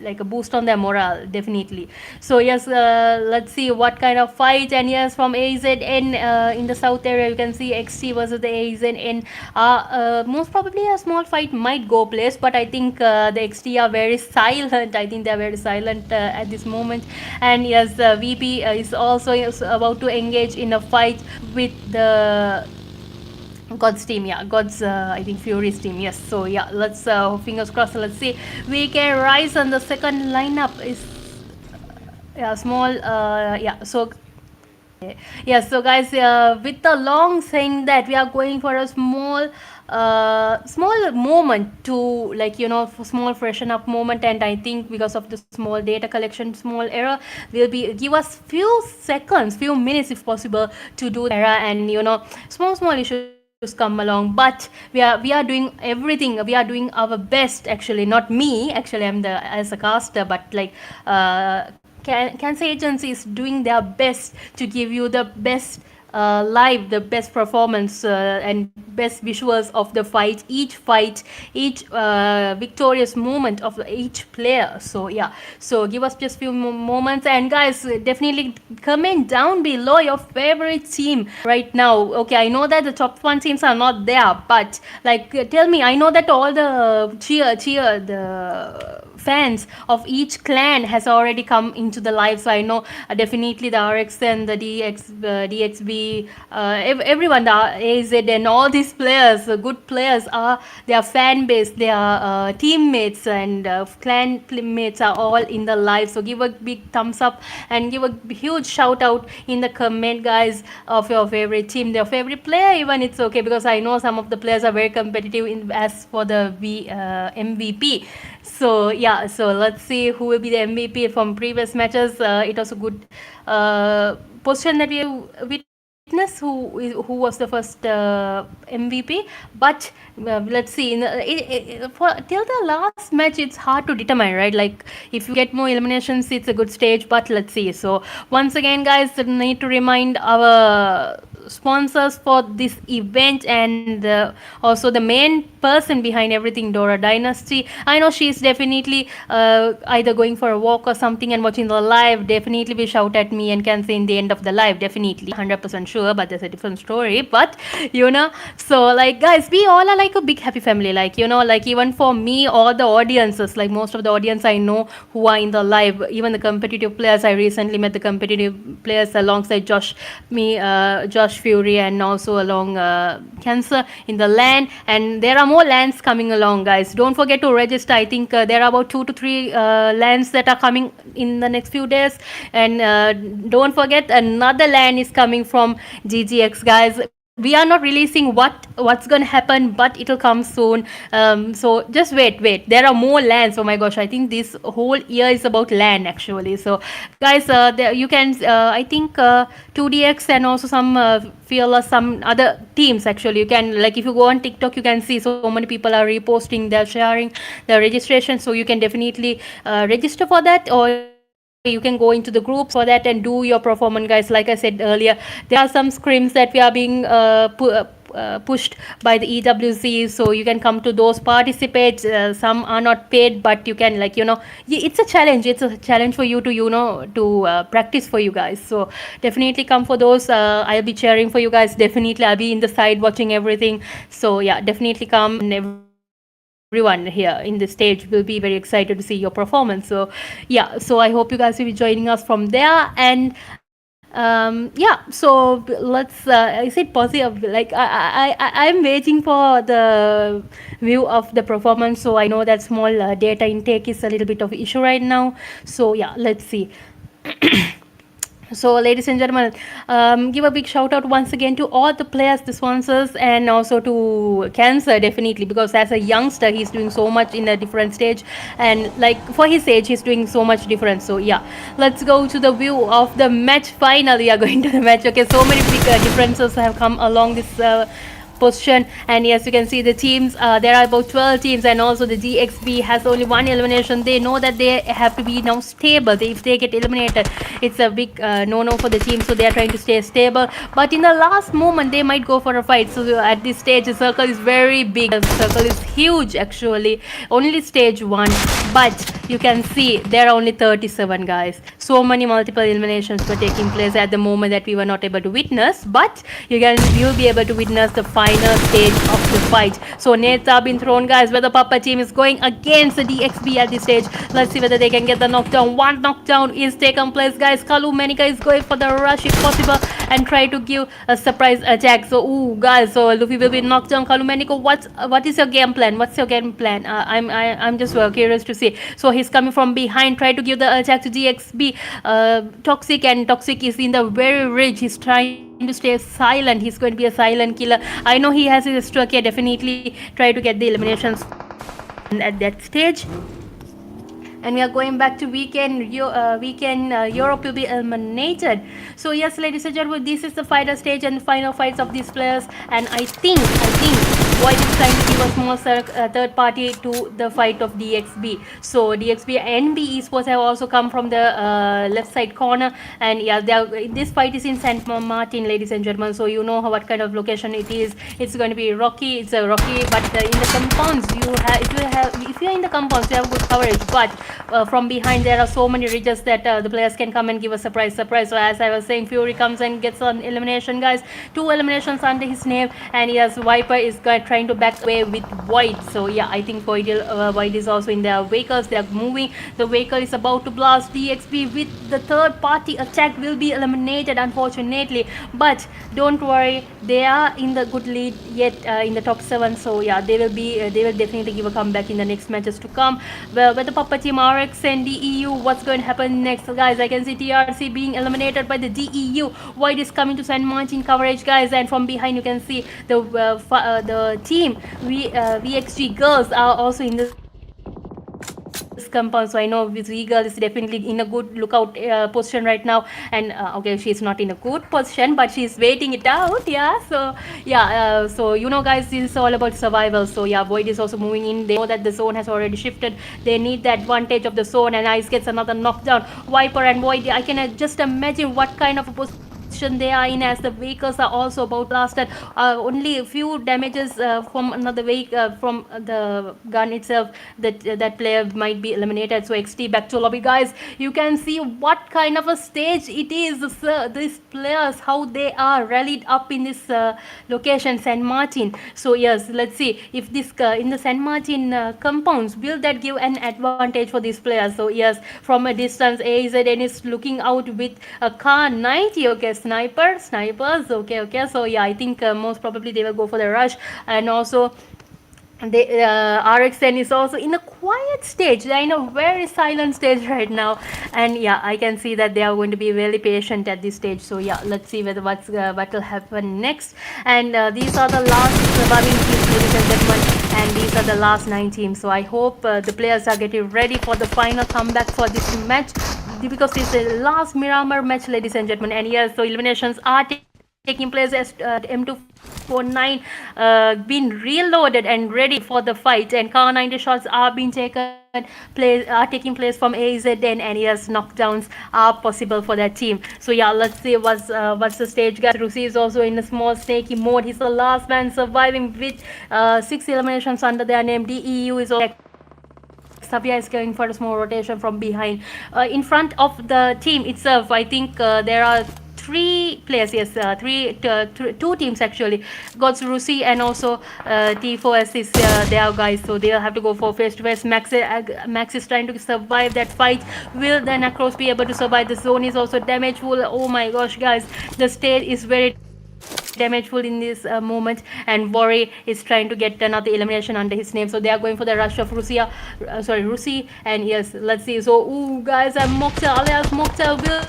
like a boost on their morale, definitely. So yes, let's see what kind of fight. And yes, from AZN in the south area, you can see XT versus the AZN. Most probably a small fight might go place, but I think the XT are very silent. I think they're very silent at this moment. And yes, VP is also about to engage in a fight with the God's team, yeah, God's I think Fury's team, yes. So yeah, let's fingers crossed. Let's see. We can rise on the second lineup is yeah small yeah. So yes, so guys, with the long saying that we are going for a small moment to, like, small freshen up moment. And I think because of the small data collection, small error will be give us few seconds, few minutes if possible to do the error. And small issues come along, but we are doing everything, we are doing our best. Actually, not me, actually I'm the as a caster, but like cancer agency is doing their best to give you the best live, the best performance and best visuals of the fight, each victorious moment of each player. So yeah, so give us just few moments. And guys, definitely comment down below your favorite team right now. Okay, I know that the top one teams are not there, but like tell me, I know that all the cheer the fans of each clan has already come into the live. So I know definitely the RXN, the DXB, everyone, the AZ and all these players, good players, are their fan base, their teammates and clan mates are all in the live. So give a big thumbs up and give a huge shout out in the comment, guys, of your favorite team, their favorite player even. It's okay, because I know some of the players are very competitive as for the MVP. So yeah, so let's see who will be the MVP from previous matches. It was a good position that we witnessed. Who was the first MVP? But let's see. Till the last match, it's hard to determine, right? Like if you get more eliminations, it's a good stage. But let's see. So once again, guys, need to remind our sponsors for this event, and also the main person behind everything, Dora Dynasty. I know she's definitely either going for a walk or something and watching the live. Definitely will shout at me and can say in the end of the live, definitely 100% sure, but there's a different story. But so like guys, we all are like a big happy family, like like even for me, all the audiences, like most of the audience I know who are in the live, even the competitive players. I recently met the competitive players alongside Josh Fury, and also along Cancer in the LAN, and there are more LANs coming along, guys. Don't forget to register. I think there are about 2 to 3 LANs that are coming in the next few days, and don't forget another LAN is coming from GGX, guys. We are not releasing what's gonna happen, but it'll come soon. So just wait, there are more LANs. Oh my gosh, I think this whole year is about LAN actually. So guys, there you can I think 2DX and also some Fearless, some other teams actually. You can, like, if you go on TikTok, you can see so many people are reposting, they're sharing their registration. So you can definitely register for that, or you can go into the groups for that and do your performance, guys. Like I said earlier, there are some scrims that we are being pushed by the EWC, so you can come to those, participate. Some are not paid, but you can, like, it's a challenge for you to to practice for you guys. So definitely come for those. I'll be cheering for you guys. Definitely I'll be in the side watching everything. So yeah, definitely come, and everyone here in the stage will be very excited to see your performance. So yeah, so I hope you guys will be joining us from there. And yeah, so let's is it positive? Like I'm waiting for the view of the performance. So I know that small data intake is a little bit of issue right now. So yeah, let's see. So ladies and gentlemen, give a big shout out once again to all the players, the sponsors, and also to Cancer, definitely, because as a youngster he's doing so much in a different stage, and like for his age he's doing so much different. So yeah, let's go to the view of the match. Finally we are going to the match. Okay, so many big differences have come along this position. And yes, you can see the teams, there are about 12 teams, and also the GXB has only one elimination. They know that they have to be now stable. If they get eliminated, it's a big no-no for the team, so they are trying to stay stable. But in the last moment, they might go for a fight. So at this stage, the circle is very big. The circle is huge, actually. Only stage 1, but you can see there are only 37 guys. So many multiple eliminations were taking place at the moment that we were not able to witness, but you'll be able to witness the final stage of the fight. So nades are being thrown, guys, where the PAPPA team is going against the DXB at this stage. Let's see whether they can get the knockdown. One knockdown is taken place, guys. Kalu Menika is going for the rush if possible and try to give a surprise attack. So ooh, guys, so Luffy will be knocked down. Kalu Menika, what is your game plan? What's your game plan? I'm just curious to see. So he's coming from behind, try to give the attack to DXB. Toxic, and Toxic is in the very ridge. He's trying to stay silent. He's going to be a silent killer. I know he has his extra care. Definitely try to get the eliminations at that stage. And we are going back to weekend. Europe will be eliminated. So yes, ladies and gentlemen, this is the fighter stage and the final fights of these players. And I think Void is trying to give a small third party to the fight of DXB. So DXB and NB Esports have also come from the left side corner. And yeah, this fight is in St. Martin, ladies and gentlemen. So you know what kind of location it is. It's going to be rocky. It's a rocky, but in the compounds, if you're in the compounds, you have good coverage. But from behind, there are so many ridges that the players can come and give a surprise. So as I was saying, Fury comes and gets an elimination, guys. 2 eliminations under his name. And yes, Viper is trying to back away with Void. So yeah, I think Void is also in their vehicles. They are moving. The vehicle is about to blast. DXB with the third party attack will be eliminated, unfortunately. But don't worry, they are in the good lead yet in the top 7. So yeah, they will definitely give a comeback in the next matches to come. Well, with the PAPPA team, RX and DEU, what's going to happen next, guys? I can see TRC being eliminated by the DEU. Void is coming to St. Martin coverage, guys, and from behind you can see the team VXG girls are also in this compound. So I know this girl is definitely in a good lookout position right now. And okay, she's not in a good position, but she's waiting it out. Yeah, so yeah, so you know, guys, this is all about survival. So yeah, Void is also moving in. They know that the zone has already shifted. They need the advantage of the zone, and Ice gets another knockdown. Viper and Void, I can just imagine what kind of a position they are in, as the vehicles are also about blasted. Only a few damages from another vehicle, from the gun itself, that player might be eliminated. So XT back to lobby, guys. You can see what kind of a stage it is. These players, how they are rallied up in this location, St. Martin. So yes, let's see if this in the St. Martin compounds, will that give an advantage for these players? So yes, from a distance, AZN is looking out with a car 90. Okay, snipers. Okay. So yeah, I think most probably they will go for the rush. And also RXN is also in a quiet stage. They're in a very silent stage right now. And yeah, I can see that they are going to be really patient at this stage. So yeah, let's see what will happen next. And these are the last surviving teams, ladies and gentlemen, and these are the last 9 teams. So I hope the players are getting ready for the final comeback for this match, because it's the last Miramar match, ladies and gentlemen. And yes, so eliminations are taking place as M249 been reloaded and ready for the fight, and Car 90 shots are being taking place from AZN, and yes, knockdowns are possible for that team. So yeah, let's see what's the stage, guys. Rusi is also in a small snaky mode. He's the last man surviving with 6 eliminations under their name. DEU is also Sabia is going for a small rotation from behind. In front of the team itself, I think there are 3 players. Yes, 2 teams actually. Gods Rusi and also T4S is there, guys. So they'll have to go for face-to-face. Max is trying to survive that fight. Will the Narcos be able to survive? The zone is also damageful. Oh my gosh, guys, the state is very damageful in this moment, and Worry is trying to get another elimination under his name. So they are going for the rush of Rusi, and yes, let's see. So guys, Mokhtar alias Mokhtar will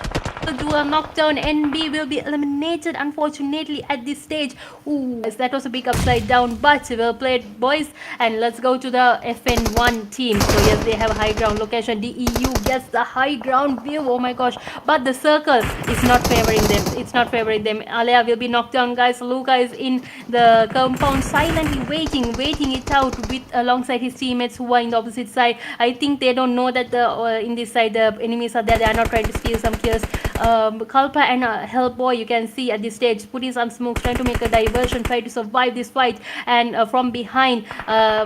do a knockdown. NB will be eliminated, unfortunately, at this stage. Ooh, yes, that was a big upside down, but well played, boys. And let's go to the FN1 team. So yes, they have a high ground location. DEU gets the high ground view. Oh my gosh, but the circle is not favoring them. It's not favoring them. Alea will be knocked down, guys. Luca is in the compound, silently waiting it out with alongside his teammates who are in the opposite side. I think they don't know that the in this side the enemies are there. They are not trying to steal some kills. Kalpa and Hellboy, you can see at this stage, putting some smokes, trying to make a diversion, try to survive this fight. And from behind,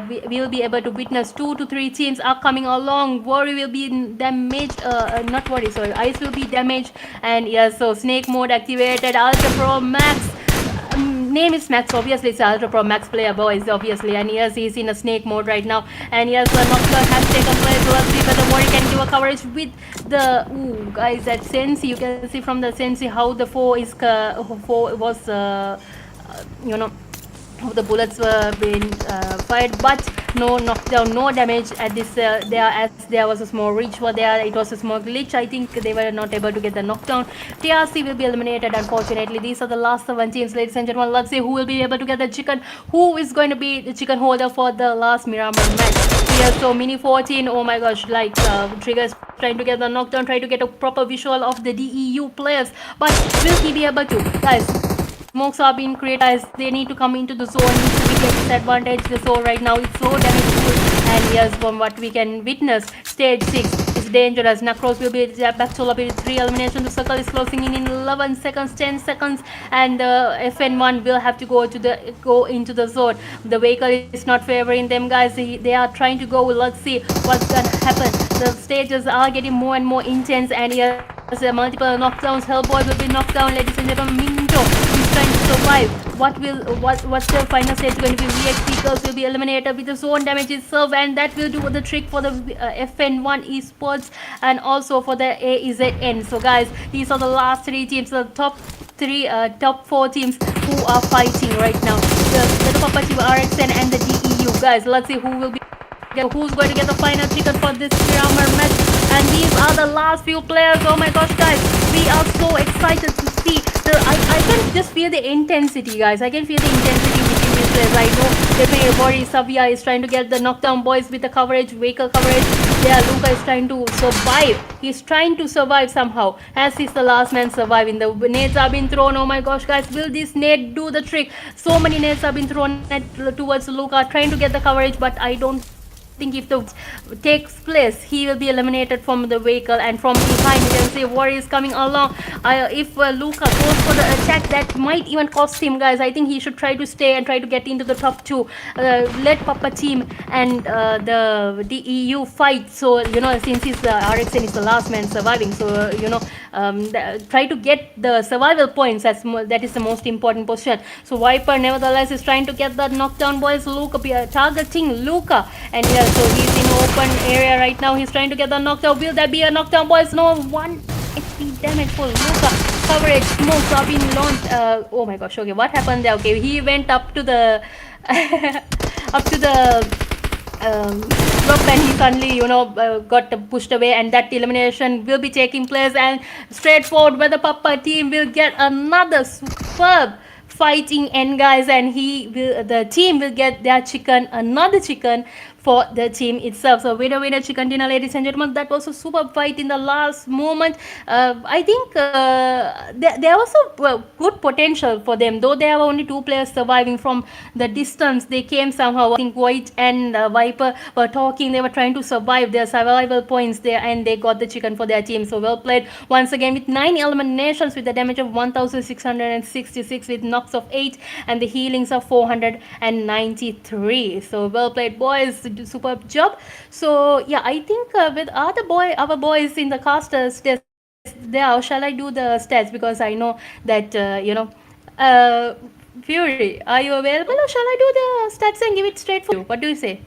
we will be able to witness 2 to 3 teams are coming along. Worry will be damaged. Not Worry, sorry. Ice will be damaged. And yeah, so Snake mode activated. Ultra Pro Max. Name is Max, obviously it's Ultra Pro Max player, boys, obviously. And yes, he's in a snake mode right now. And yes, the knockdown has taken place. Let's see whether Worry can do a coverage with the guys, that Sensi. You can see from the Sensi how the foe was you know, how the bullets were being fired, but no knockdown, no damage at this there, as there was a small reach for there. It was a small glitch. I think they were not able to get the knockdown. TRC will be eliminated, unfortunately. These are the last 7 teams, ladies and gentlemen. Let's see who will be able to get the chicken, who is going to be the chicken holder for the last Miramar match. Here, so Mini 14, oh my gosh, like Triggers trying to get the knockdown, try to get a proper visual of the DEU players, but will he be able to? Guys, smokes are being created as they need to come into the zone, need to be at disadvantage. The zone right now it's so damageful. And yes, from what we can witness, stage 6 is dangerous. Narcos will be back to lobby with 3 eliminations. The circle is closing in 11 seconds, 10 seconds, and FN1 will have to go into the zone. The vehicle is not favoring them, guys. They are trying to go. Let's see what's gonna happen. The stages are getting more and more intense, and yes, multiple knockdowns. Hellboy will be knocked down, ladies and gentlemen. Minto is trying to survive. What's the final stage going to be? VXP girls will be eliminated with the zone damage itself, and that will do the trick for the FN1 esports and also for the AEZN. So guys, these are the last 3 teams, the top 4 teams who are fighting right now. The PAPPA team, RXN and the DEU. Guys, let's see who's going to get the final ticket for this Miramar match. And these are the last few players. Oh my gosh, guys, we are so excited to see I can just feel the intensity, guys. I can feel the intensity between these players. I know definitely Boris Savia is trying to get the knockdown, boys, with the coverage, vehicle coverage. Yeah, Luca is trying to survive. He's trying to survive somehow, as he's the last man surviving. The nades are being thrown. Oh my gosh, guys, will this nade do the trick? So many nades have been thrown towards Luca, trying to get the coverage, but I don't think if the takes place, he will be eliminated from the vehicle. And from behind, you can see Warrior is coming along. If Luca goes for the attack, that might even cost him, guys. I think he should try to stay and try to get into the top 2. Let PAPPA team and the DEU fight. So, you know, since he's the RXN is the last man surviving, so you know, try to get the survival points. That is the most important position. So Viper nevertheless is trying to get that knockdown, boys. Luca targeting Luca, and yeah, so he's in open area right now. He's trying to get the knockdown. Will there be a knockdown, boys? No. 1 HP damage for Luca. Coverage, smokes are being launched. Oh my gosh, okay, what happened there? Okay, he went up to the up to the drop, and he suddenly, you know, got pushed away, and that elimination will be taking place. And straightforward, where the PAPPA team will get another superb fighting end, guys, and the team will get their chicken, another chicken for the team itself. So winner chicken dinner, ladies and gentlemen. That was a super fight in the last moment. I think there was a good potential for them, though there were only 2 players surviving from the distance. They came somehow. I think White and Viper were talking. They were trying to survive their survival points there, and they got the chicken for their team. So well played once again, with 9 eliminations, with the damage of 1666, with knocks of 8, and the healings of 493. So well played, boys. Superb job. So yeah, I think with our boys in the casters test there, shall I do the stats? Because I know that you know, Fury, are you available, or shall I do the stats and give it straight for you? What do you say?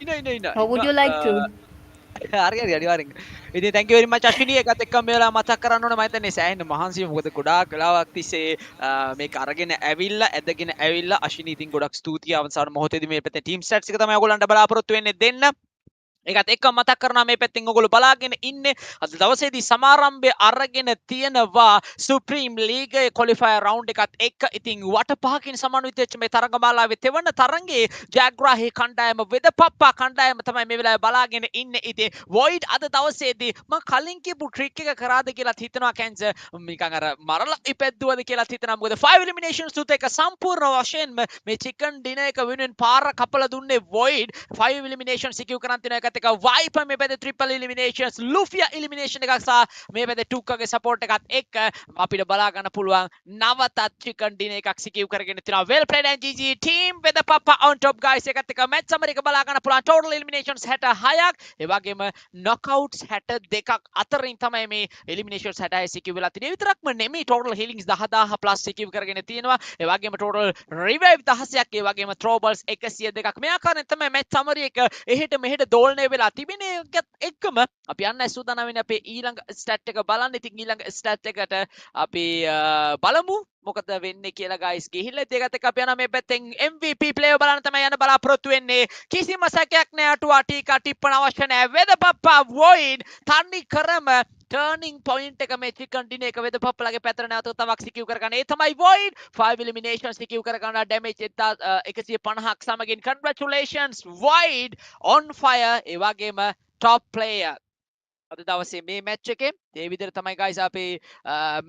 No. Or would you like to? හරි අනිවාර්යෙන්. ඉතින් thank you very much අශ්විනී. ඒකත් එක්කම මේ වෙලාව මතක් කරන්න ඕනේ මම හිතන්නේ සෑහෙන මහන්සිය. මොකද ගොඩාක් වෙලාවක් තිස්සේ මේක අරගෙන ඇවිල්ලා ඇදගෙන ඇවිල්ලා අශ්විනී ඉතින් ගොඩක් ස්තුතියි. අවසාන මොහොතේදී මේ පැත්තේ team stats එක තමයි ඔයගොල්ලන්ට බලාපොරොත්තු වෙන්නේ දෙන්න. ඒකත් එක්ක මතක් කරනවා මේ පැත්තෙන් ඔයගොල්ලෝ බලාගෙන ඉන්නේ අද දවසේදී සමාරම්භය අරගෙන තියෙනවා සුප්‍රීම් ලීගයේ ක්වොලිෆයර් රවුන්ඩ් එකත් එක්ක. ඉතින් වට පහකින් සමන්විත වෙච්ච මේ තරගමාලාවේ තෙවන තරඟයේ ජයග්‍රාහී කණ්ඩායම වෙදපප්පා කණ්ඩායම තමයි මේ වෙලාවේ බලාගෙන ඉන්නේ. ඉතින් වොයිඩ් අද දවසේදී මම කලින් කියපු ට්‍රික් එක කරාද කියලාත් හිතනවා කැන්සර් නිකන් අර මරලා ඉපැද්දුවද කියලාත් හිතනවා. මොකද 5 එලිමිනේෂන්ස් තුත් එක සම්පූර්ණ වශයෙන්ම මේ චිකන් ඩිනර් එක වෙනුවෙන් පාර කපලා දුන්නේ වොයිඩ්. 5 එලිමිනේෂන්ස් සිකියු කරන් තිනවා. එකත් එක වයිපර් මේ පැත්තේ ට්‍රිපල් එලිමිනේෂන්ස් ලුෆියා එලිමිනේෂන් එකක් සහ මේ පැත්තේ ටුක්කගේ සපෝට් එකත් එක්ක අපිට බලා ගන්න පුළුවන් නවතත් චිකන් ඩිනර් එකක් සිකියු කරගෙන තිනවා. well played and GG team with the papa on top guys. එකත් එක මැච් සමර් එක බලා ගන්න පුළුවන් total eliminations 66ක්. ඒ වගේම knockouts 62ක් අතරින් තමයි මේ eliminations 66 සිකියු වෙලා තියෙන්නේ. විතරක්ම නෙමෙයි total healings 10000 plus සිකියු කරගෙන තියෙනවා. ඒ වගේම total revive 16ක්. ඒ වගේම throw balls 102ක්. මේ ආකාරයෙන් තමයි මැච් සමර් එක එහෙට මෙහෙට දෝලණය වෙලා තිබෙන්නේ. ඒකත් එක්කම අපි යන්න සූදානම් වෙන්නේ අපේ ඊළඟ ස්ටැට් එක බලන්න. ඉතින් ඊළඟ ස්ටැට් එකට අපි බලමු මොකද වෙන්නේ කියලා guys. ගිහිල්ලා ඒකත් එක්ක අපි යනවා මේ පැත්තෙන් MVP player බලන්න තමයි යන්න බලාපොරොත්තු වෙන්නේ. කිසිම සැකයක් නෑ අටුවා ටීකා ටිප්පන අවශ්‍ය නෑ. වෙදපප්පා වොයිඩ් තනි කරම turning point එක මේ chicken dinner එක වෙදපප්පලගේ පැත්තට නැවත තවක් සිකියු කරගන්න. ඒ තමයි void 5 elimination සිකියු කරගන්න damage 150ක් සමගින් congratulations void on fire. ඒ වගේම top player අද දවසේ මේ මැච් එකේ ඒ විදිහට තමයි guys අපේ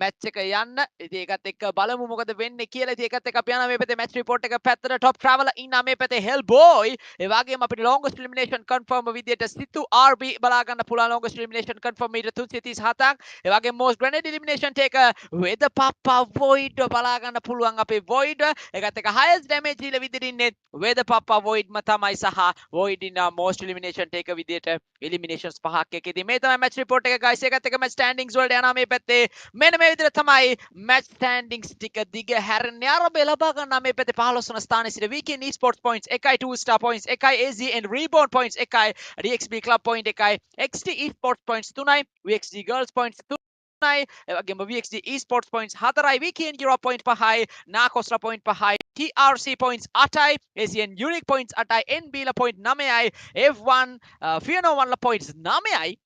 මැච් එක යන්න. ඉතින් ඒකත් එක්ක බලමු මොකද වෙන්නේ කියලා. ඉතින් ඒකත් එක්ක අපි යනවා මේ පැත්තේ මැච් report එක පැත්තට. top traveler ඉන්නා මේ පැත්තේ hellboy. ඒ වගේම අපිට longest elimination confirm විදිහට සිතු RB බලා ගන්න පුළුවන් longest elimination confirm ඊට 337ක්. ඒ වගේම most grenade elimination taker with papa void බලා ගන්න පුළුවන් අපේ void. ඒකත් එක්ක highest damage dealer විදිහට ඉන්නේ with papa void ම තමයි සහ void ඉන්නා most elimination taker විදිහට eliminations පහක් එක. ඉතින් මේ තමයි match report එක guys. ඒකත් එක්ක match standings වලට යනවා මේ පැත්තේ. මෙන්න මේ විදිහට තමයි match standings ටික දිග හැරෙන්නේ. ආරම්භය ලබා ගන්නා මේ පැත්තේ 15 වන ස්ථානයේ සිට weekend esports points 1යි 2 star points 1යි AZN reborn points 1යි DXB club point 1යි XT esports points 3යි VXG girls points 3යි ඒ වගේම VXG esports points 4යි weekend Europe point 5යි NARCOS point 5යි TRC points 8යි ASEAN unique points 8යි NB ලා point 9යි F1 Fiona 1 ලා points 9යි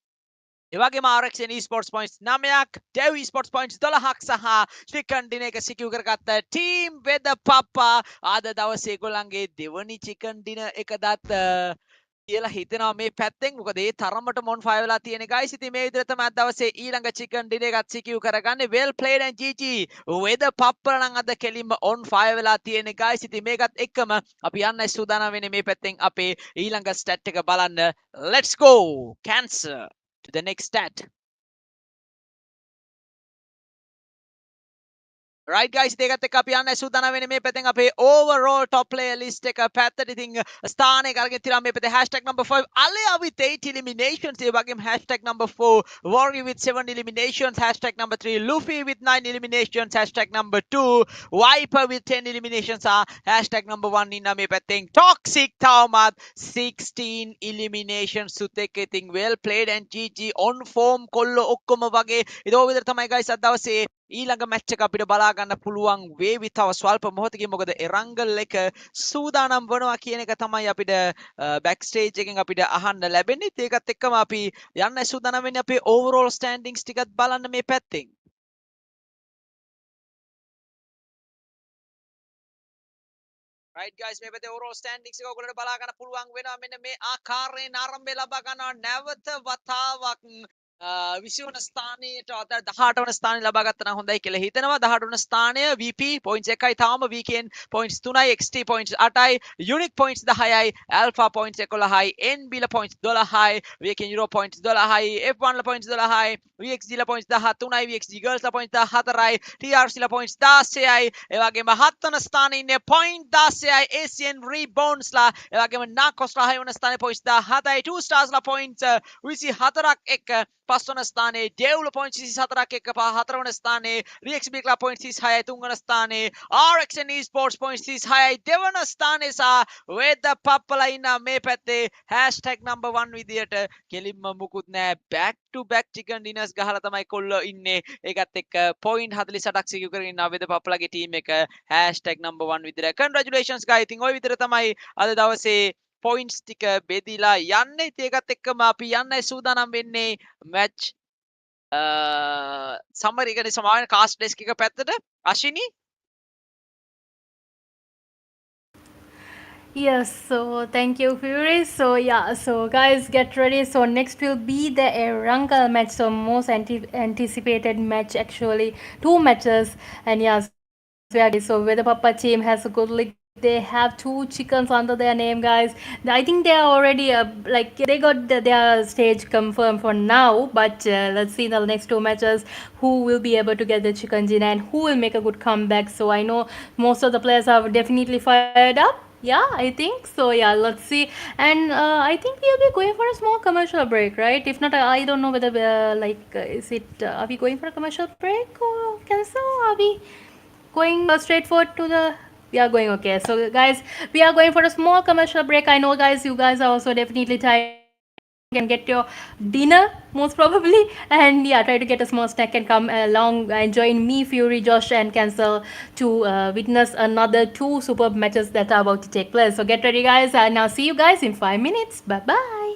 ඒ වගේම RXN esports points 9ක් Dev esports points 12ක් සහ chicken dinner එක සිකියු කරගත්ත team with the papa අද දවසේ ඒගොල්ලන්ගේ දෙවනි chicken dinner එක දත් කියලා හිතනවා මේ පැත්තෙන්. මොකද ඒ තරමට මොන් ෆයර් වෙලා තියෙන guys. ඉතින් මේ විදිහට තමයි අද දවසේ ඊළඟ chicken dinner එකත් සිකියු කරගන්නේ. well played and GG with the papa නම් අද කෙලින්ම on fire වෙලා තියෙන guys. ඉතින් මේකත් එක්කම අපි යන්න සූදානම් වෙන්නේ මේ පැත්තෙන් අපේ ඊළඟ stat එක බලන්න. let's go cancer to the next stat. Right guys, ඒකත් එක්ක අපි යන්න සූදානම් වෙන්නේ මේ පැත්තෙන් අපේ overall top player list එක පැත්තට. ඉතින් ස්ථානයක අරගෙන තියලා මේ පැත්තේ hashtag number 5 Alia with 8 eliminations. ඒ වගේම hashtag number 4 Warrior with 7 eliminations. hashtag number 3 Luffy with 9 eliminations. hashtag number 2 Viper with 10 eliminations. hashtag number 1 ඉන්න මේ පැත්තෙන් toxic තවමත් 16 eliminations සුත් එක්ක. ඉතින් well played and GG on form කොල්ල ඔක්කොම වගේ. ඒක ඔය විදිහට තමයි guys අද දවසේ ඊළඟ මැච් එක අපිට බලා ගන්න පුළුවන් වේවි තව ස්වල්ප මොහොතකින්. මොකද එරංගල් එක සූදානම් වෙනවා කියන එක තමයි අපිට බෑක් ස්ටේජ් එකෙන් අපිට අහන්න ලැබෙන්නේ. ඒකත් එක්කම අපි යන්න සූදානම් වෙන්නේ අපේ ඕවර්ऑल ස්ටෑන්ඩින්ග්ස් ටිකත් බලන්න මේ පැත්තෙන්. right guys මේ පැත්තේ overall standings එක ඔයගොල්ලන්ට බලා ගන්න පුළුවන් වෙනවා. මෙන්න මේ ආකාරයෙන් ආරම්භය ලබා ගන්නවා නැවත වතාවක් 20 වන ස්ථානයට 18 වන ස්ථානය ලබා ගත්තා නම් හොඳයි කියලා හිතනවා. 18 වන ස්ථානය VP points 1යි තාම weekend points 3යි XT points 8යි unique points 10යි alpha points 11යි NB ලා points 12යි weekend euro points 12යි F1 ලා points 12යි VXG ලා points 13යි VXG girls ලා points 14යි TRC ලා points 16යි ඒ වගේම 7 වන ස්ථානයේ ඉන්නේ point 16යි ASEAN reborns ලා ඒ වගේම NARCOS ලා 6 වන ස්ථානයේ points 17යි 2 stars ලා points 24ක් එක්ක 5 වන ස්ථානයේ Dev ලා points 24ක් එක්ක 4 වන ස්ථානයේ VXB ලා points 36යි 3 වන ස්ථානයේ RXN esports points 36යි දෙවන ස්ථානයේ සහ වේද පප්පලා ඉන්න මේ පැත්තේ hashtag number 1 විදියට කෙලින්ම මුකුත් නෑ back to back chicken dinners ගහලා තමයි කොල්ලෝ ඉන්නේ. ඒකත් එක්ක point 48ක් සිකියු කරගෙන ඉන්නවා වේද පප්පලාගේ team එක hashtag number 1 විදියට. congratulations guys. ඉතින් ওই විදියට තමයි අද දවසේ පොයින්ට්ස් ටික බෙදිලා යන්නේ. ඉතින් ඒකත් එක්කම අපි යන්නයි සූදානම් වෙන්නේ මැච් සමරි එක නිසා මාන කාස්ට් ඩෙස්ක් එක පැත්තට අශිනි. Yes, so thank you, Fury. So yeah, so guys, get ready. So next will be the Erangel match. So most anticipated match actually, 2 matches, and yes, we are so where the Papa team has a good league. They have 2 chickens under their name, guys. I think they are already like they got their stage confirmed for now. But let's see in the next 2 matches who will be able to get the chickens in and who will make a good comeback. So I know most of the players are definitely fired up. Yeah, I think so. Yeah, let's see. And I think we'll be going for a small commercial break, right? If not, I don't know whether is it are we going for a commercial break or cancel? Are we going straight forward to the? We are going okay. So guys, we are going for a small commercial break. I know, guys, you guys are also definitely tired. Can get your dinner most probably, and yeah, try to get a small snack and come along and join me, Fury, Josh, and Cancel to witness another 2 superb matches that are about to take place. So get ready, guys, and I'll see you guys in 5 minutes. Bye bye.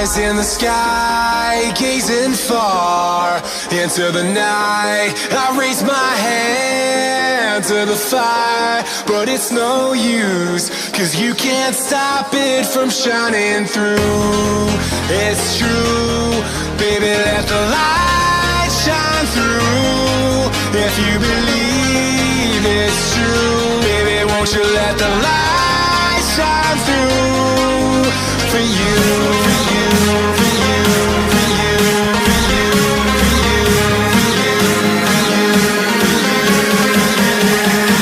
Eyes in the sky, gazing far into the night. I raise my hand to the fire, but it's no use, 'cause you can't stop it from shining through. It's true, baby, let the light shine through. If you believe it's true, baby, won't you let the light shine through for you, for you, for you, for you, for you, for you, for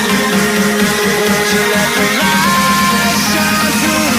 you, won't you let the light shine through?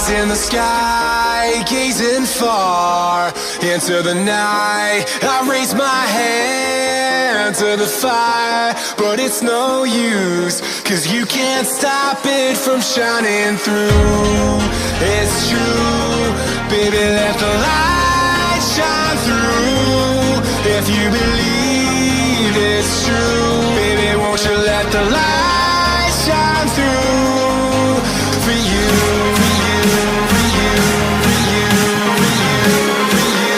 In the sky, gazing far into the night. I raise my hand to the fire, but it's no use, 'cause you can't stop it from shining through. It's true, baby, let the light shine through. If you believe it's true, baby, won't you let the light shine through for you, for you, for you, for you, for you, for you, for you.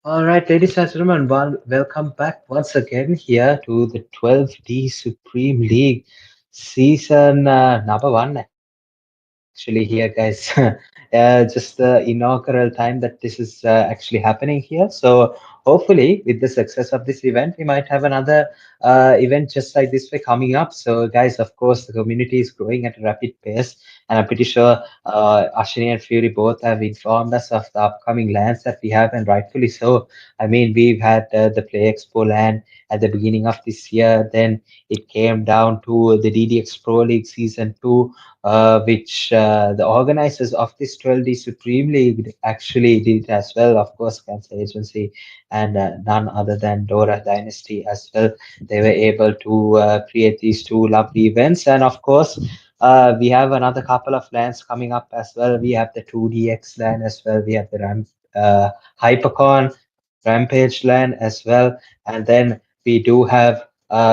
All right, ladies and gentlemen, welcome back once again here to the 12D Supreme League season number one. Actually, here, guys, just the inaugural time that this is actually happening here. So, hopefully, with the success of this event, we might have another event just like this way coming up. So, guys, of course, the community is growing at a rapid pace, and I'm pretty sure Ashini and Fury both have informed us of the upcoming lands that we have, and rightfully so. I mean, we've had the Play Expo land at the beginning of this year. Then it came down to the DDX Pro League Season 2, which the organizers of this 12D Supreme League actually did as well. Of course, Cancer Agency and none other than Dora Dynasty as well. They were able to create these two lovely events. And of course, we have another couple of lands coming up as well. We have the 2DX land as well. We have the Hypercon Rampage land as well. And then we do have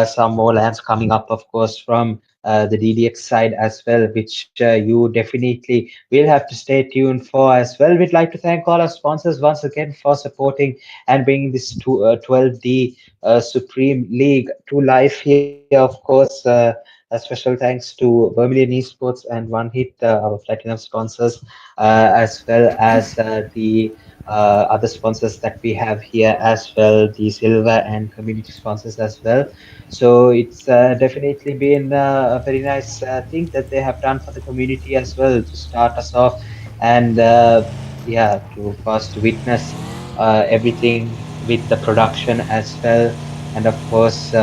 some more lands coming up, of course, from the DDX side as well, which you definitely will have to stay tuned for as well. We'd like to thank all our sponsors once again for supporting and bringing this 12D Supreme League to life here, of course. A special thanks to Vermilion Esports and One Hit, our platinum sponsors, as well as the other sponsors that we have here as well, the silver and community sponsors as well. So it's definitely been a very nice thing that they have done for the community as well to start us off, and yeah, to for us to witness everything with the production as well, and of course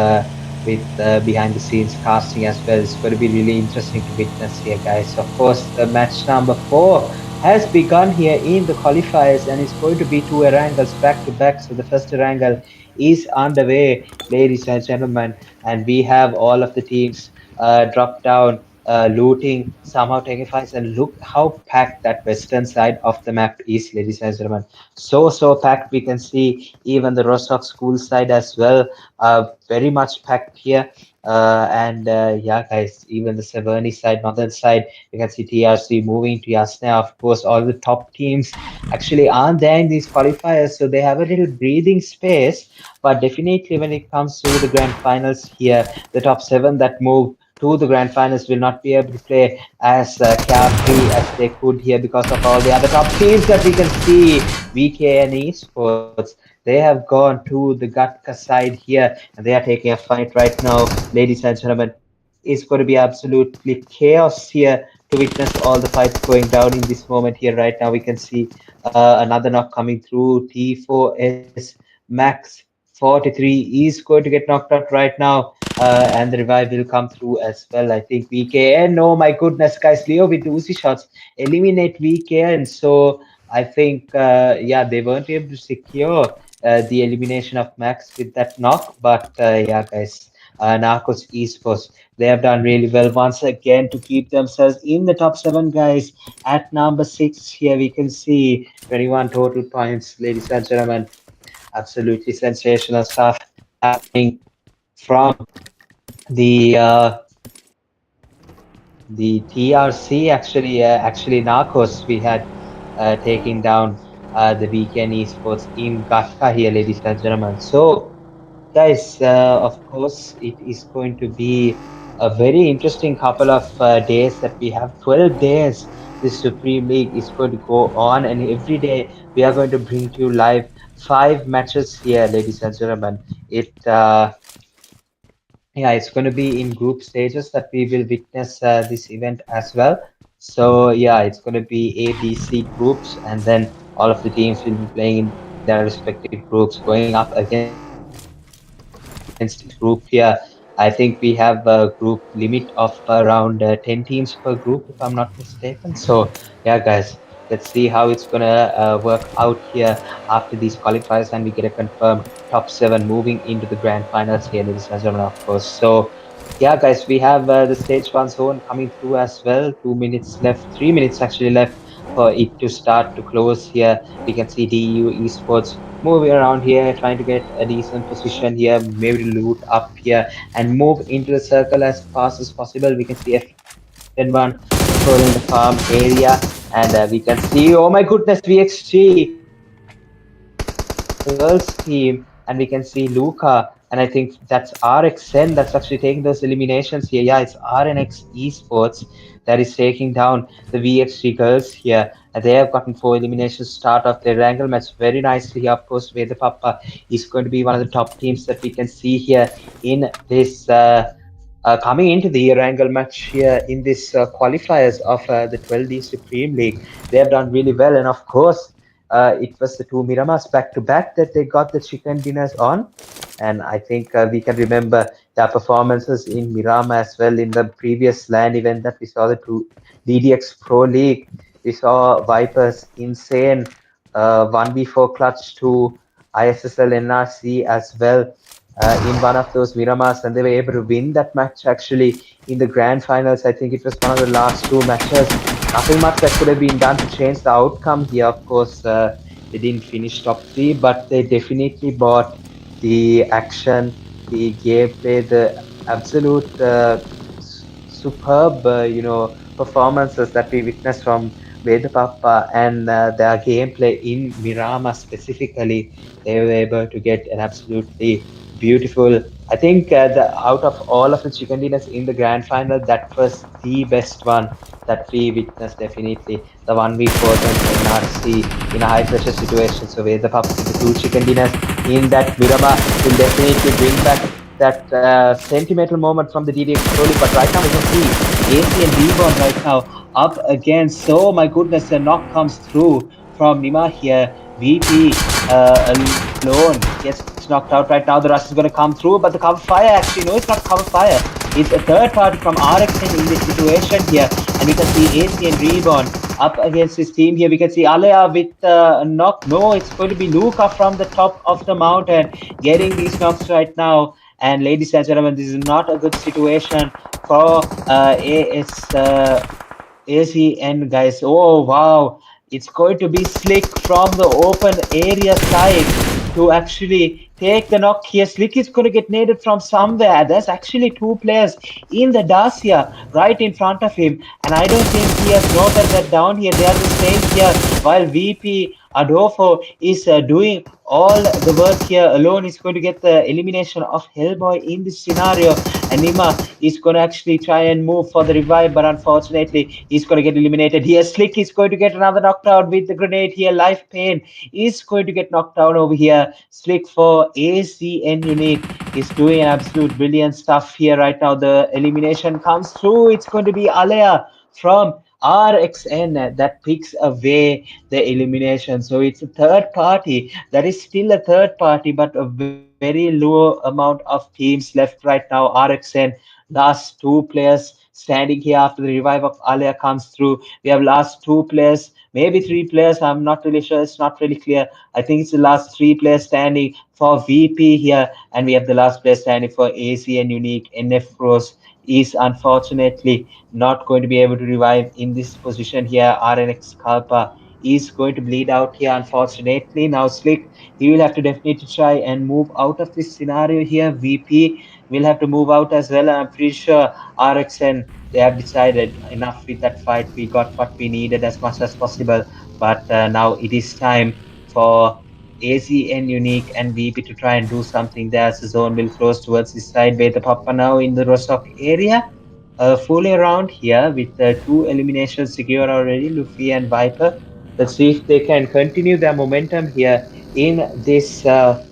with behind the scenes casting as well. It's going to be really interesting to witness here, guys. Of course, the match number 4 has begun here in the qualifiers, and it's going to be two Erangels back to back. So the first Erangel is underway, ladies and gentlemen, and we have all of the teams drop down, looting, somehow taking fights, and look how packed that western side of the map is, ladies and gentlemen. So packed. We can see even the Rostock school side as well, very much packed here. And yeah, guys, even the Severny side, northern side, you can see TRC moving to Yasna. Of course, all the top teams actually aren't there in these qualifiers, so they have a little breathing space. But definitely, when it comes to the grand finals here, the top 7 that move to the grand finals will not be able to play as carefree as they could here because of all the other top teams that we can see. VK and Esports, they have gone to the Gatka side here, and they are taking a fight right now, ladies and gentlemen. It's going to be absolutely chaos here to witness all the fights going down in this moment here right now. We can see another knock coming through. T4S Max 43 is going to get knocked out right now, and the revive will come through as well. I think VKN. Oh my goodness, guys! Leo with the Uzi shots eliminate VKN. So I think yeah, they weren't able to secure the elimination of Max with that knock. But yeah, guys, Narcos Esports, they have done really well once again to keep themselves in the top 7, guys. At number 6 here, we can see 21 total points, ladies and gentlemen. Absolutely sensational stuff happening from the TRC. Actually Narcos, we had taking down the weekend esports in Gatka here, ladies and gentlemen. So guys, of course, it is going to be a very interesting couple of days that we have. 12 days this Supreme League is going to go on, and every day we are going to bring to you live 5 matches here, ladies and gentlemen. Yeah, it's going to be in group stages that we will witness this event as well. So yeah, it's going to be A, B, C groups, and then all of the teams will be playing in their respective groups, going up against each group here. I think we have a group limit of around 10 teams per group, if I'm not mistaken. So yeah, guys, let's see how it's gonna work out here after these qualifiers and we get a confirmed top 7 moving into the grand finals here, ladies and gentlemen, of course. So yeah, guys, we have the stage 1 zone coming through as well. 2 minutes left, 3 minutes actually left for it to start to close here. We can see DU Esports moving around here, trying to get a decent position here, maybe loot up here and move into the circle as fast as possible. We can see FN1 patrolling the farm area, and we can see, oh my goodness, VXG. Let's see how it's gonna girls team, and we can see Luca, and I think that's RXN that's actually taking those eliminations here. Yeah, it's RNX Esports that is taking down the VXG girls here. And they have gotten 4 eliminations start of their wrangle match very nicely here. Of course, where the Papa is going to be one of the top teams that we can see here in this coming into the Wrangle match here in this qualifiers of the 12D Supreme League. They have done really well, and of course, it was the two Miramas back to back that they got the chicken dinners on. And I think we can remember their performances in Mirama as well in the previous LAN event that we saw the two DDX Pro League. We saw Vipers insane 1v4 clutch to ISSL NRC as well in one of those Miramas, and they were able to win that match actually in the grand finals. I think it was one of the last two matches. Nothing much that could have been done to change the outcome here. Of course, they didn't finish top three, but they definitely brought the action, the gameplay, the absolute superb, performances that we witnessed from WEDHA PAPPA and their gameplay in Mirama specifically. They were able to get an absolutely beautiful. I think out of all of the chicken dinners in the grand final, that was the best one that we witnessed. Definitely the 1v4 against NRC in a high pressure situation. So where the pup with the two chicken dinners in that Mirama will definitely bring back that sentimental moment from the DDX Pro League. But right now we can see AC and REBORN right now up against. So my goodness, the knock comes through from Nima here. VP alone gets knocked out right now. The rush is going to come through, but the cover fire actually, no, it's not cover fire. It's a third party from RXN in this situation here. And we can see AC and REBORN up against his team here. We can see Alea with a knock. No, it's going to be Luca from the top of the mountain getting these knocks right now. And ladies and gentlemen, this is not a good situation for ACN guys. Oh wow, it's going to be Slick from the open area side to actually take the knock here. Slick is going to get naded from somewhere. There's actually two players in the Dacia right in front of him, and I don't think he has noted that down here. They are just staying here while VP Adolfo is doing all the work here alone. Is going to get the elimination of Hellboy in this scenario, and Nima is going to actually try and move for the revive, but unfortunately he's going to get eliminated here. Slick is going to get another knocked out with the grenade here. Life Pain is going to get knocked down over here. Slick for ACN Unique is doing absolute brilliant stuff here right now. The elimination comes through. It's going to be Alea from RXN that picks away the elimination. So it's a third party. That is still a third party, but a very low amount of teams left right now. RXN, last two players standing here after the revive of Alia comes through. We have last two players, maybe three players. I'm not really sure. It's not really clear. I think it's the last three players standing for VP here, and we have the last player standing for AC and Unique. NF Rose is unfortunately not going to be able to revive in this position here. RNX Kalpa is going to bleed out here, unfortunately. Now, Slick, he will have to definitely try and move out of this scenario here. VP will have to move out as well. I'm pretty sure RXN, they have decided enough with that fight. We got what we needed as much as possible. But now it is time for ACN Unique and VP to try and do something there as the zone will close towards this side. Beta Papa now in the Rostock area. Fooling around here with two eliminations secure already, Luffy and Viper. Let's see if they can continue their momentum here in this wrangle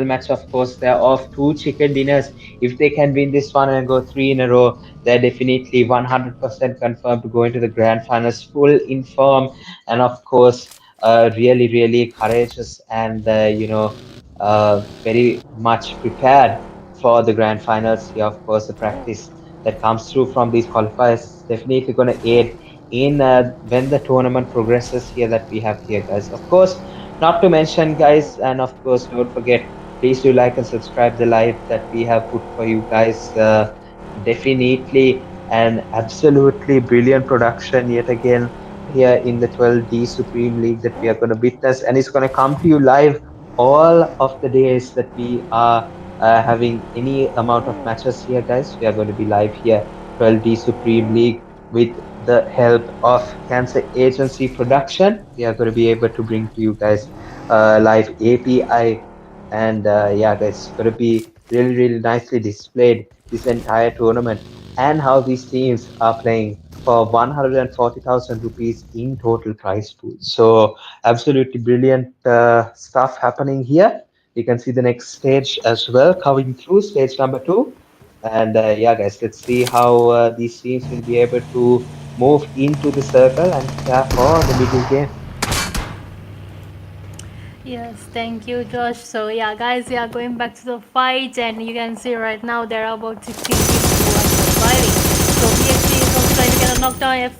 match. Of course, they're off two chicken dinners. If they can win this one and go three in a row, they're definitely 100% confirmed to go into the grand finals full in form. And of course, really, really courageous and, very much prepared for the grand finals here. Of course, the practice that comes through from these qualifiers is definitely going to aid in when the tournament progresses here that we have here, guys. Of course, not to mention, guys, and of course, don't forget, please do like and subscribe the live that we have put for you guys. Definitely an absolutely brilliant production yet again here in the 12D Supreme League that we are going to witness, and it's going to come to you live all of the days that we are having any amount of matches here, guys. We are going to be live here, 12D Supreme League, with the help of Cancer Agency Production, we are going to be able to bring to you guys live API. And yeah, guys, it's going to be really, really nicely displayed this entire tournament and how these teams are playing for 140,000 rupees in total prize pool. So, absolutely brilliant stuff happening here. You can see the next stage as well coming through, stage number two. And yeah, guys, let's see how these teams will be able to move into the circle and prepare for the middle game. Yes, thank you, Josh. So yeah, guys, we are going back to the fight, and you can see right now there are about 16 teams who are surviving. So BXC is also trying to get a knockdown.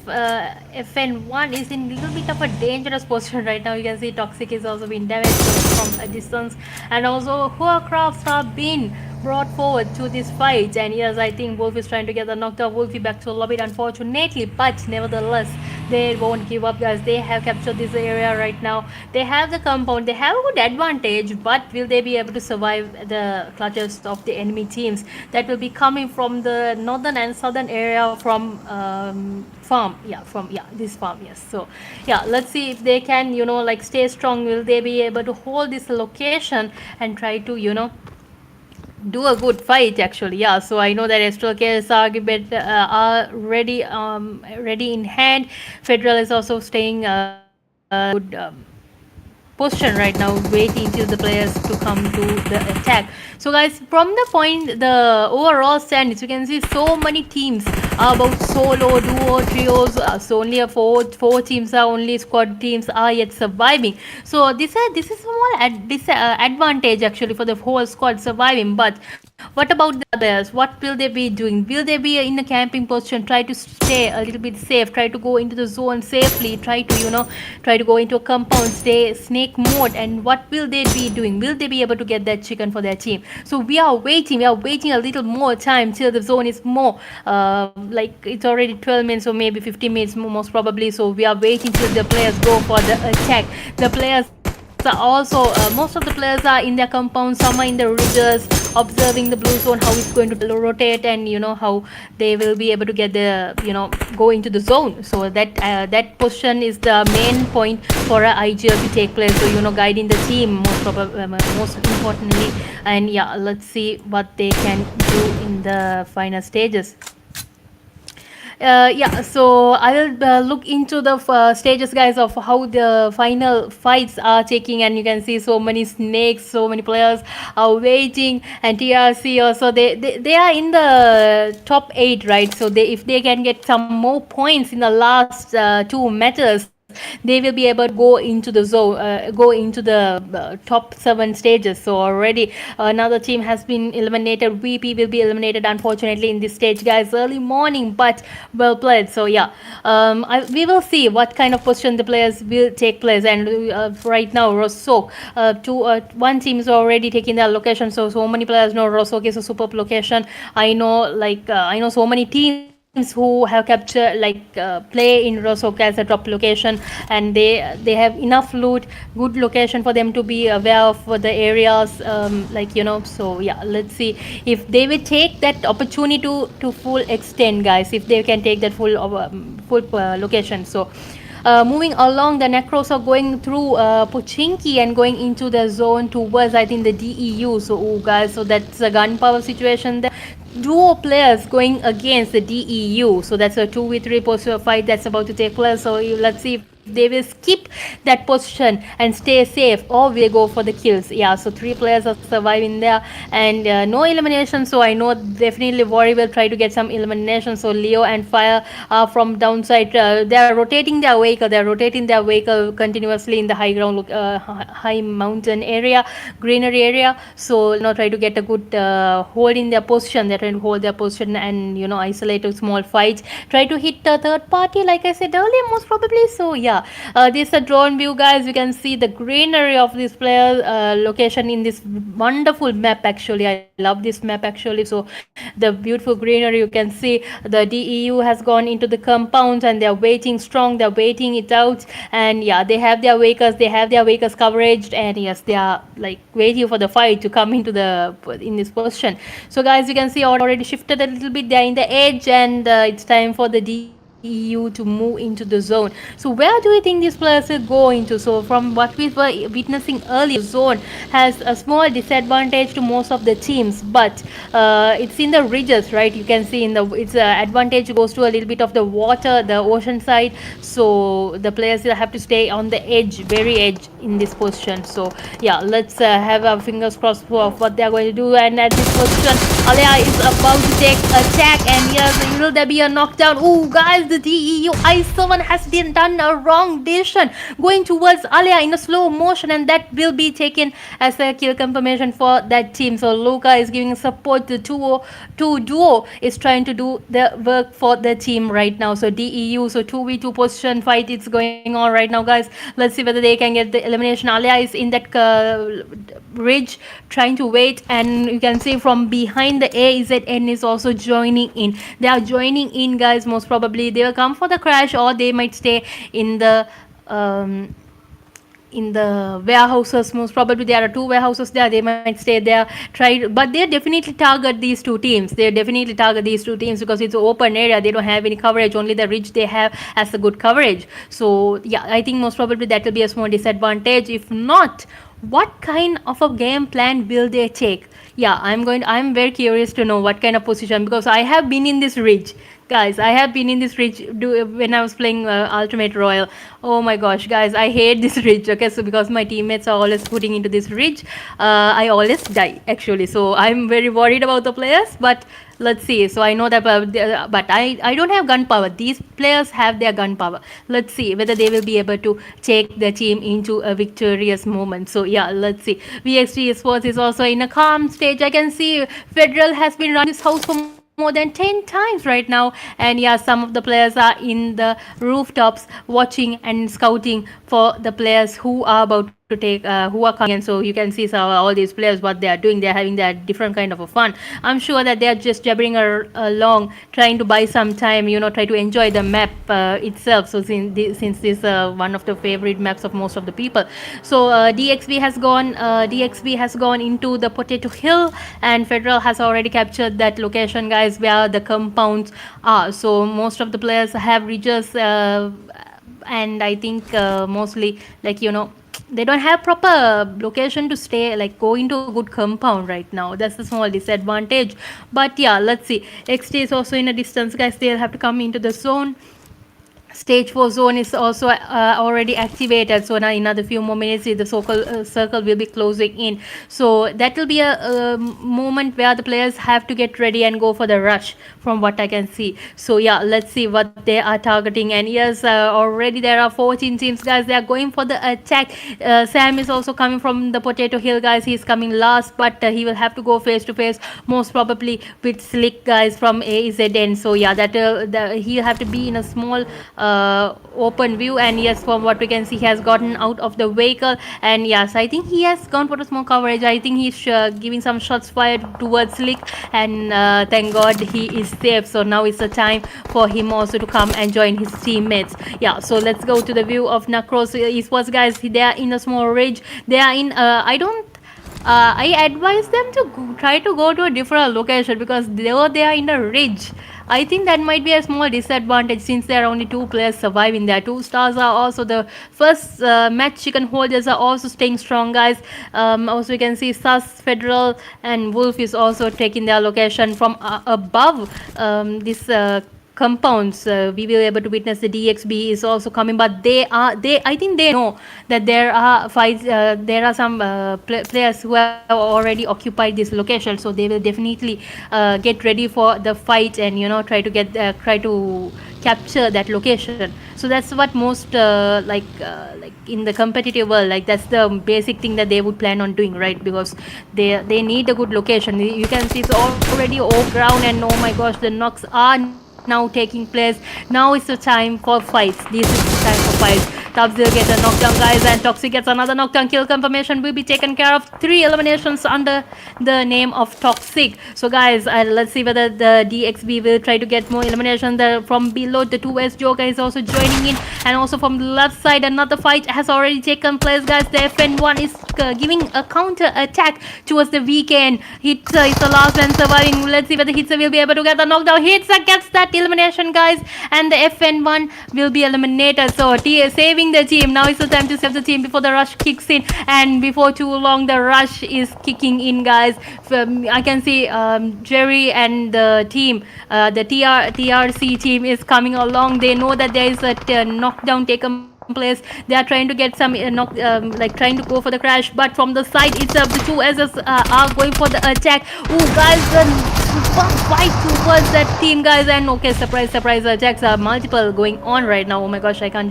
FN1 is in a little bit of a dangerous position right now. You can see Toxic is also being damaged from a distance, and also Hovercrafts are being brought forward to this fight. And yes, I think Wolf is trying to get the knockdown. Wolfie back to the lobby, unfortunately, but nevertheless, they won't give up, guys. They have captured this area right now. They have the compound, they have a good advantage, but will they be able to survive the clutches of the enemy teams that will be coming from the northern and southern area from farm? Yeah, from this farm. Yes, so yeah, let's see if they can, like, stay strong. Will they be able to hold this location and try to, do a good fight, actually? Yeah, so I know that Astral Chaos argument are ready in hand. Federal is also staying good position right now, waiting till the players to come to the attack. So guys, from the point, the overall standings, you can see so many teams are about solo, duo, trios. So only four teams are, only squad teams are yet surviving. So this is small advantage actually for the whole squad surviving. But what about the others? What will they be doing? Will they be in a camping position, try to stay a little bit safe, try to go into the zone safely, try to go into a compound, stay snake mode? And what will they be doing? Will they be able to get that chicken for their team? So we are waiting a little more time till the zone is more like, it's already 12 minutes or maybe 15 minutes most probably. So we are waiting till the players go for the attack. The players are also most of the players are in their compound, some are in the ridges, observing the blue zone, how it's going to rotate, and how they will be able to get the go into the zone. So that position is the main point for a IGL to take place. So guiding the team most importantly. And yeah, let's see what they can do in the final stages. Yeah, so I will look into the stages, guys, of how the final fights are taking. And you can see so many snakes, so many players are waiting. And TRC also, they are in the top 8, right? So if they can get some more points in the last two matches, they will be able to go into the zone, go into the top 7 stages. So already another team has been eliminated. VP will be eliminated, unfortunately, in this stage, guys. Early morning, but well played. So yeah, we will see what kind of position the players will take place. And right now, Rosso, one team is already taking their location. So many players know Rosso is a superb location. I know, I know so many teams who have captured, play in Rosok as a top location, and they have enough loot, good location for them to be aware of the areas, so yeah, let's see if they will take that opportunity to full extent, guys, if they can take that full location. So moving along, the Necros are going through Pochinki and going into the zone towards, I think, the DEU. So guys, so that's a gunpowder situation there. Duo players going against the DEU. So that's a 2v3 fight that's about to take place. So let's see if they will skip that position and stay safe, or will they go for the kills. Yeah, so 3 players are surviving there, and no elimination. So I know definitely Worry will try to get some elimination. So Leo and Fire are from downside. They are rotating their vehicle. They are rotating their vehicle continuously in the high ground, high mountain area, greenery area. So try to get a good hold in their position. They're trying to hold their position and isolate a small fight. Try to hit the third party, like I said earlier, most probably. So yeah, this is a drone view, guys. You can see the greenery of this player location in this wonderful map. Actually, I love this map actually. So the beautiful greenery, you can see the DEU has gone into the compounds, and they're waiting strong. They're waiting it out, and yeah, they have their vehicles coverage, and yes, they are waiting for the fight to come into in this position. So guys, you can see already shifted a little bit. They're in the edge, and it's time for the DEU DEU to move into the zone. So where do you think these players will go into? So from what we were witnessing earlier, zone has a small disadvantage to most of the teams, but it's in the ridges, right? You can see in the its advantage goes to a little bit of the water, the ocean side. So the players will have to stay on the edge, very edge in this position. So yeah, let's have our fingers crossed for what they are going to do. And at this position, Alea is about to take attack, and yes, will there be a knockdown? Oh, guys, the DEU I7 has done a wrong decision going towards Alea in a slow motion, and that will be taken as a kill confirmation for that team. So Luca is giving support. The duo is trying to do the work for the team right now. So DEU, so 2v2 position fight is going on right now, guys. Let's see whether they can get the elimination. Alea is in that ridge trying to wait, and you can see from behind the AZN is also joining in. They are joining in, guys. Most probably they will come for the crash, or they might stay um, in the warehouses. Most probably there are two warehouses there, they might stay there, but they definitely target these two teams. They definitely target these two teams because it's an open area, they don't have any coverage, only the ridge they have has a good coverage. So yeah, I think most probably that will be a small disadvantage. If not, what kind of a game plan will they take? Yeah, I'm very curious to know what kind of position, because I have been in this ridge, guys. I have been in this ridge when I was playing Ultimate Royal. Oh my gosh, guys, I hate this ridge. Okay, so because my teammates are always putting into this ridge, I always die actually. So I'm very worried about the players, but let's see. So I know that, but I don't have gun power. These players have their gun power. Let's see whether they will be able to take the team into a victorious moment. So yeah, let's see. VXT Sports is also in a calm stage. I can see Federal has been running this house for more than 10 times right now, and yeah, some of the players are in the rooftops watching and scouting for the players who are about to take who are coming. And so you can see all these players, what they are doing. They are having that different kind of a fun. I'm sure that they are just jabbering along, trying to buy some time, try to enjoy the map itself. So since this one of the favorite maps of most of the people. So DXB has gone into the Potato Hill, and Federal has already captured that location, guys, where the compounds are. So most of the players have ridges, and I think mostly, like, they don't have proper location to stay, like go into a good compound right now. That's a small disadvantage. But yeah, let's see. XT is also in a distance, guys. They'll have to come into the zone. Stage 4 zone is also already activated. So now in another few more minutes, the circle will be closing in. So that will be a moment where the players have to get ready and go for the rush, from what I can see. So yeah, let's see what they are targeting. And yes, already there are 14 teams, guys. They are going for the attack. Sam is also coming from the Potato Hill, guys. He's coming last, but he will have to go face to face, most probably with Slick, guys, from AZN. So yeah, he'll have to be in a small open view. And yes, from what we can see, he has gotten out of the vehicle, and yes, I think he has gone for a small coverage. I think he's giving some shots fired towards Slick, and thank God he is safe. So now it's the time for him also to come and join his teammates. Yeah, so let's go to the view of NARCOS Esports, guys. They are in a small ridge. They are in I advise them to try to go to a different location, because they are in a ridge. I think that might be a small disadvantage, since there are only two players surviving there. 2 stars are also the first match chicken holders are also staying strong, guys. Also you can see Sus, Federal, and Wolf is also taking their location from above this compounds. We will able to witness the DXB is also coming, but I think they know that there are fights. There are some players who have already occupied this location, so they will definitely get ready for the fight, and try to capture that location. So that's what most like in the competitive world, like that's the basic thing that they would plan on doing, right? Because they need a good location. You can see it's already off ground, and oh my gosh, the knocks are now taking place. Now is the time for fights. This is the time for fights. Tabzil gets a knockdown, guys, and Toxic gets another knockdown. Kill confirmation will be taken care of. 3 eliminations under the name of Toxic. So guys, let's see whether the DXB will try to get more eliminations. From below, the 2S Joker is also joining in, and also from the left side, another fight has already taken place, guys. The FN1 is giving a counter attack towards the weekend. Hitzer is the last one surviving. Let's see whether Hitzer will be able to get the knockdown. Hitzer gets that elimination, guys, and the FN1 will be eliminated. So saving the team. Now is the time to save the team before the rush kicks in, and before too long the rush is kicking in, guys. I can see Jerry and the team, the TRC team is coming along. They know that there is a knockdown taken place. They are trying to get some like trying to go for the crash, but from the side itself the two SS are going for the attack. Oh, guys, super fight towards that team, guys, and okay, surprise attacks are multiple going on right now. Oh my gosh, I can't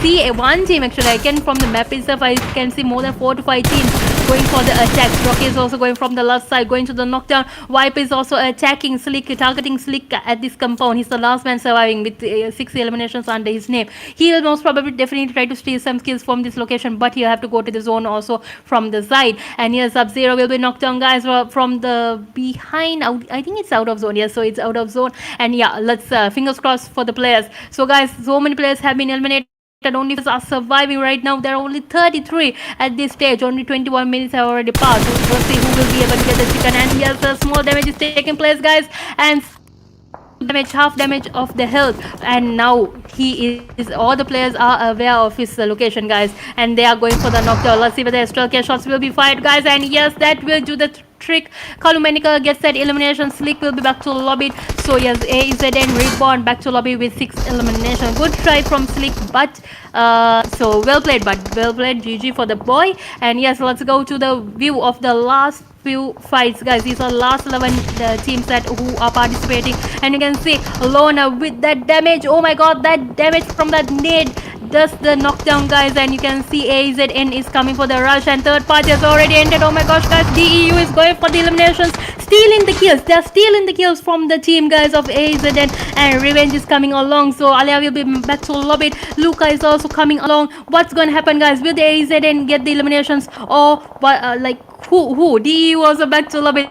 see one team. Actually, I can, from the map itself I can see more than 4 to 5 teams going for the attacks. Rocky is also going from the left side, going to the knockdown. Wipe is also attacking Slick, targeting Slick at this compound. He's the last man surviving with 6 eliminations under his name. He will most probably definitely try to steal some kills from this location, but he'll have to go to the zone also from the side. And here Sub-Zero will be knocked down, guys, from the behind. I think it's out of zone. Yes, so it's out of zone. And yeah, let's fingers crossed for the players. So guys, so many players have been eliminated. Only are surviving right now. There are only 33 at this stage. Only 21 minutes have already passed. So we'll see who will be able to get the chicken. And yes, a small damage is taking place, guys, and half damage of the health. And now he is, all the players are aware of his location, guys, and they are going for the knockdown. Let's see whether STLK shots will be fired, guys, and yes, that will do the trick. Kalumenica gets that elimination. Slick will be back to lobby. So yes, AZN Reborn back to lobby with 6 elimination. Good try from Slick, but so well played, GG for the boy. And yes, let's go to the view of the last few fights, guys. These are last 11 teams who are participating, and you can see Lona with that damage. Oh my god, that damage from that nade does the knockdown, guys, and you can see AZN is coming for the rush, and third party has already ended. Oh my gosh, guys, DEU is going for the eliminations, stealing the kills. They're stealing the kills from the team, guys, of AZN, and Revenge is coming along. So Alia will be back to lobby. Luca is also coming along. What's going to happen, guys? Will the AZN get the eliminations, or like who? DEU also back to lobby.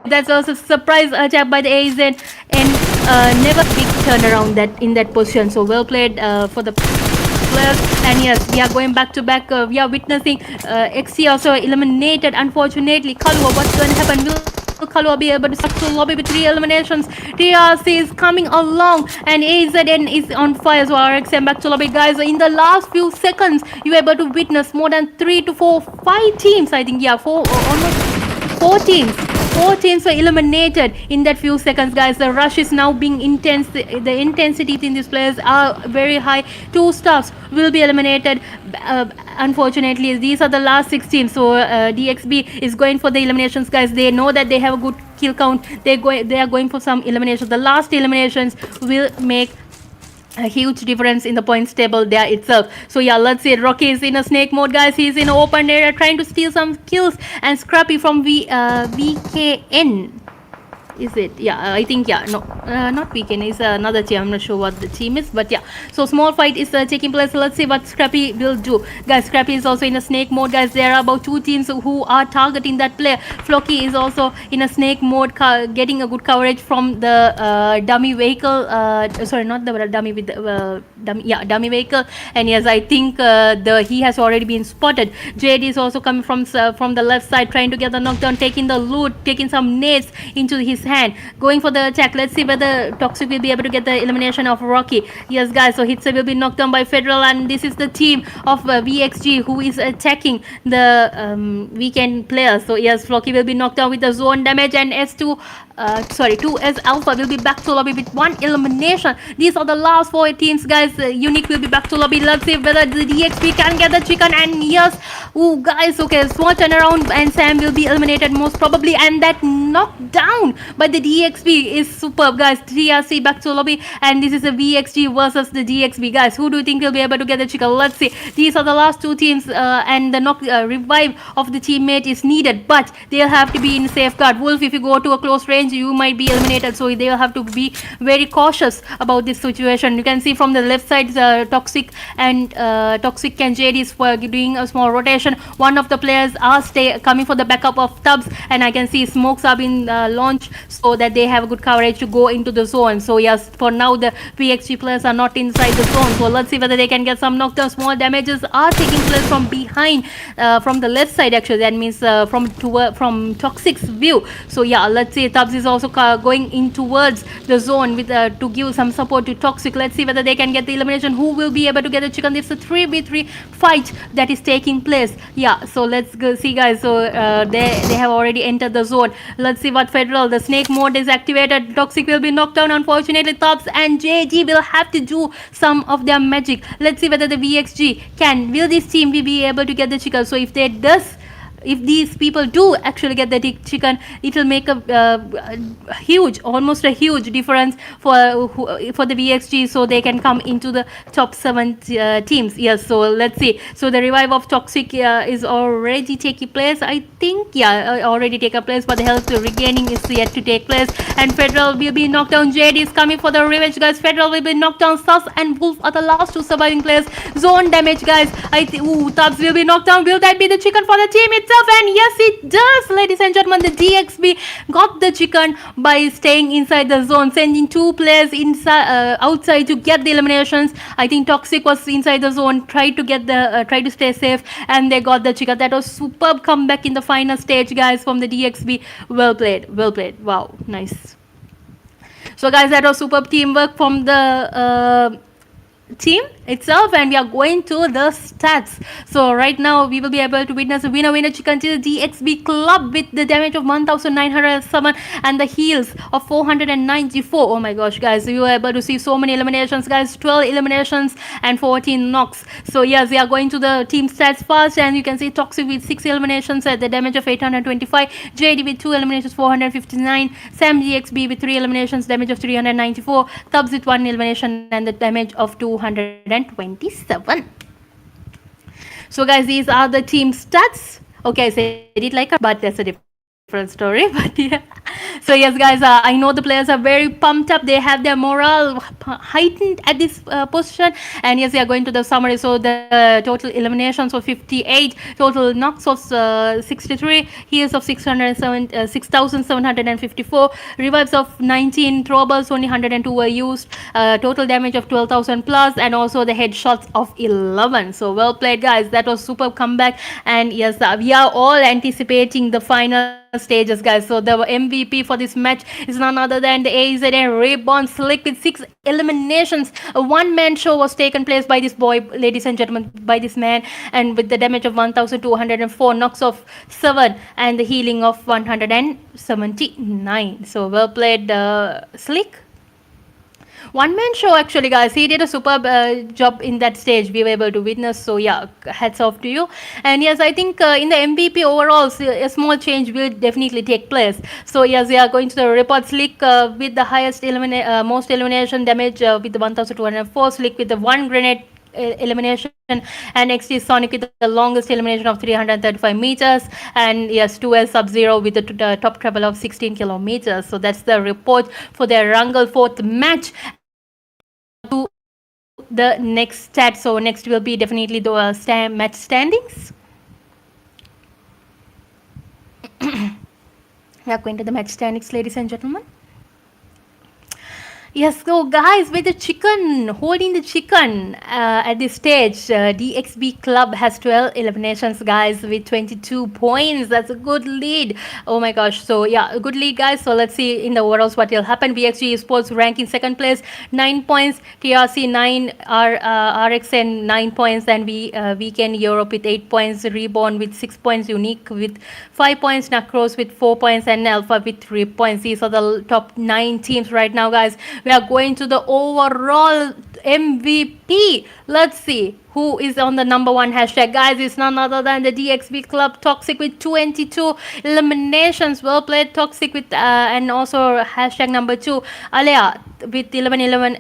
That's also a surprise attack by the AZN, and never big turnaround that in that position. So well played for the players. And yes, we are going back to back. We are witnessing XC also eliminated, unfortunately. Kalua, what's going to happen? Will Kalua be able to start to lobby with 3 eliminations? TRC is coming along, and AZN is on fire. So RXM back to lobby, guys. In the last few seconds, you were able to witness more than 3 to 4, 5 teams. I think, yeah, almost 4 teams. 4 teams were eliminated in that few seconds, guys. The rush is now being intense. The intensity in these players are very high. 2 staffs will be eliminated. Unfortunately, these are the last 6 teams. So DXB is going for the eliminations, guys. They know that they have a good kill count. They are going for some eliminations. The last eliminations will make a huge difference in the points table there itself. So yeah, let's see. Rocky is in a snake mode, guys. He's in an open area trying to steal some kills, and Scrappy from VKN. Is it? Yeah, I think, yeah. No, not weekend. It's another team. I'm not sure what the team is, but yeah. So small fight is taking place. Let's see what Scrappy will do, guys. Scrappy is also in a snake mode, guys. There are about 2 teams who are targeting that player. Flocky is also in a snake mode, getting a good coverage from the dummy vehicle. Sorry, not the dummy with the dummy vehicle. And yes, I think he has already been spotted. Jade is also coming from the left side, trying to get the knockdown, taking the loot, taking some nades into his hand, going for the attack. Let's see whether Toxic will be able to get the elimination of Rocky. Yes, guys, so Hitsa will be knocked down by Federal, and this is the team of VXG who is attacking the weekend players. So yes, Flocky will be knocked down with the zone damage, and 2S Alpha will be back to lobby with 1 elimination. These are the last 4 teams, guys. Unique will be back to lobby. Let's see whether the DXP can get the chicken, and yes, oh guys, okay, small turnaround, and Sam will be eliminated most probably, and that knockdown by the DXP is superb, guys. TRC back to lobby, and this is a VXG versus the DXP, guys. Who do you think will be able to get the chicken? Let's see. These are the last 2 teams, and the revive of the teammate is needed, but they'll have to be in safeguard. Wolf, if you go to a close range, change, you might be eliminated. So they will have to be very cautious about this situation. You can see from the left side, Toxic and JD is doing a small rotation. One of the players are coming for the backup of Tubbs, and I can see smokes are being launched so that they have good coverage to go into the zone. So yes, for now the VXG players are not inside the zone. So let's see whether they can get some knockdown. Small damages are taking place from behind, from the left side actually. That means from Toxic's view. So yeah, let's see. Tubbs is also going in towards the zone with to give some support to Toxic. Let's see whether they can get the elimination. Who will be able to get the chicken? It's a 3v3 fight that is taking place. Yeah, so let's go see, guys. So they have already entered the zone. Let's see what Federal, the snake mode is activated. Toxic will be knocked down. Unfortunately, Tubbs and JG will have to do some of their magic. Let's see whether the VXG will this team be able to get the chicken. So if these people do actually get the chicken, it will make a huge, almost a huge difference for the VXG, so they can come into the top 7 teams. Yes, so let's see. So the revive of Toxic is already taking place, I think. Yeah, already taken place, but the health regaining is yet to take place. And Federal will be knocked down. JD is coming for the revenge, guys. Federal will be knocked down. Sus and Wolf are the last 2 surviving players. Zone damage, guys. Tubbs will be knocked down. Will that be the chicken for the team itself? And yes, it does, ladies and gentlemen. The DXB got the chicken by staying inside the zone, sending 2 players inside, outside to get the eliminations. I think Toxic was inside the zone, tried to stay safe, and they got the chicken. That was superb comeback in the final stage, guys, from the DXB. Well played, well played. Wow, nice. So guys, that was superb teamwork from the team itself, and we are going to the stats. So right now we will be able to witness a winner chicken to the DXB club with the damage of 1907 and the heals of 494. Oh my gosh, guys, we were able to see so many eliminations, guys. 12 eliminations and 14 knocks. So yes, we are going to the team stats first, and you can see Toxic with 6 eliminations at the damage of 825, JD with 2 eliminations 459, Sam DXB with 3 eliminations, damage of 394, Tubbs with 1 elimination and the damage of 227. So guys, these are the team stats. Okay, I said it like a, but that's a different story. But yeah, so yes, guys, I know the players are very pumped up. They have their morale heightened at this position. And yes, we are going to the summary. So the total eliminations of 58, total knocks of 63, heals of 6,754, revives of 19, throwables only 102 were used, total damage of 12,000 plus, and also the headshots of 11. So well played, guys. That was super comeback. And yes, we are all anticipating the final stages, guys. So the MVP for this match is none other than the AZN REBORN Slick with 6 eliminations. A one-man show was taken place by this boy, ladies and gentlemen, by this man, and with the damage of 1,204, knocks of 7, and the healing of 179. So well played, Slick. One-man show, actually, guys. He did a superb job in that stage. We were able to witness. So yeah, hats off to you. And yes, I think in the MVP overall, a small change will definitely take place. So yes, we are going to the report. Slick with the highest most elimination damage with the 1,204. Slick with the 1 grenade elimination, and next is Sonic with the longest elimination of 335 meters, and yes, 2S Sub-Zero with the top travel of 16 kilometers. So that's the report for their Wrangle 4th match. To the next stat. So next will be definitely the match standings. We are going to the match standings, ladies and gentlemen. Yes, so guys, with the chicken, holding the chicken at this stage, DXB Club has 12 eliminations, guys, with 22 points. That's a good lead. Oh my gosh. So yeah, a good lead, guys. So let's see in the overalls what will happen. VXG Esports rank in 2nd place, 9 points. TRC 9, RXN 9 points. Then Weekend Europe with 8 points. Reborn with 6 points. Unique with 5 points. NARCOS with 4 points. And Alpha with 3 points. These are the top 9 teams right now, guys. We are going to the overall MVP 20. Let's see who is on the number one hashtag. Guys, it's none other than the DXB Club Toxic with 22 eliminations. Well played, Toxic, with and also hashtag number 2, Alea with 11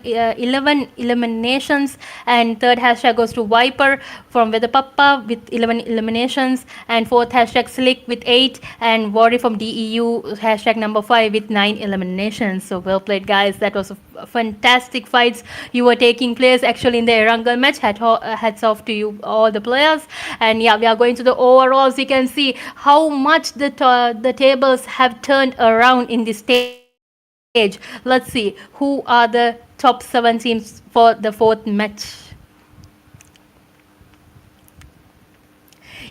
eliminations. And third hashtag goes to Viper from WEDHA PAPPA with 11 eliminations. And fourth hashtag Slick with 8. And Worry from DEU hashtag number 5 with 9 eliminations. So well played, guys. That was a fantastic fights you were taking place actually in the Erangel match. Hats off to you, all the players. And yeah, we are going to the overalls. You can see how much the tables have turned around in this stage. Let's see who are the top 7 teams for the fourth match.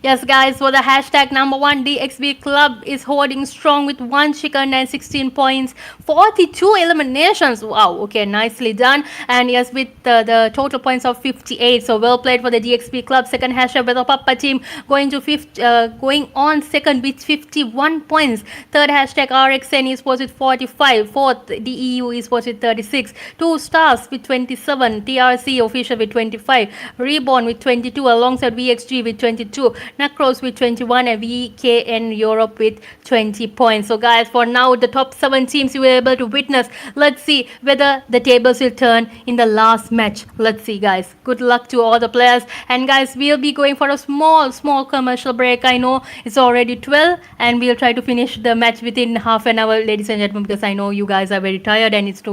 Yes, guys, for the hashtag number 1, DXB Club is holding strong with 1 chicken and 16 points, 42 eliminations. Wow, okay, nicely done. And yes, with the total points of 58. So well played for the DXB Club. Second hashtag WEDHA PAPPA team going on second with 51 points. Third hashtag RXN Esports with 45. Fourth, DEU Esports with 36. 2 stars with 27. TRC official with 25. REBORN with 22 alongside VXG with 22. NARCOS with 21 and VKN Europe with 20 points. So guys, for now the top 7 teams you were able to witness. Let's see whether the tables will turn in the last match. Let's see, guys. Good luck to all the players. And guys, we'll be going for a small commercial break. I know it's already 12 and we'll try to finish the match within half an hour, ladies and gentlemen, because I know you guys are very tired and it's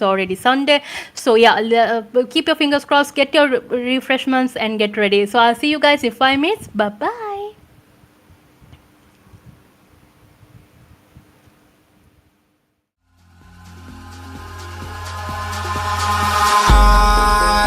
already Sunday. So yeah, keep your fingers crossed, get your refreshments and get ready. So I'll see you guys in 5 minutes. Bye.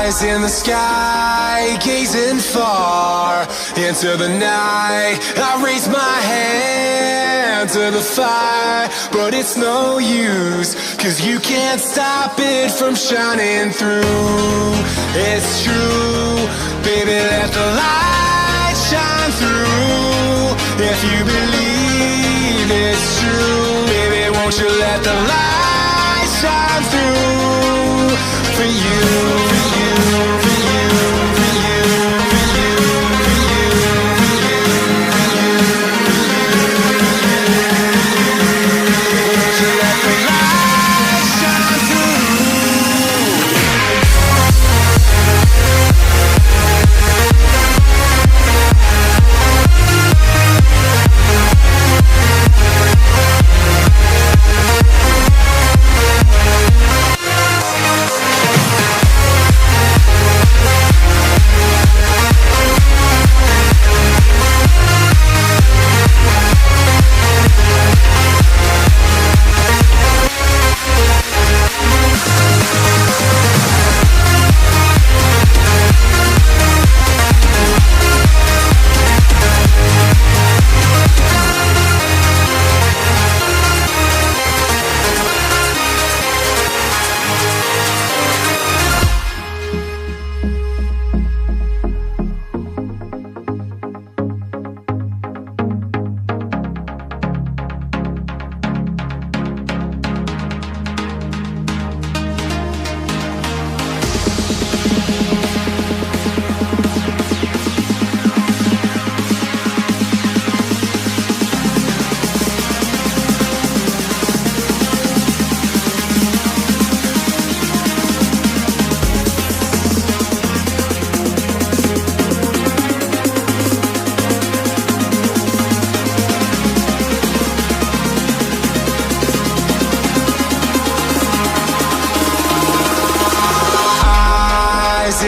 Eyes in the sky, gazing far into the night. I raise my hand to the fire, but it's no use, 'cause you can't stop it from shining through. It's true, baby, let the light shine through. If you believe it's true, baby, won't you let the light shine through for you.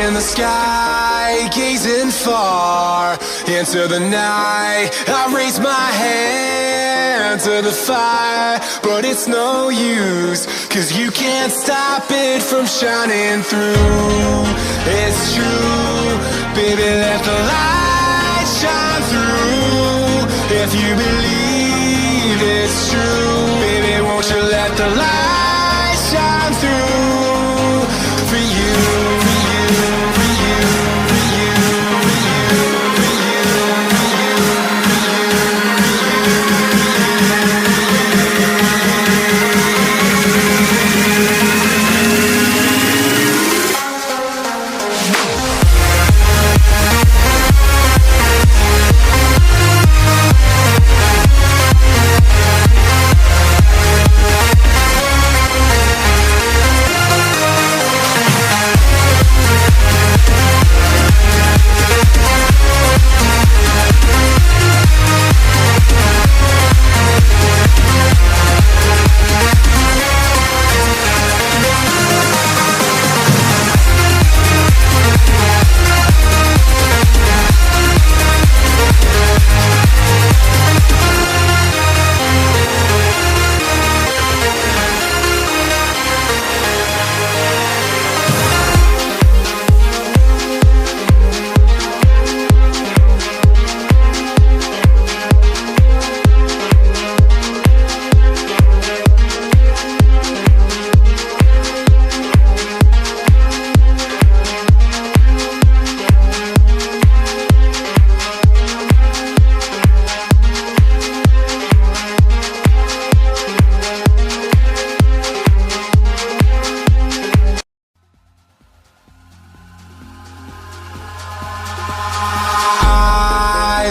In the sky, gazing far into the night. I raise my hand to the fire, but it's no use, 'cause you can't stop it from shining through. It's true, baby, let the light shine through. If you believe it's true, baby, won't you let the light shine through for you.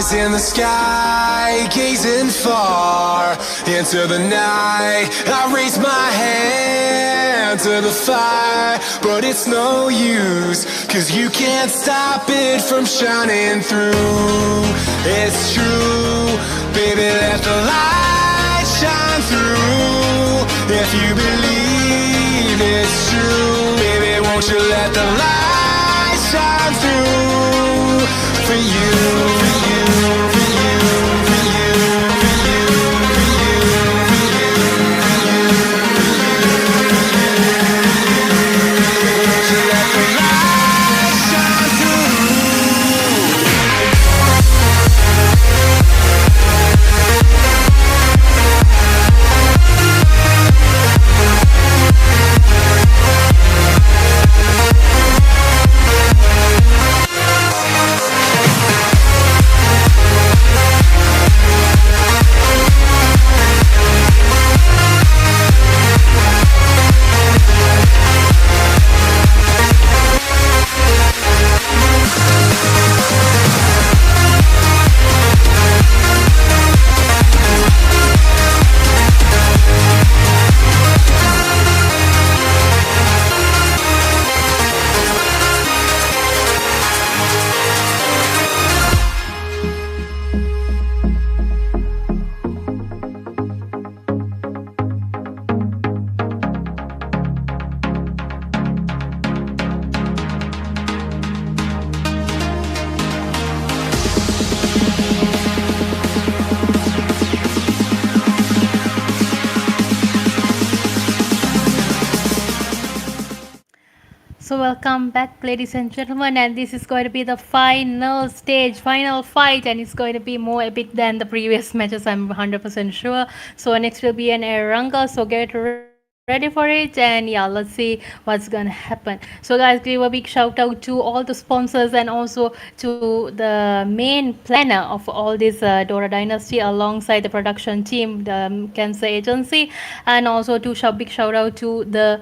eyes in the sky, gazing far into the night. I raise my hand to the fire, but it's no use, 'cause you can't stop it from shining through. It's true, baby, let the light shine through. If you believe it's true, baby, won't you let the light shine through for you, for you, for you, for you, for you, for you, for you, for you, won't you let the light shine through? So welcome back, ladies and gentlemen, and this is going to be the final stage, final fight, and it's going to be more epic than the previous matches, I'm 100% sure. So next will be an air wrangle, so get ready for it, and yeah, let's see what's gonna happen. So guys, give a big shout out to all the sponsors and also to the main planner of all this Dora Dynasty alongside the production team, the Cancer Agency, and also to big shout out to the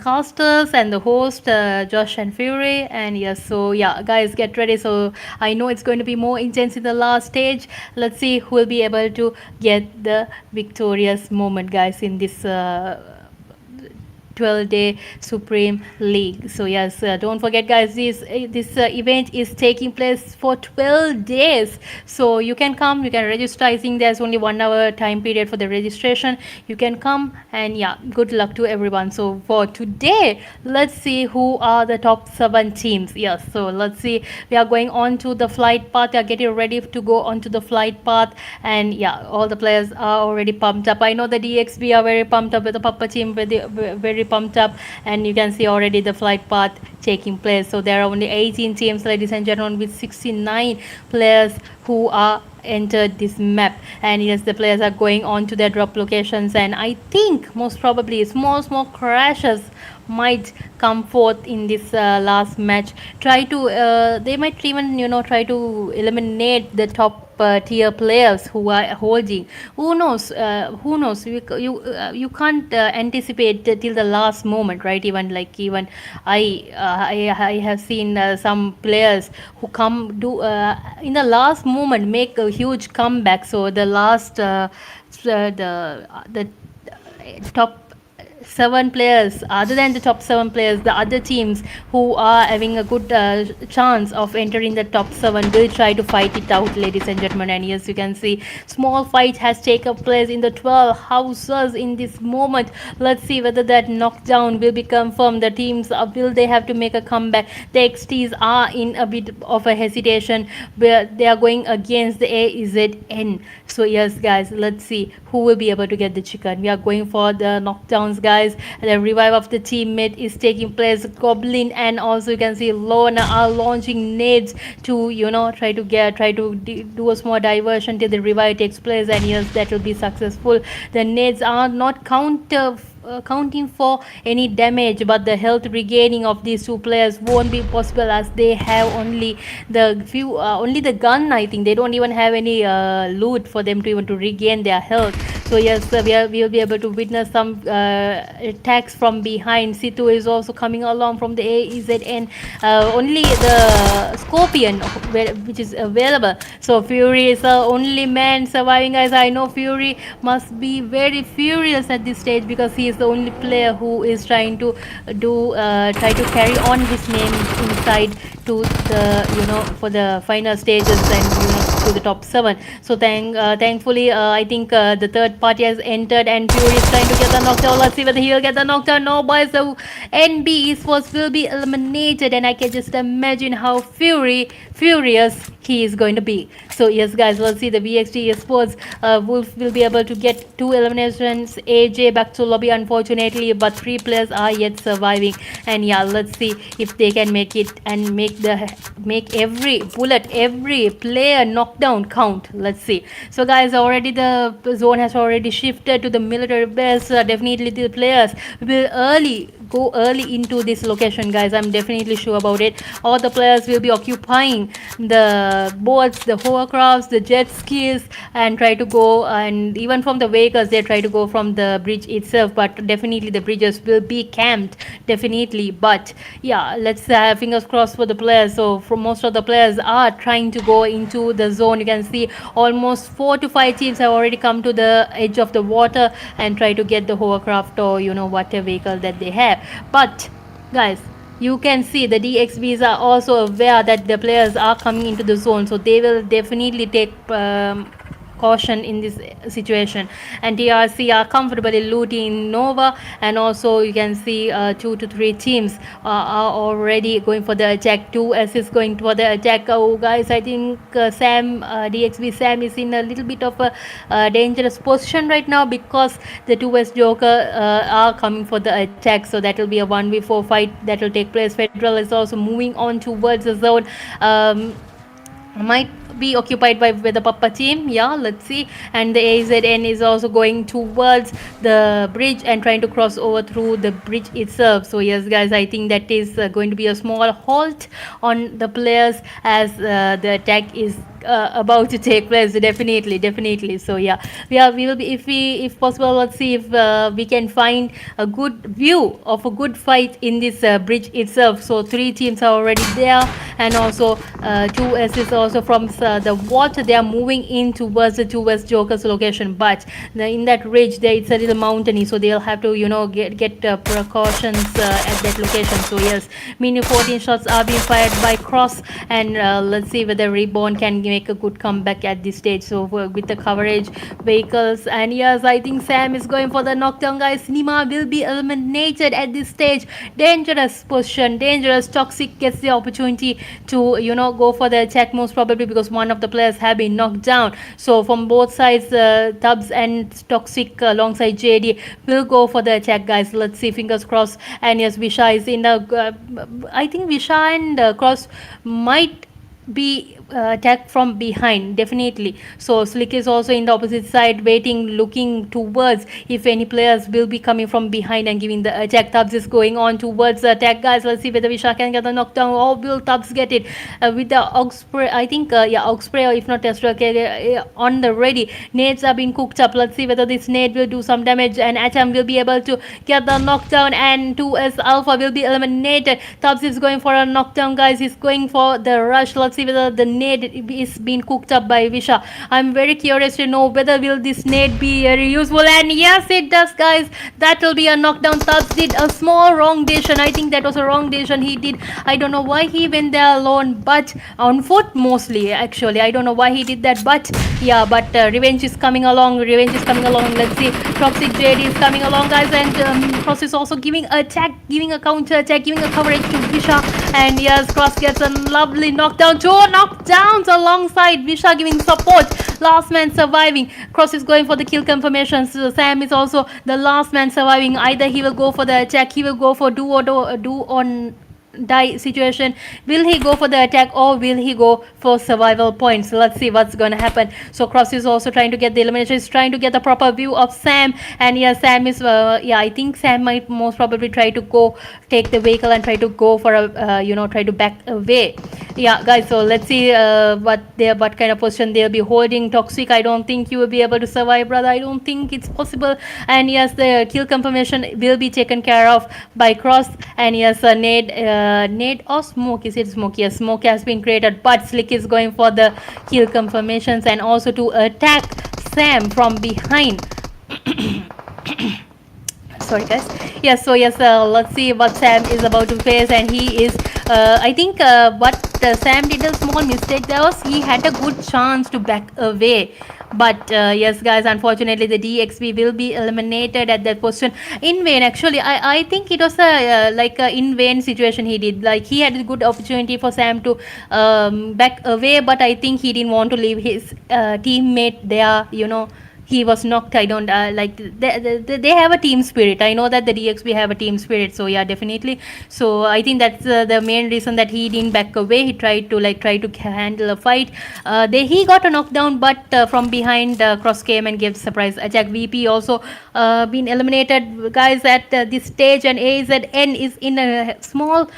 casters and the host, Josh and Fury. And yes, so yeah, guys, get ready. So I know it's going to be more intense in the last stage. Let's see who will be able to get the victorious moment, guys, in this 12-day Supreme League. So yes, don't forget, guys, this event is taking place for 12 days. So you can come, you can register. I think there's only 1 hour time period for the registration. You can come, and yeah, good luck to everyone. So for today, let's see who are the top 7 teams. Yes, so let's see. We are going on to the flight path. We are getting ready to go onto the flight path, and yeah, all the players are already pumped up. I know the DXB are very pumped up with the PAPPA team, very pumped up, and you can see already the flight path taking place. So there are only 18 teams, ladies and gentlemen, with 69 players who are entered this map. And yes, the players are going on to their drop locations, and I think most probably small crashes might come forth in this last match. They might even try to eliminate the top tier players who are holding. Who knows? You can't anticipate till the last moment, right? Even I have seen some players who come do in the last moment make a huge comeback. So the last the top 7 players, other than the top 7 players, the other teams who are having a good chance of entering the top 7 will try to fight it out, ladies and gentlemen. And yes, you can see small fight has taken place in the 12 houses in this moment. Let's see whether that knockdown will be confirmed. The teams will they have to make a comeback. The XTs are in a bit of a hesitation where they are going against the AZN. So yes, guys, let's see who will be able to get the chicken. We are going for the knockdowns, guys. The revive of the teammate is taking place. Goblin and also you can see Lorna are launching nades to try to do a small diversion till the revive takes place, and yes, that will be successful. The nades are not counting for any damage, but the health regaining of these 2 players won't be possible as they have only the gun. I think they don't even have any loot for them to even to regain their health. So yes, we will be able to witness some attacks from behind. Situ is also coming along from the AEZN. Only the Scorpion, which is available. So Fury is the only man surviving, guys. I know Fury must be very furious at this stage because he is the only player who is trying to try to carry on his name inside to the for the final stages and to the top 7. So thankfully I think the third party has entered and Fury is trying to get the knockdown. Let's see whether he will get the knockdown. No, boys, so NB Esports will be eliminated, and I can just imagine how furious he is going to be. So yes, guys, let's see the VXT Esports will be able to get 2 eliminations. AJ back to lobby, unfortunately, but 3 players are yet surviving. And yeah, let's see if they can make it and make every bullet, every player knockdown count. Let's see. So guys, already the zone has already shifted to the military base. Definitely the players will go early into this location, guys. I'm definitely sure about it. All the players will be occupying the boats, the hovercrafts, the jet skis, and try to go, and even from the vehicles they try to go from the bridge itself, but definitely the bridges will be camped, definitely. But yeah, let's have fingers crossed for the players. So from most of the players are trying to go into the zone. You can see almost 4 to 5 teams have already come to the edge of the water and try to get the hovercraft or whatever vehicle that they have. But guys, you can see the DXBs are also aware that the players are coming into the zone, so they will definitely take caution in this situation. And TRC are comfortably looting Nova, and also you can see 2 to 3 teams are already going for the attack. 2S is going for the attack. Oh guys, I think Sam, DXB Sam is in a little bit of a dangerous position right now because the 2S Joker are coming for the attack, so that will be a 1v4 fight that will take place. Federal is also moving on towards the zone. Might be occupied by the PAPPA team. Yeah, let's see. And the AZN is also going towards the bridge and trying to cross over through the bridge itself. So yes, guys, I think that is going to be a small halt on the players as the attack is about to take place. Definitely. So yeah, we will be, if possible, let's see if we can find a good view of a good fight in this bridge itself. So 3 teams are already there, and also 2S is also from the water. They are moving in towards the 2S Joker's location, but in that ridge there it's a little mountainy, so they'll have to get precautions at that location. So yes, mini 14 shots are being fired by Cross, and let's see whether REBORN can make a good comeback at this stage. So with the coverage vehicles, and yes, I think Sam is going for the knockdown, guys. Nima will be eliminated at this stage. Dangerous position, dangerous. Toxic gets the opportunity to go for the attack, most probably because one of the players have been knocked down. So from both sides, Tubbs and Toxic alongside JD will go for the attack, guys. Let's see, fingers crossed. And yes, Visha is in the I think Visha and Cross might be attacked from behind, definitely. So Slick is also in the opposite side, waiting, looking towards if any players will be coming from behind and giving the attack. Tubbs is going on towards the attack, guys. Let's see whether Visha can get the knockdown, or will Tubbs get it with the Ox Spray. I think Ox Spray, or if not Tesla on the ready. Nades are being cooked up. Let's see whether this nade will do some damage, and Atom will be able to get the knockdown, and 2S Alpha will be eliminated. Tubbs is going for a knockdown, guys. He's going for the rush. Let's see whether the nade is being cooked up by Visha. I'm very curious to know whether will this nade be very useful, and yes, it does, guys. That will be a knockdown. Tubbs did a small wrong decision. I think that was a wrong decision he did. I don't know why he went there alone, but on foot mostly, actually. I don't know why he did that, but yeah, but revenge is coming along. Let's see, Toxic JD is coming along, guys, and Cross is also giving attack, giving a counter attack, giving a coverage to Visha, and yes, Cross gets a lovely knockdown. 2 knockdowns alongside Visha giving support. Last man surviving. Cross is going for the kill confirmation. So Sam is also the last man surviving. Either he will go for the attack, he will go for do on die situation. Will he go for the attack, or will he go for survival points? Let's see what's gonna happen. So Cross is also trying to get the elimination. He's trying to get the proper view of Sam, and yeah, Sam is I think Sam might most probably try to go take the vehicle and try to go for a try to back away. Yeah, guys. So let's see what kind of position they'll be holding. Toxic. I don't think you will be able to survive, brother. I don't think it's possible. And yes, the kill confirmation will be taken care of by Cross. And yes, Nade or Smoke. Is it Smoke? Yes, Smoke has been created, but Slick is going for the kill confirmations and also to attack Sam from behind. Sorry guys. Yes, so yes, let's see what Sam is about to face. And he is I think what Sam did a small mistake there was he had a good chance to back away, but yes guys, unfortunately the DXB will be eliminated at that position in vain. Actually, I think it was a like a in vain situation he did. Like he had a good opportunity for Sam to back away, but I think he didn't want to leave his teammate there, you know. He was knocked. I don't like they have a team spirit. I know that the DXB have a team spirit, so yeah, definitely. So I think that's the main reason that he didn't back away. He tried to handle a fight. He got a knockdown, but from behind, Cross came and gave surprise attack. VP also been eliminated, guys, at this stage, and AZN is in a small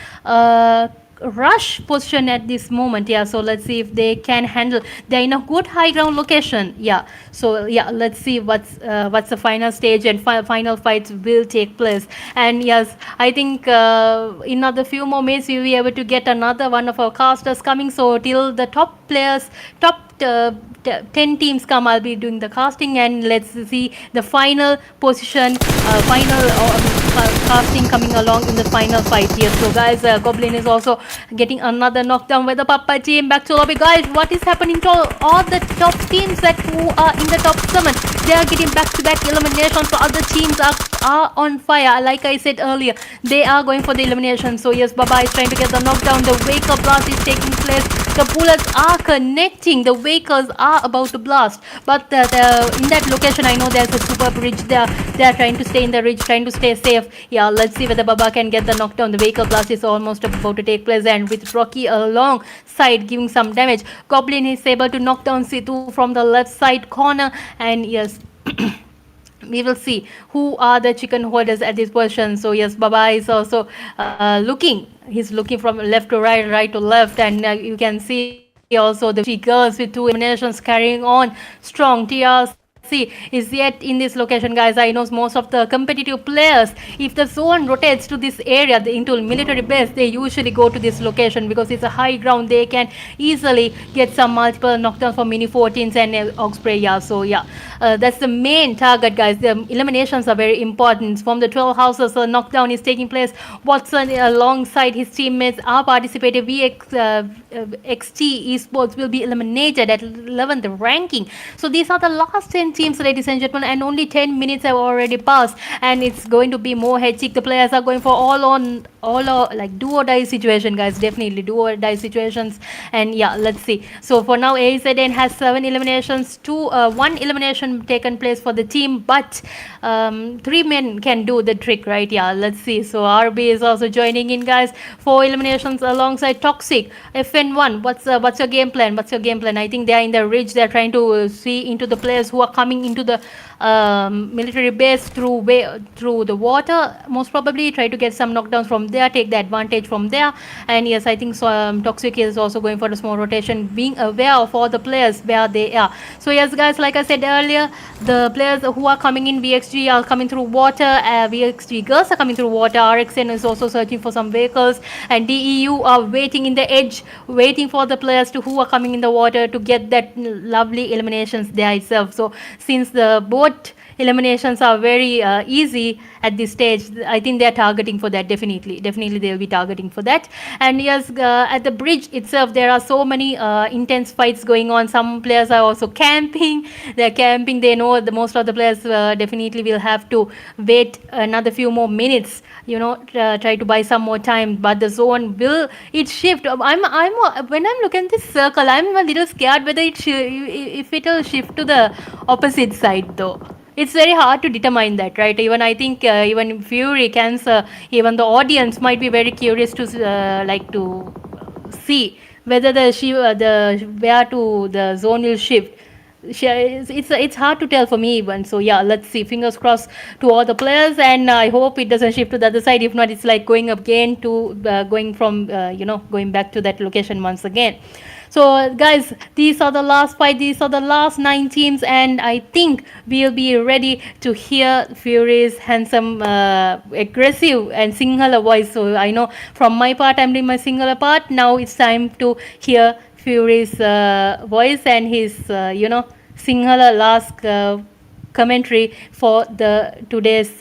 rush position at this moment. Yeah, so let's see if they can handle. They're in a good high ground location. Yeah, so yeah, let's see what's the final stage and final fights will take place. And yes, I think in another few more minutes we'll be able to get another one of our casters coming. So till the top players, top 10 teams come, I'll be doing the casting, and let's see the final position, final casting coming along in the final fight here. So guys, Goblin is also getting another knockdown with the PAPPA team. Back to lobby, guys. What is happening to all the top teams that who are in the top 7? They are getting back-to-back eliminations. So other teams are on fire. Like I said earlier, they are going for the elimination. So yes, Baba is trying to get the knockdown. The wake-up blast is taking place. The bullets are connecting. The vehicles are about to blast, but in that location, I know there's a super bridge there. They are trying to stay in the ridge, trying to stay safe. Yeah, let's see whether Baba can get the knockdown. The vehicle blast is almost about to take place, and with Rocky alongside giving some damage, Goblin is able to knock down C2 from the left side corner. And yes, we will see who are the chicken holders at this position. So yes, Baba is also looking. He's looking from left to right, right to left, and you can see also the girls with 2 eliminations carrying on strong. TRC is yet in this location, guys. I know most of the competitive players, if the zone rotates to this area, into military base, they usually go to this location because it's a high ground. They can easily get some multiple knockdowns for mini 14s and Osprey. Yeah, so yeah, that's the main target, guys. The eliminations are very important. From the 12 houses, a knockdown is taking place. Watson alongside his teammates are participating. XT Esports will be eliminated at 11th ranking. So these are the last 10 teams, ladies and gentlemen, and only 10 minutes have already passed, and it's going to be more hectic. The players are going for all like do or die situation, guys. Definitely do or die situations. And yeah, let's see. So for now, AZN has 7 eliminations, 1 elimination taken place for the team, but 3 men can do the trick, right? Yeah, let's see. So RB is also joining in, guys. 4 eliminations alongside Toxic. FN1, what's your game plan? What's your game plan? I think they are in the ridge. They're trying to see into the players who are coming into the military base through the water. Most probably try to get some knockdowns from there, take the advantage from there. And yes, I think so. Toxic is also going for a small rotation, being aware of all the players where they are. So yes, guys, like I said earlier, the players who are coming in VXG are coming through water. VXG girls are coming through water. RXN is also searching for some vehicles, and DEU are waiting in the edge, waiting for the players who are coming in the water to get that lovely eliminations there itself. So since the boat eliminations are very easy at this stage, I think they are targeting for that. Definitely they will be targeting for that. And yes, at the bridge itself, there are so many intense fights going on. Some players are also camping. They're camping. They know most of the players definitely will have to wait another few more minutes, you know, try to buy some more time. But the zone will shift. I'm when I'm looking at this circle, I'm a little scared whether if it will shift to the opposite side though. It's very hard to determine that, right? Even I think even Fury, Cancer, even the audience might be very curious to like to see whether the zone will shift. it's hard to tell for me even. So yeah, let's see. Fingers crossed to all the players, and I hope it doesn't shift to the other side. If not, it's like going again to going from going back to that location once again. So guys, these are the last five. These are the last 9 teams, and I think we'll be ready to hear Fury's handsome, aggressive, and Sinhala voice. So I know from my part, I'm doing my Sinhala part. Now it's time to hear Fury's voice and his, Sinhala last commentary for the today's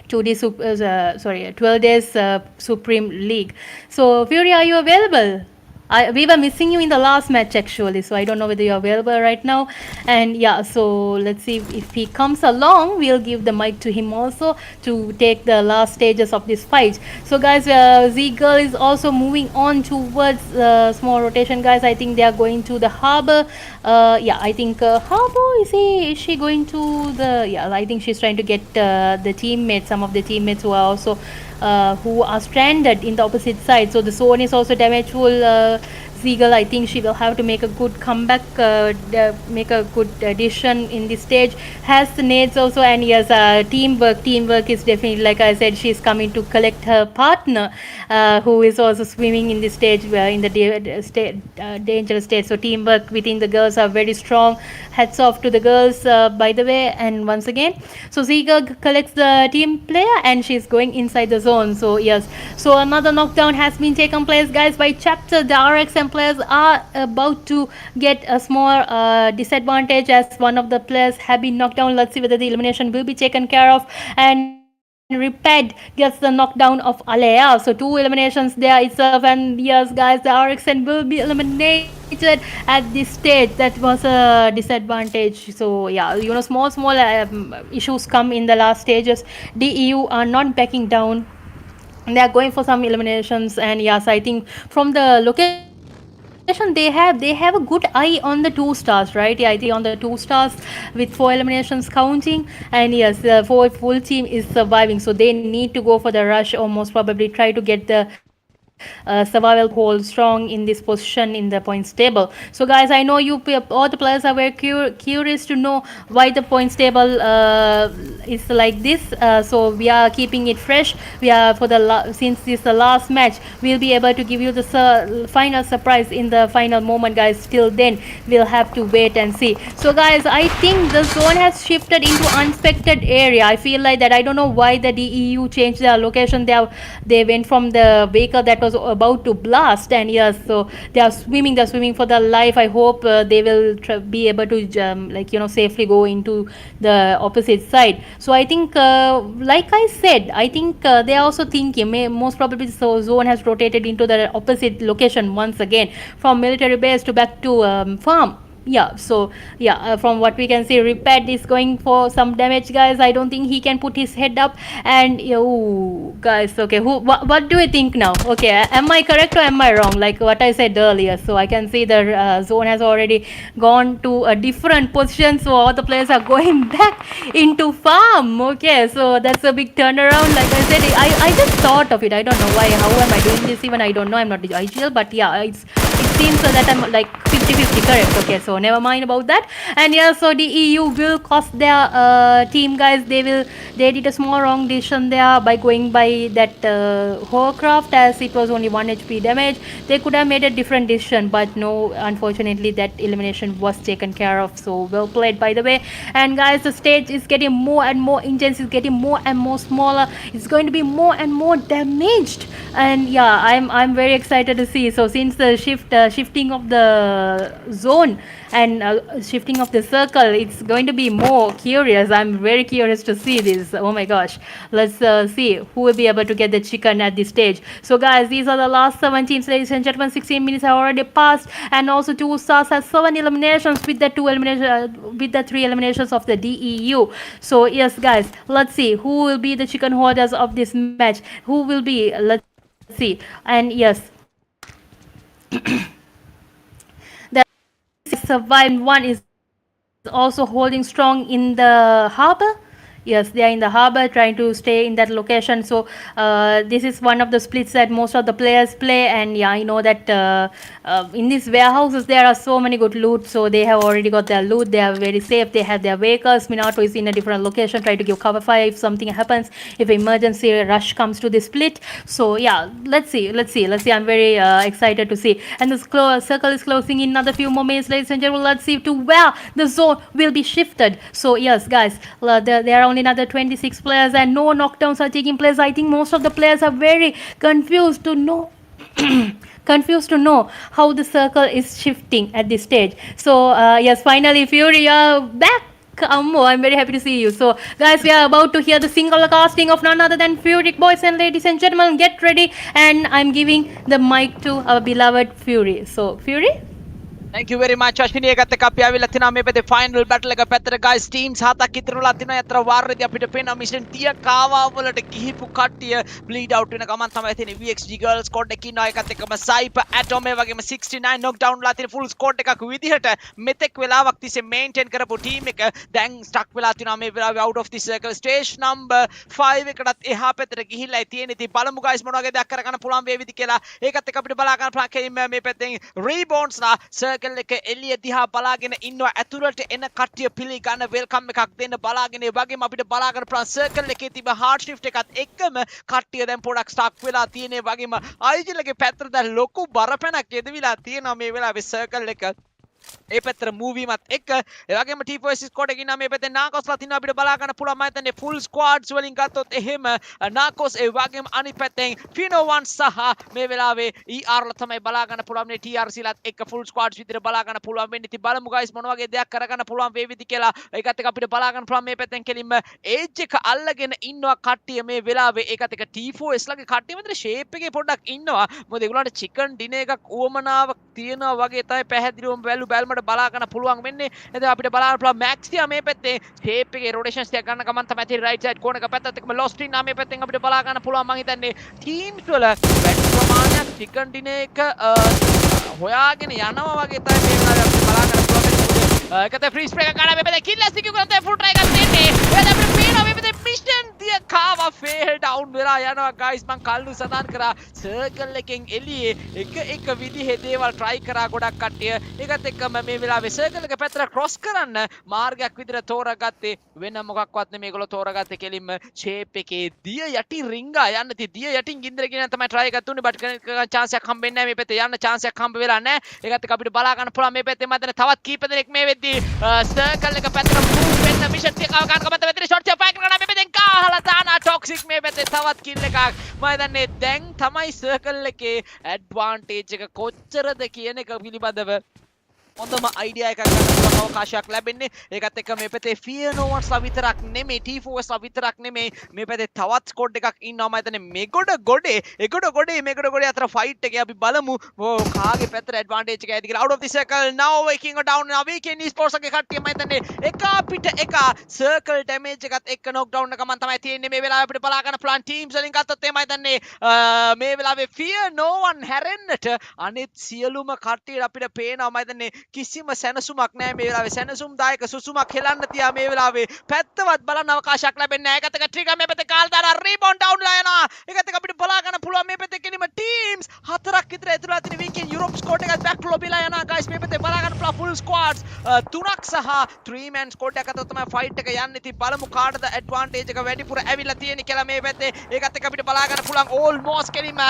12 days Supreme League. So Fury, are you available? We were missing you in the last match actually, so I don't know whether you're available right now. And yeah, so let's see if he comes along. We'll give the mic to him also to take the last stages of this fight. So guys, Z Girl is also moving on towards small rotation. Guys, I think they are going to the harbor. Yeah, I think harbor is she going to the? Yeah, I think she's trying to get the teammates, some of the teammates who are also who are stranded in the opposite side. So the zone is also damageful. Ziegel, I think she will have to make a good comeback, make a good addition in this stage. Has the nades also, and yes, teamwork. Teamwork is definitely, like I said, she's coming to collect her partner, who is also swimming in this stage, in the dangerous state. So teamwork within the girls are very strong. Hats off to the girls, by the way. And once again, so Ziegel collects the team player, and she's going inside the zone. So yes, so another knockdown has been taken place, guys, by Chapter. The RXM players are about to get a small disadvantage as one of the players have been knocked down. Let's see whether the elimination will be taken care of. And Reped gets the knockdown of Alea. So 2 eliminations there itself. And yes, guys, the RXN will be eliminated at this stage. That was a disadvantage. So yeah, small issues come in the last stages. DEU are not backing down. They are going for some eliminations. And yes, I think from the location they have a good eye on the 2 stars, right? Yeah, I think on the 2 stars with 4 eliminations counting. And yes, the full team is surviving, so they need to go for the rush, or most probably try to get the survival to hold strong in this position in the points table. So guys, I know all the players are very curious to know why the points table is like this. So we are keeping it fresh. We are since this is the last match, we'll be able to give you the final surprise in the final moment, guys. Till then, we'll have to wait and see. So guys, I think the zone has shifted into unexpected area. I feel like that. I don't know why the DEU changed their location. They went from the vehicle that was about to blast. And yes, so they're swimming for their life. I hope they will be able to safely go into the opposite side. So I think like I said, I think they are also thinking most probably so zone has rotated into the opposite location once again, from military base to back to farm. Yeah, so yeah, from what we can see, Repet is going for some damage, guys. I don't think he can put his head up. And guys, okay, what do you think now? Okay, am I correct or am I wrong, like what I said earlier? So I can see the zone has already gone to a different position, so all the players are going back into farm. Okay, so that's a big turnaround. Like I said, I just thought of it. I don't know why, how am I doing this even, I don't know. I'm not the IGL, but yeah, it seems that I'm like 50-50 correct. Okay, so never mind about that. And yeah, so the EU will cost their team, guys. They did a small wrong decision there by going by that hovercraft, as it was only 1 HP damage. They could have made a different decision, but no, unfortunately that elimination was taken care of. So well played, by the way. And guys, the stage is getting more and more intense. It's getting more and more smaller. It's going to be more and more damaged. And yeah, I'm very excited to see. So since the shifting of the zone and shifting of the circle, it's going to be more curious. I'm very curious to see this. Oh my gosh, let's see who will be able to get the chicken at this stage. So guys, these are the last 7 teams, ladies and gentlemen. 16 minutes have already passed, and also 2 stars has 7 eliminations with the 3 eliminations of the DEU. So yes, guys, let's see who will be the chicken holders of this match. Who will be, let's see. And yes, survived one is also holding strong in the harbor. Yes, they are in the harbor trying to stay in that location. So this is one of the splits that most of the players play. And yeah, I know that in these warehouses there are so many good loot. So they have already got their loot. They are very safe. They have their vehicles. Minato is in a different location trying to give cover fire if something happens, if emergency rush comes to the split. So yeah, let's see. I'm very excited to see. And the circle is closing in another few more minutes, ladies and gentlemen. Let's see to where the zone will be shifted. So yes, guys, there are only another 26 players and no knockdowns are taking place. I think most of the players are very confused to know confused to know how the circle is shifting at this stage. So yes, finally Fury back. Ammo, I'm very happy to see you. So guys, we are about to hear the single casting of none other than Fury. Boys and ladies and gentlemen, get ready, and I'm giving the mic to our beloved Fury. So Fury, Thank you very much අශ්විනී එකත් එක්ක අපි ආවිල්ලා තිනවා මේ පැත්තේ final battle එක පැත්තට guys teams හතක් ඉතුරුලා තිනවා අතර වාරෙදි අපිට පේනවා මිෂන් 30 කාවා වලට ගිහිපු කට්ටිය bleed out වෙන ගමන් තමයි තියෙන්නේ VXG girls squad එකේ ඉන්නවා ඒකත් එක්කම Cyper Atom ඒ වගේම 69 knock down ලා තියෙන full squad එකක් විදිහට මෙතෙක් වෙලාවක් තිස්සේ maintain කරපු team එක දැන් stuck වෙලා තිනවා මේ වෙලාවේ out of the circle stage number 5 එකටත් එහා පැත්තට ගිහිල්ලායි තියෙන්නේ ඉතින් බලමු guys මොන වගේ දෙයක් කරගන්න පුළුවන් වේවිද කියලා ඒකත් එක්ක අපිට බලා ගන්න පුළුවන් මේ පැත්තෙන් Reborns ලා circle එක එළිය දිහා බලාගෙන ඉන්නවා ඇතුළට එන කට්ටිය පිළිගන්න වෙල්කම් එකක් දෙන්න බලාගෙන ඒ වගේම අපිට බලා ගන්න පුළුවන් circle එකේ තිබ්බ hard shift එකත් එක්කම කට්ටිය දැන් පොඩක් stuck වෙලා තියෙන ඒ වගේම අයිජිලගේ පැත්තට දැන් ලොකු බරපැනක් යෙදවිලා තියෙනවා මේ වෙලාවේ circle එක ඒ පැත්තට move වීමත් එක්ක ඒ වගේම T4 squad එකකින් නම් මේ පැත්තේ නාකොස්ලා තිනවා අපිට බලා ගන්න පුළුවන් මම හිතන්නේ full squads වලින් ගත්තොත් එහෙම නාකොස් ඒ වගේම අනිත් පැත්තෙන් Fino 1 සහ මේ වෙලාවේ ER ලා තමයි බලා ගන්න පුළුවන් මේ TRC ලාත් එක්ක full squads විදිහට බලා ගන්න පුළුවන් වෙන්නේ. ඉතින් බලමු guys මොන වගේ දෙයක් කරගන්න පුළුවන් වේවිද කියලා. ඒකත් එක්ක අපිට බලා ගන්න පුළුවන් මේ පැත්තෙන් කෙලින්ම edge එක අල්ලගෙන ඉන්නවා කට්ටිය මේ වෙලාවේ. ඒකත් එක්ක T4S ලාගේ කට්ටිය මෙතන shape එකේ පොඩ්ඩක් ඉන්නවා. මොකද ඒගොල්ලන්ට chicken dinner එකක් උවමනාවක් තියෙනවා වගේ තමයි පැහැදිලිවම බැලුමට බලා ගන්න පුළුවන් වෙන්නේ. එතන අපිට බලා ගන්න පුළුවන් Maxia මේ පැත්තේ shape එකේ rotations ටික ගන්න ගමන් තමයි තියෙන්නේ right side corner එක පැත්තත් එක්කම Lost in මේ පැත්තෙන් අපිට බලා ගන්න පුළුවන් මම හිතන්නේ teams වල වැඩි ප්‍රමාණයක් chicken dinner එක හොයාගෙන යනවා වගේ තමයි මේ වෙලාවේ අපිට බලා ගන්න පුළුවන් වෙන්නේ. ඒකත් free spray එක ගන්න මේ පැත්තේ kills එක කරත් full try එකක් දෙන්නේ. එතන අපිට පේනවා මේ පැත්තේ mission දිය කාවා fail down වෙලා යනවා guys. මං කල්ලු සඳහන් කරා circle එකෙන් එළියේ එක විදිහේ දේවල් try කරා ගොඩක් කට්ටිය. ඒකත් එක්කම මේ වෙලාවේ circle එක පැත්තට cross කරන්න මාර්ගයක් විදිහට තෝරාගත්තේ වෙන මොකක්වත් නෙමෙයි. ඒගොල්ලෝ තෝරාගත්තේ කෙලින්ම shape එකේ දිය යටින් රිංගා යන්න. ඉතින් දිය යටින් ගින්දර ගෙන තමයි try එකක් දුන්නේ. but chance එකක් හම්බෙන්නේ නැහැ මේ පැත්තේ යන්න chance එකක් හම්බ වෙලා නැහැ. ඒකත් එක්ක අපිට බලා ගන්න පුළුවන් මේ පැත්තේ මම තවත් කීප දෙනෙක් මේ වෙද්දී circle එක පැත්තට move වෙන්න mission එකක් ගන්න ගමන් තමයි short shot fire කරනවා මේ පැත්තෙන් කාහලා දානවා toxic මේ පැත්තේ තවත් kill එකක්. මම හිතන්නේ දැන් තමයි circle එකේ advantage එක කොච්චරද කියන එක පිළිබඳව හොඳම අයිඩියා එකක් ගන්න පුළුවන් අවකාශයක් ලැබෙන්නේ. ඒකත් එක්ක මේ පැත්තේ Fear No One's ලා විතරක් නෙමෙයි T4S ලා විතරක් නෙමෙයි මේ පැත්තේ තවත් ස්කොඩ් එකක් ඉන්නවා. මම හිතන්නේ මෙගොඩ ගොඩේ අතර ෆයිට් එකේ අපි බලමු කාගේ පැත්තට ඇඩ්වාන්ටේජ් එක ඇති කියලා. out of the circle now waking down now weekend esports එකේ කට්ටිය මම හිතන්නේ එක අපිට එක circle damage එකත් එක්ක knock down එක මම තමයි තියෙන්නේ මේ වෙලාවේ අපිට බලා ගන්න පුළුවන් teams වලින් ගත්තොත් එමය හිතන්නේ මේ වෙලාවේ Fear No One හැරෙන්නට අනිත් සියලුම කට්ටියට අපිට පේනවා මම හිතන්නේ කිසිම සැනසුමක් නැහැ මේ වෙලාවේ. සැනසුම්දායක සුසුමක් හෙලන්න තියා මේ වෙලාවේ පැත්තවත් බලන්න අවකාශයක් ලැබෙන්නේ නැහැ. ඒකත් එක ට්‍රිගර් මේ පැත්තේ කාල් දාලා රීබවුන්ඩ් ඩවුන් ලා යනවා. ඒකත් එක අපිට බලා ගන්න පුළුවන් මේ පැත්තේ කෙලිම ටීම්ස් හතරක් විතර ඇතුළත් තියෙන වීකෙන් යුරෝප් ස්කෝඩ් එකත් බෑක් ලොබිලා යනවා guys. මේ පැත්තේ බලා ගන්න පුළුවන් ෆුල් ස්ක්වාඩ්ස් තුනක් සහ 3 man ස්කෝඩ් එකක් අතර තමයි ෆයිට් එක යන්නේ. ඉතින් බලමු කාටද ඇඩ්වාන්ටේජ් එක වැඩිපුර ඇවිල්ලා තියෙන්නේ කියලා මේ පැත්තේ. ඒකත් එක අපිට බලා ගන්න පුළුවන් ඕල්මෝස්ට් කෙලිම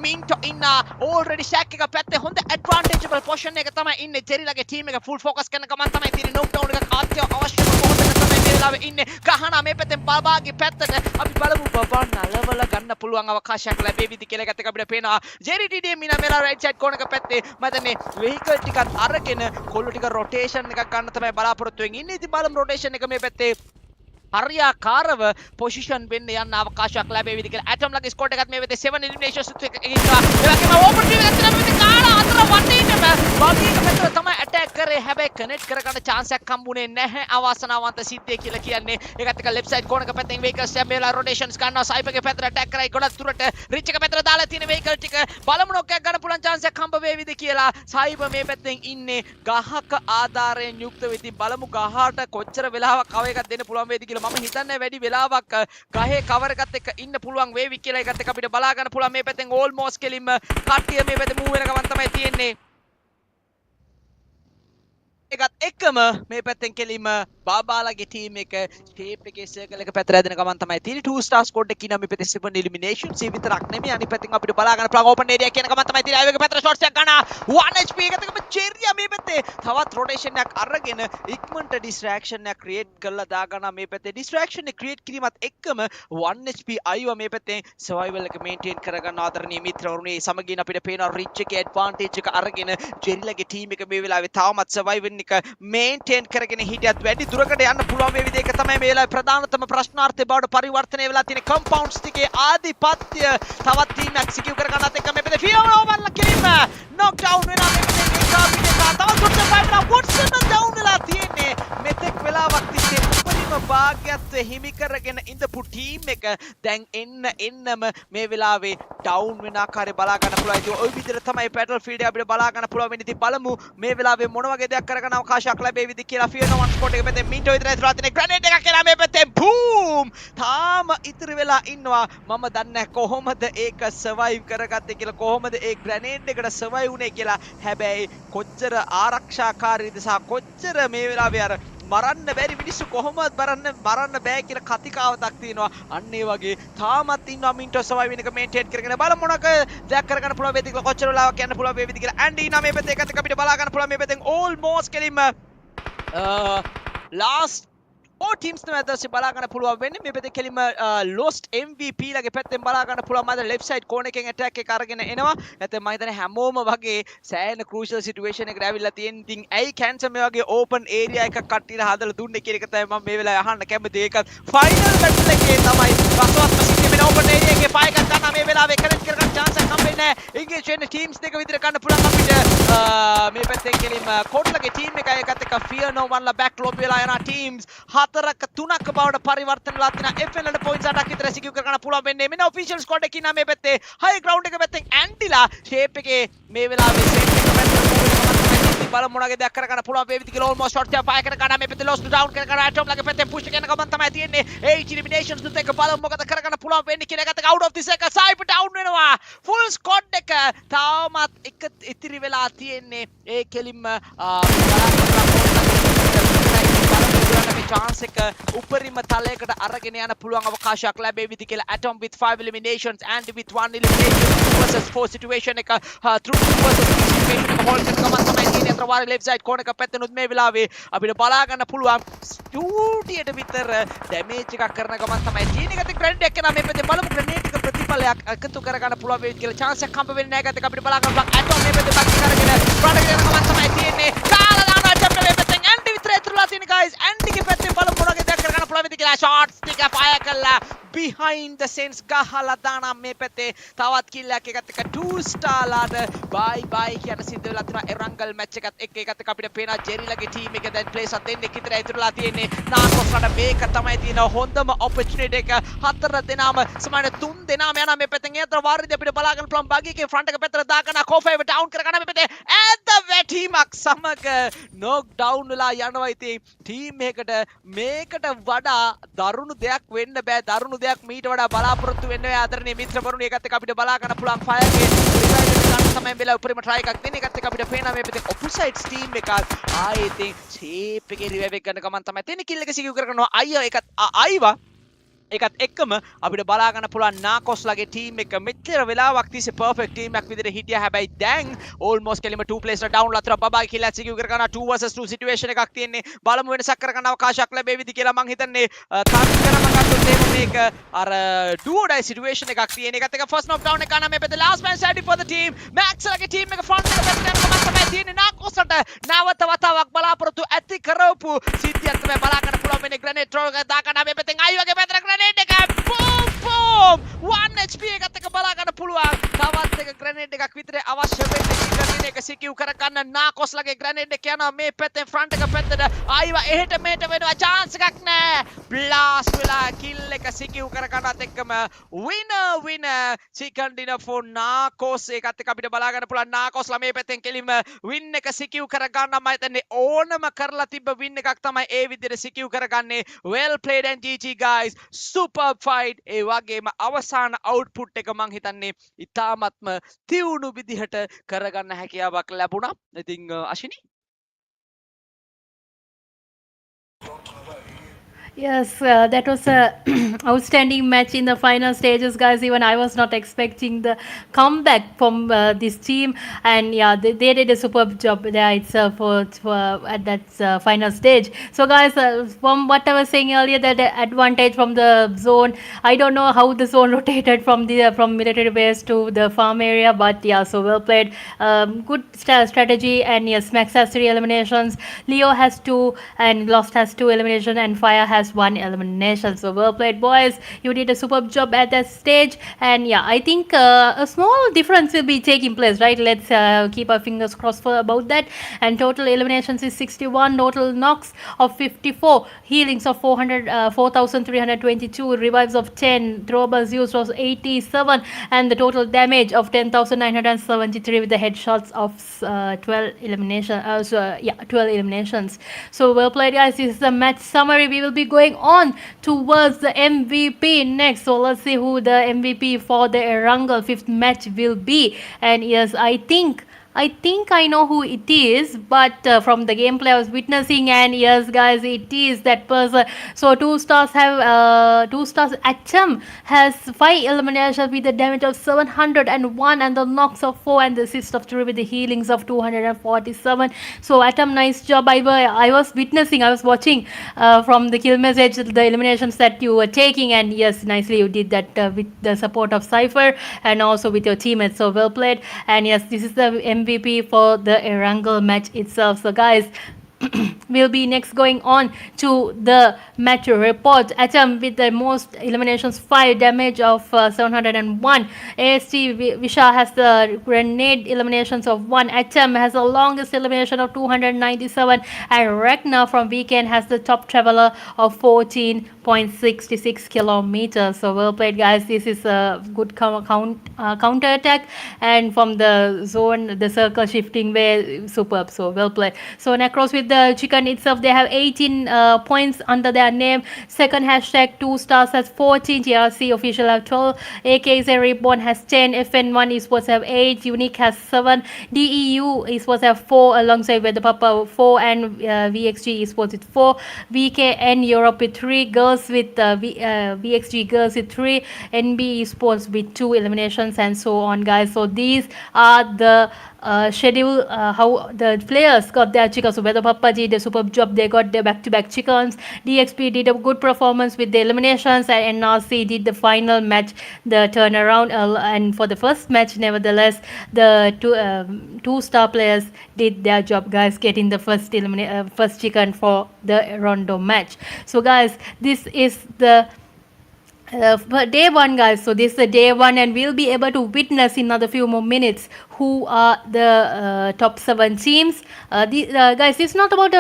මින්ටෝ ඉන්න already shack එක පැත්තේ හොඳ ඇඩ්වාන්ටේජබල් පොසිෂන් එක තමයි ඉන්නේ. ජෙරිලාගේ ටීම් එක full focus කරන ගමන් තමයි තියෙන්නේ. knock down එක අවශ්‍යම මොහොතක තමයි මේ වෙලාවේ ඉන්නේ. ගහනා මේ පැත්තෙන් බබාගේ පැත්තට අපි බලමු බබා නලවල ගන්න පුළුවන් අවකාශයක් ලැබෙවිද කියලා. එකත් එක අපිට පේනවා ජෙරි ටීඩී මිනා මෙලා right side corner එක පැත්තේ මම හිතන්නේ vehicle ටිකක් අරගෙන කොල්ල ටික rotation එකක් ගන්න තමයි බලාපොරොත්තු වෙන්නේ ඉන්නේ. ඉතින් බලමු rotation එක මේ පැත්තේ හරියාකාරව පොසිෂන් වෙන්න යන්න අවකාශයක් ලැබෙවිද කියලා. ඇටම් ලගේ ස්කෝඩ් එකත් මේ වෙතේ 7 එලිමිනේෂන්ස් එකක් ඉන්නවා. ඒ වගේම ඕපන් ටීම් එකත් තමයි මේ කාලා අතර වටේටම බගීක පැත්තට තමයි ඇටැක් කරේ. කරේ හැබැයි කනෙක්ට් කරගන්න chance එකක් හම්බුනේ නැහැ අවාසනාවන්ත සිද්ධිය කියලා කියන්නේ ඒකත් එක left side corner එක පැත්තෙන් vehicles දැන් මේලා rotations ගන්නවා සයිපර් ගේ පැත්තට attack කරයි ගොඩක් දුරට රිච් එක පැත්තට දාලා තියෙන vehicle ටික බලමු knock එකක් ගන්න පුළුවන් chance එකක් හම්බ වේවිද කියලා සයිපර් මේ පැත්තෙන් ඉන්නේ ගහක ආධාරයෙන් යුක්ත වෙති බලමු ගහට කොච්චර වෙලාවක් කව එකක් දෙන්න පුළුවන් වේද කියලා මම හිතන්නේ වැඩි වෙලාවක් ගහේ cover එකත් එක්ක ඉන්න පුළුවන් වේවි කියලා ඒකත් එක්ක අපිට බලා ගන්න පුළුවන් මේ පැත්තෙන් almost කෙලින්ම කට්ටිය මේ පැත්තේ move වෙන ගමන් තමයි තියෙන්නේ එකත් එක්කම මේ පැත්තෙන් කෙලින්ම බාබාලාගේ ටීම් එක ෂේප් එකේ සර්කල් එක පැත්තට ඇදෙන ගමන් තමයි තියෙන්නේ 2 star squad එකකින් අපි පැත්තේ 7 eliminations ඒ විතරක් නෙමෙයි අනිත් පැත්තෙන් අපිට බලා ගන්න පුළුවන් open area කියන ගමන් තමයි තියෙන්නේ ආයෙක පැත්තට shots එකක් ගන්නවා 1 HP එකත් එක්කම චෙරියා මේ පැත්තේ තවත් rotation එකක් අරගෙන ඉක්මනට distraction එකක් create කරලා දා ගන්නවා මේ පැත්තේ distraction එක create කිරීමත් එක්කම 1 HP අයිව මේ පැත්තේ survival එක maintain කරගන්න ආදරණීය මිත්‍රවරුනි සමගින් අපිට පේනවා රිච් එකේ advantage එක අරගෙන ජෙරිලාගේ team එක මේ වෙලාවේ තාමත් survival එක maintain කරගෙන හිටියත් වැඩි දුරකට යන්න පුළුවන් මේ විදිහක තමයි මේ වෙලාවේ ප්‍රධානතම ප්‍රශ්නාර්ථය බවට පරිවර්තනය වෙලා තියෙන compounds ටිකේ ආධිපත්‍ය තවත් team එකක් secure කරගන්නත් එක්ක මේ පැත්තේ ෆියෝ ඕවර්ලා කිරීම knock down වෙනවා මේ පැත්තේ එක අපිට තවත් දුරට ෆයිට් වොට්සන් down වෙලා තියෙන්නේ මෙතෙක් වෙලාවක් තිස්සේ උපරිම භාග්‍යත්වය හිමි කරගෙන ඉඳපු team එක දැන් එන්නම මේ වෙලාවේ down වෙන ආකාරය බලා ගන්න පුළුවන් ඉතින් ওই විදිහට තමයි battlefield එක අපිට බලා ගන්න පුළුවන් වෙන්නේ ඉතින් බලමු මේ වෙලාවේ මොන වගේ දෙයක් කරගන්න අවකාශයක් ලැබෙයිද කියලා ෆියර් one spot එක පැත්තේ මීටර් විතර ඇතුළත තියෙන ග්‍රැනේඩ් එකක් එනවා මේ පැත්තේ බූම් තාම ඉතිරි වෙලා ඉන්නවා මම දන්නේ නැහැ කොහොමද ඒක සර්වයිව් කරගත්තේ කියලා කොහොමද ඒ ග්‍රැනේඩ් එකට සර්වයිව් වුනේ කියලා හැබැයි කොච්චර ආරක්ෂාකාරීද සහ කොච්චර මේ වෙලාවේ අර මරන්න බැරි මිනිස්සු කොහොමද මරන්න බෑ කියලා කතිකාවතක් තියෙනවා අන්න ඒ වගේ තාමත් ඉන්නවා මින්ටෝ සර්වයිව් වෙන එක මේන්ටේන් කරගෙන බලමු මොනක දෙයක් කරගන්න පුළුවන් වේද කියලා කොච්චර වෙලාවක් යන්න පුළුවන් වේවිද කියලා ඇන්ඩි ඉන්නවා මේ පැත්තේ එකත් අපිට බලා ගන්න පුළුවන් මේ පැත්තෙන් ඕල්මෝස්ට් කෙලින්ම last all teams තමයි දැන් බලා ගන්න පුළුවන් වෙන්නේ මේ පැත්තේ කෙලින්ම lost MVP ලගේ පැත්තෙන් බලා ගන්න පුළුවන් මම left side corner එකෙන් attack එක අරගෙන එනවා නැත්නම් මම හිතන්නේ හැමෝම වගේ සෑහෙන crucial situation එකකට ඇවිල්ලා තියෙන ඉතින් ඇයි කැන්සර් මේ වගේ open area එකක් කට්ටියට හදලා දුන්නේ කියන එක තමයි මම මේ වෙලාවේ අහන්න කැමති ඒකත් final battle එකේ තමයි රසවත්ම සිද්ධිය වෙන open area එකේ පය එකක් ගන්න මේ වෙලාවේ connect කරගන්න chance එකක් හම්බෙන්නේ නැහැ engage වෙන teams දෙක විතර ගන්න පුළුවන් අපිට මේ පැත්තෙන් කෙලින්ම කොට්ලගේ team එකයි එකත් එක්ක fear no one ලා back lob වෙලා යන teams හතරක තුනක බවට පරිවර්තන වෙලා තියෙන FL වල points 8ක් විතර secure කරගන්න පුළුවන් වෙන්නේ මෙන්න official squad එකකින් නම් මේ පැත්තේ high ground එක පැත්තෙන් ඇන්ඩිලා shape එකේ මේ වෙලාවේ set එක පැත්තට බලමු මොනවගේ දෙයක් කරගන්න පුළුවන් වේවිද කියලා almost shot එක fire කරගන්න මේ පැත්තේ lost down කරගන්න atom ලගේ පැත්තෙන් push කරන ගමන් තමයි තියෙන්නේ 8 eliminations තුත් එක බලමු මොකද කරගන්න පුළුවන් වෙන්නේ කියලා එකත් out of this එක side down වෙනවා full squad එක තාමත් එක ඉතිරි වෙලා තියෙන්නේ ඒ කෙලින්ම chance එක උපරිම තලයකට අරගෙන යන පුළුවන් අවකාශයක් ලැබෙවිද කියලා atom with 5 eliminations and with 1 elimination versus 4 situation එක through versus situation එක hold කරන ගමන් තමයි තියෙන්නේ අතර වාරේ left side corner එක පැත්තෙනුත් මේ වෙලාවේ අපිට බලා ගන්න පුළුවන් ස්ටූඩියට විතර damage එකක් කරන ගමන් තමයි තියෙන්නේ ඒකත් grenade එක නම් මේ පැත්තේ බලමු grenade එක ප්‍රතිඵලයක් එකතු කරගන්න පුළුවන් වේවිද කියලා chance එකක් හම්බ වෙන්නේ නැහැ ඒකත් අපිට බලා ගන්න පුළුවන් atom මේ පැත්තේ back කරගෙන front එකට යන ගමන් තමයි තියෙන්නේ කාලා දානවා atom මේ පැත්තෙන් anti විතර ඇතුළලා තියෙන guys anti ගේ පැත්තෙන් බලමු මොනවගේ දෙයක් කරගන්න පුළුවන් වේවිද කියලා shots ටික fire කළා behind the scenes ගහලා දානවා මේ පැත්තේ තවත් kill එකක් එකත් එක 2 star ලාට bye bye කියන සිද්ධ වෙලා තියෙනවා එරංගල් match එකත් එක්ක එකත් එක අපිට පේනවා ජෙරිලාගේ team එක දැන් plays හත් දෙන්නෙක් විතර ඉතුරුලා තියෙන්නේ නාකෝස් වල මේක තමයි තියෙන හොඳම opportunity එක හතර දෙනාම සමාන තුන් දෙනාම යනවා මේ පැත්තෙන් ඒතර වාරියද අපිට බලා ගන්න පුළුවන් බග් එකේ front එක පැත්තට දාගන්න කෝෆයිව down කරගන්න මේ පැත්තේ ඇද්ද වැටීමක් සමග knock down වෙලා යනවා ඉතින් team එකකට මේකට වඩා දරුණු දෙයක් වෙන්න බෑ දරුණු දෙයක් මීට වඩා බලාපොරොත්තු වෙන්න ඔය ආදරණීය මිත්‍රවරුනි ඒකත් එක්ක අපිට බලා ගන්න පුළුවන් ෆයර් ගේ රිවයිව් එක ගන්න තමයි බෙලා උපරිම try එකක් දෙන්නේ ඒකත් එක්ක අපිට පේනවා මේ පැත්තේ opposite team එකක් ආයේ ඉතින් shape එකේ රිවයිව් එක ගන්න ගමන් තමයි තියෙන්නේ kill එක secure කරගන්නවා අයියා ඒකත් අයිවා ඒකත් එක්කම අපිට බලා ගන්න පුළුවන් නාකොස් ලගේ ටීම් එක මෙච්චර වෙලාවක් තිස්සේ පර්ෆෙක්ට් ටීම් එකක් විදිහට හිටියා හැබැයි දැන් almost කෙලිම 2 players down ලා අතර බබාගේ කියලා secure කරගන්න 2 versus 2 situation එකක් තියෙන්නේ බලමු වෙනසක් කරගන්න අවකාශයක් ලැබෙවිද කියලා මං හිතන්නේ තාක්ෂණම ගත්තොත් එහෙම මේක අර do or die situation එකක් තියෙන එකත් එක first knock down එක ගන්න මේ පැත්තේ last man standing for the team max ලගේ ටීම් එක front එක පැත්තට යන ගමන් තමයි තියෙන්නේ නාකොස්ට නැවත වතාවක් බලාපොරොත්තු ඇති කරවපු සිද්ධියක් තමයි බලා ගන්න පුළුවන් වෙන්නේ grenade throw එක දාගන්න මේ පැත්තෙන් අයි වගේ පැත්තට boom 1 HP එකත් එක බලා ගන්න පුළුවන් තවත් එක grenade එකක් විතර අවශ්‍ය වෙන්නේ එක සිකියු කරගන්න නාකොස් ලගේ ග්‍රැනේඩ් එක යනවා මේ පැත්තෙන් ෆ්‍රන්ට් එක පැත්තට ආයිවා එහෙට මෙහෙට වෙනවා chance එකක් නැහැ බ්ලාස්ට් වෙලා කිල් එක සිකියු කරගන්නත් එක්කම winner chicken dinner for නාකොස් ඒකත් එක්ක අපිට බලා ගන්න පුළුවන් නාකොස් ලා මේ පැත්තෙන් කෙලින්ම win එක සිකියු කරගන්න මම හිතන්නේ ඕනම කරලා තිබ්බ win එකක් තමයි ඒ විදිහට සිකියු කරගන්නේ well played and GG guys super fight ඒ වගේම අවසාන output එක මං හිතන්නේ ඉතාමත්ම තියුණු විදිහට කරගන්න හැකියාවක් ලැබුණා. ඉතින් අශිනි Yes, that was a outstanding match in the final stages, guys. Even I was not expecting the comeback from this team, and yeah, they did a superb job there itself for at that final stage. So, guys, from what I was saying earlier, that the advantage from the zone, I don't know how the zone rotated from the from military base to the farm area, but yeah, so well played. Good strategy, and yes, Max has 3 eliminations, Leo has 2, and Lost has 2 eliminations, and Fire has 1 elimination. So well played, boys. You did a superb job at that stage, and yeah, I think a small difference will be taking place, right? Let's keep our fingers crossed for about that. And total eliminations is 61, total knocks of 54, healings of 4,322, revives of 10, throwables used was 87, and the total damage of 10,973 with the headshots of 12 elimination. 12 eliminations. So well played, guys. This is the match summary. We will be going on towards the MVP next. So let's see who the MVP for the Erangel 5th match will be. And yes, I think I know who it is, but from the gameplay I was witnessing, and yes, guys, it is that person. So 2 stars have 2 stars. Atom has 5 eliminations with the damage of 701 and the knocks of 4 and the assist of 3 with the healings of 247. So Atom, nice job. I was witnessing, I was watching from the kill message the eliminations that you were taking, and yes, nicely you did that with the support of Cypher and also with your teammates. So well played. And yes, this is the MVP for the Erangel match itself. So guys, we'll be next going on to the match report. Atom with the most eliminations, 5, damage of 701. AST Visha has the grenade eliminations of 1. Atom has the longest elimination of 297, and Ragnar from Weekend has the top traveler of 14.66 kilometers. So well played, guys. This is a good counter attack, and from the zone, the circle shifting way, superb. So well played. So Necros with the chicken itself, they have 18 points under their name. Second hashtag 2 stars has 14, TRC official have 12, AKZ REBORN has 10, FN1 esports have 8, Unique has 7, DEU esports have 4 alongside with the PAPPA 4, and VXG esports with 4, VKN Europe with 3, girls with VXG girls with 3, NB esports with 2 eliminations, and so on, guys. So these are the schedule, how the players got their chickens. So whether Papa did a superb job, they got their back-to-back chickens. DXP did a good performance with the eliminations, and NRC did the final match, the turnaround. And for the first match, nevertheless, the 2-star players did their job, guys, getting the first chicken for the Rondo match. So guys, this is the day 1, guys. So this is the day 1, and we'll be able to witness in another few more minutes who are the top 7 teams. Guys, it's not about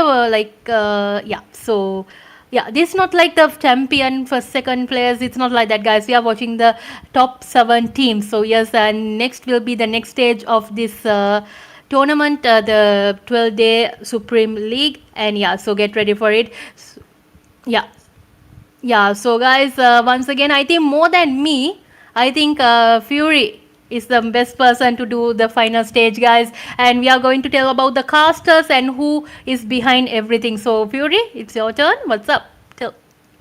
this is not like the champion first second players. It's not like that, guys. We are watching the top 7 teams. So yes, and next will be the next stage of this tournament, the 12-day Supreme League, and yeah, so get ready for it. So guys, once again, I think more than me, I think Fury is the best person to do the final stage, guys, and we are going to tell about the casters and who is behind everything. So Fury, it's your turn. What's up?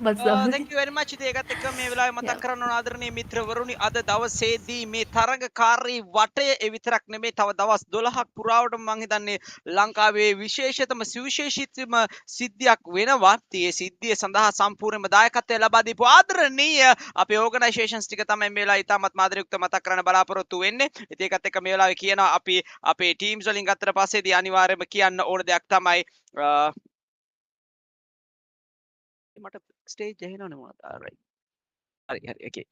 Thank you very much. ඒකත් එක්ක මේ වෙලාවේ මතක් කරන්න ඕන ආදරණීය මිත්‍රවරුනි, අද දවසේදී මේ තරඟකාරී වටය ඒ විතරක් නෙමෙයි, තව දවස් 12ක් පුරාවටම මම හිතන්නේ ලංකාවේ විශේෂතම සුවිශේෂීත්වම සිද්ධියක් වෙනවා. ඒ සිද්ධිය සඳහා සම්පූර්ණයෙන්ම දායකත්වය ලබා දීපු ආදරණීය අපේ ඕගනයිසේෂන්ස් ටික තමයි මේ වෙලාවේ ඉතාමත් ආදරයුක්ත මතක් කරන්න බලාපොරොත්තු වෙන්නේ. ඉතින් ඒකත් එක්ක මේ වෙලාවේ කියනවා අපි අපේ ටීම්ස් වලින් ගත්තට පස්සේදී අනිවාර්යයෙන්ම කියන්න ඕන දෙයක් තමයි මට ස්ටේජ් එහෙනවනේ මොනවද? right. හරි හරි okay.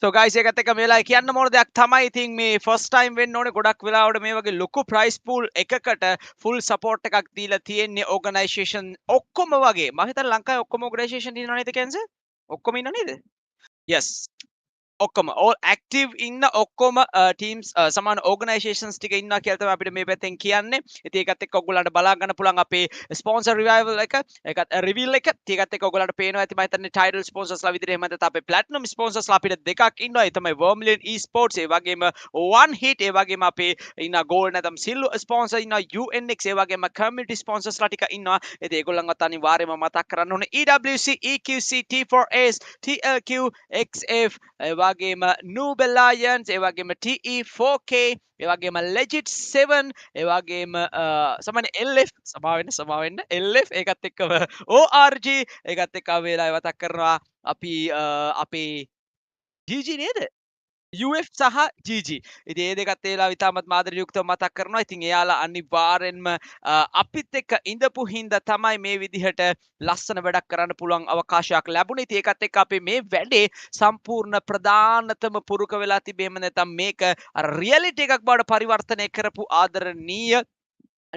So guys ඒකත් එක්ක මේ වෙලාවේ කියන්න ඕන දෙයක් තමයි ඉතින් මේ first time වෙන්න ඕනේ ගොඩක් වෙලාවට මේ වගේ ලොකු prize pool එකකට full support එකක් දීලා තියෙන්නේ organisation ඔක්කොම වගේ මම හිතන්නේ ලංකාවේ ඔක්කොම organisation ඉන්නව නේද කැන්සර් ඔක්කොම ඉන්නව නේද yes ඔක්කොම all active ඉන්න ඔක්කොම teams සමාන organizations ටික ඉන්නවා කියලා තමයි අපිට මේ පැත්තෙන් කියන්නේ. ඉතින් ඒකත් එක්ක ඔයගොල්ලන්ට බලා ගන්න පුළුවන් අපේ sponsor revival එක, ඒකත් reveal එක. ඉතින් ඒකත් එක්ක ඔයගොල්ලන්ට පේනවා ඇති මම හිතන්නේ title sponsors ලා විදිහට එහෙම නැත්නම් අපේ platinum sponsors ලා අපිට දෙකක් ඉන්නවා. ඒ තමයි Vermilion Esports ඒ වගේම One Hit ඒ වගේම අපේ ඉන්න gold නැත්නම් silver sponsor ඉන්නවා UNX ඒ වගේම community sponsors ලා ටික ඉන්නවා. ඉතින් ඒගොල්ලන්වත් අනිවාර්යයෙන්ම මතක් කරන්න ඕනේ EWC EQC T4S TLQ XF ඒ වගේම Noob Alliance ඒ වගේම TE4K ඒ වගේම Legit 7 ඒ වගේම සමාන LF සමාවෙන්න LF ඒකත් එක්කම ORG ඒකත් එක්ක වේලාවේ මතක් කරනවා අපි අපේ GG නේද UF සහ GG. ඉතින් ඒ දෙකත් ඒලා විතාමත් මාදරයුක්තව මතක් කරනවා. ඉතින් එයාලා අනිවාර්යෙන්ම අපිත් එක්ක ඉඳපු හින්දා තමයි මේ විදිහට ලස්සන වැඩක් කරන්න පුළුවන් අවකාශයක් ලැබුණේ. ඉතින් ඒකත් එක්ක අපි මේ වැඩේ සම්පූර්ණ ප්‍රධානතම පුරුක වෙලා තිබෙම නැත්නම් මේක අර රියැලිටි එකක් බවට පරිවර්තනය කරපු ආදරණීය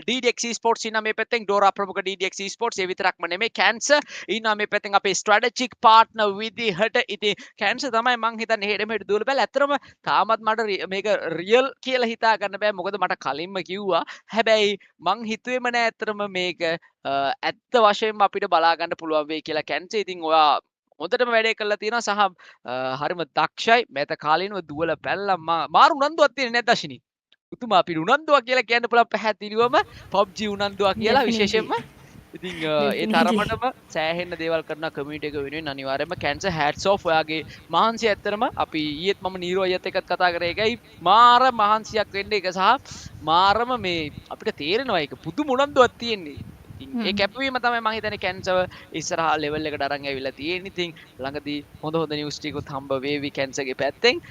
DDX Esports ඉන්නා මේ පැත්තෙන් ඩෝරා ප්‍රමුඛ DDX Esports ඒ විතරක්ම නෙමෙයි කැන්සර් ඉන්නා මේ පැත්තෙන් අපේ ස්ට්‍රැටජික් පාර්ට්නර් විදිහට ඉතින් කැන්සර් තමයි මං හිතන්නේ හෙට මෙහෙට දුවලා බැල ඇත්තටම තාමත් මට මේක රියල් කියලා හිතා ගන්න බෑ මොකද මට කලින්ම කිව්වා හැබැයි මං හිතුවේම නෑ ඇත්තටම මේක ඇත්ත වශයෙන්ම අපිට බලා ගන්න පුළුවන් වෙයි කියලා කැන්සර් ඉතින් ඔයා හොඳටම වැඩේ කරලා තියෙනවා සහ හරිම දක්ෂයි මේත කාලිනව දුවලා පැල්ලා මාරු උනන්දුවක් තියෙන නැද්ද අශිනී උතුමා අපි උනන්දුවක් කියලා කියන්න පුළුවන් පැහැදිලිවම PUBG උනන්දුවක් කියලා විශේෂයෙන්ම ඉතින් ඒ තරමටම සෑහෙන්න දේවල් කරන කමියුනිටි එක වෙනුවෙන් අනිවාර්යයෙන්ම කැන්සර් හැට්ස් ඔෆ් ඔයාගේ මහන්සිය ඇත්තරම අපි ඊයේත් මම නීරෝ අයියත් එක්කත් කතා කරේ ඒකයි මාර මහන්සියක් වෙන්න එක සහ මාරම මේ අපිට තේරෙනවා ඒක පුදුම උනන්දුවක් තියෙන්නේ ඒ කැපවීම තමයි මම හිතන්නේ කැන්සර් ඉස්සරහා ලෙවල් එකට අරන් ඇවිල්ලා තියෙන්නේ. ඉතින් ළඟදී හොඳ නිවුස් ටිකත් හම්බ වේවි කැන්සර්ගේ පැත්තෙන්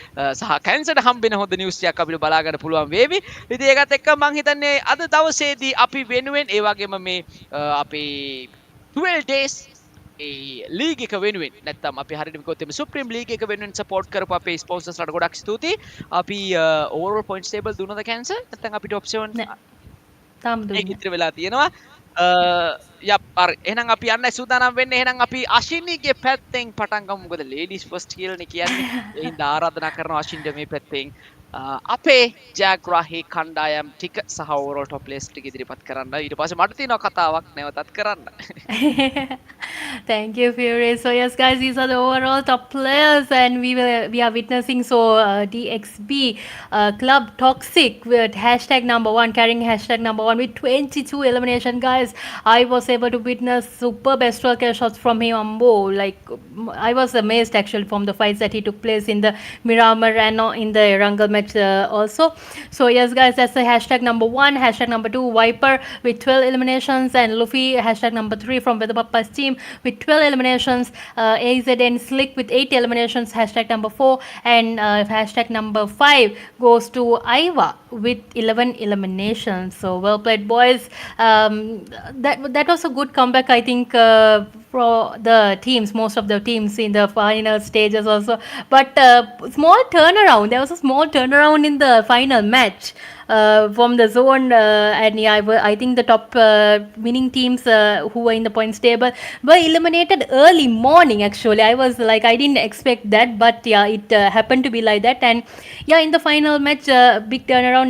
සහ කැන්සර්ට හම්බෙන හොඳ නිවුස් ටිකක් අපිට බලා ගන්න පුළුවන් වේවි. ඉතින් ඒකත් එක්ක මම හිතන්නේ අද දවසේදී අපි වෙනුවෙන් ඒ වගේම මේ අපේ 12 days ඒ ලීග් එක වෙනුවෙන් නැත්තම් අපි හරියට කිව්වොත් එමේ සුප්‍රීම් ලීග් එක වෙනුවෙන් සපෝට් කරපු අපේ ස්පොන්සර්ස්ලාට ගොඩක් ස්තුතියි. අපි ඕවරෝල් පොයින්ට්ස් ටේබල් දුන්නද කැන්සර්? නැත්තම් අපිට ඔප්ෂන් තාම දුන්නේ ඒක ඉතිරි වෙලා තියෙනවා. එහෙනම් අපි යන්න සූදානම් වෙන්නේ එහෙනම් අපි අශිනීගේ පැත්තෙන් පටන් ගමු මොකද ලේඩිස් ෆස්ට් කියලානේ කියන්නේ ඒ හින්දා ආරාධනා කරනවා අශින්ට මේ පැත්තෙන් අපේ ජයග්‍රාහී කණ්ඩායම් ටික සහ ඕවරෝල් টপ ප්ලේස් ටික ඉදිරිපත් කරන්න ඊට පස්සේ මට තියෙනවා කතාවක් නැවතත් කරන්න Thank you, Fury. So yes, guys, these are the overall top players, and we are witnessing DXB Club Toxic with hashtag number one, carrying hashtag number one with 22 elimination, guys. I was able to witness super best worker shots from him, Ambo. Like I was amazed actually from the fights that he took place in the Miramar and in the Rangal match also. So yes, guys, that's the hashtag number one. Hashtag number two, Viper with 12 eliminations, and Luffy hashtag number three from WEDHA PAPPA's team with 12 eliminations, AZN Slick with 8 eliminations, hashtag number 4, and hashtag number 5 goes to Iva with 11 eliminations. So well played, boys. That was a good comeback, I think, for the teams, most of the teams in the final stages also. But small turnaround. There was a small turnaround in the final match. From the zone, and yeah, I think the top winning teams who were in the points table were eliminated early morning. Actually, I was like, I didn't expect that, but yeah, it happened to be like that. And yeah, in the final match, big turnaround.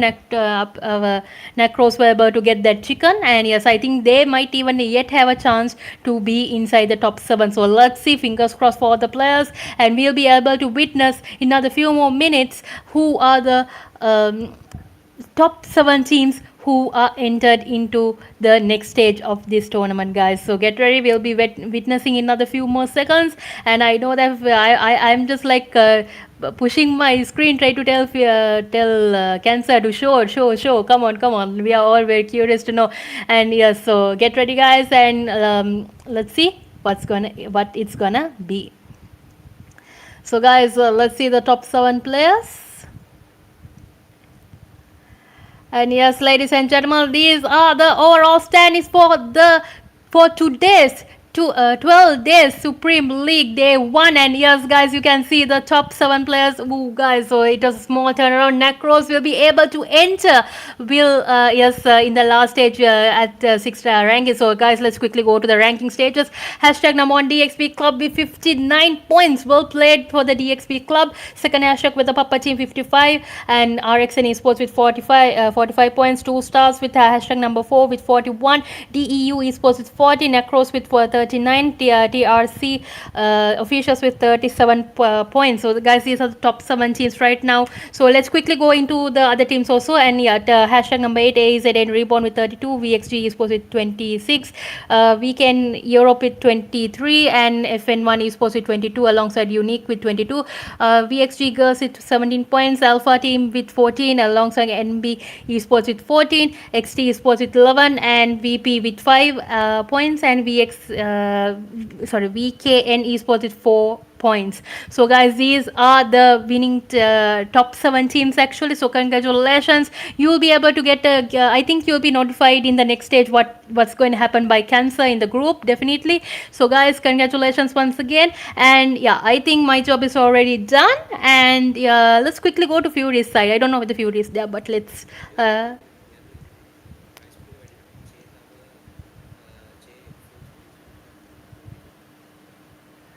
NARCOS were able to get that chicken, and yes, I think they might even yet have a chance to be inside the top 7. So let's see, fingers crossed for the players, and we'll be able to witness in another few more minutes who are the top 7 teams who are entered into the next stage of this tournament, guys. So get ready, we'll be witnessing in another few more seconds, and I know that I'm just like pushing my screen, try to tell Cancer to show, come on, we are all very curious to know. And yes, so get ready, guys, and let's see what it's gonna be. So guys, let's see the top 7 players. And yes, ladies and gentlemen, these are the overall standings for today's to 12 days Supreme League Day 1, and yes guys, you can see the top 7 players. Ooh, guys, so it was a small turnaround. Necros will be able to enter, will yes, in the last stage at 6th ranking. So guys, let's quickly go to the ranking stages. Hashtag number 1 DXP Club with 59 points, well played for the DXP Club. Second hashtag with the PAPPA team 55, and RXN Esports with 45 points. 2 stars with hashtag number 4 with 41, DEU Esports with 40, Necros with 39, TRC officials with 37 points. So guys, these are the top 7 teams right now. So let's quickly go into the other teams also. And yeah, hashtag number 8 AZN Reborn with 32, VXG Esports with 26, Weekend Europe with 23, and FN1 Esports with 22 alongside Unique with 22, VXG Girls with 17 points, Alpha Team with 14 alongside NB Esports with 14, XT Esports with 11, and VP with 5 points, and VKN Esports with 4 points. So guys, these are the winning top 7 teams actually. So congratulations, you will be able to get I think you'll be notified in the next stage what's going to happen by cancer in the group, definitely. So guys, congratulations once again. And yeah, I think my job is already done. And let's quickly go to Fury's side. I don't know if the Fury is there, but let's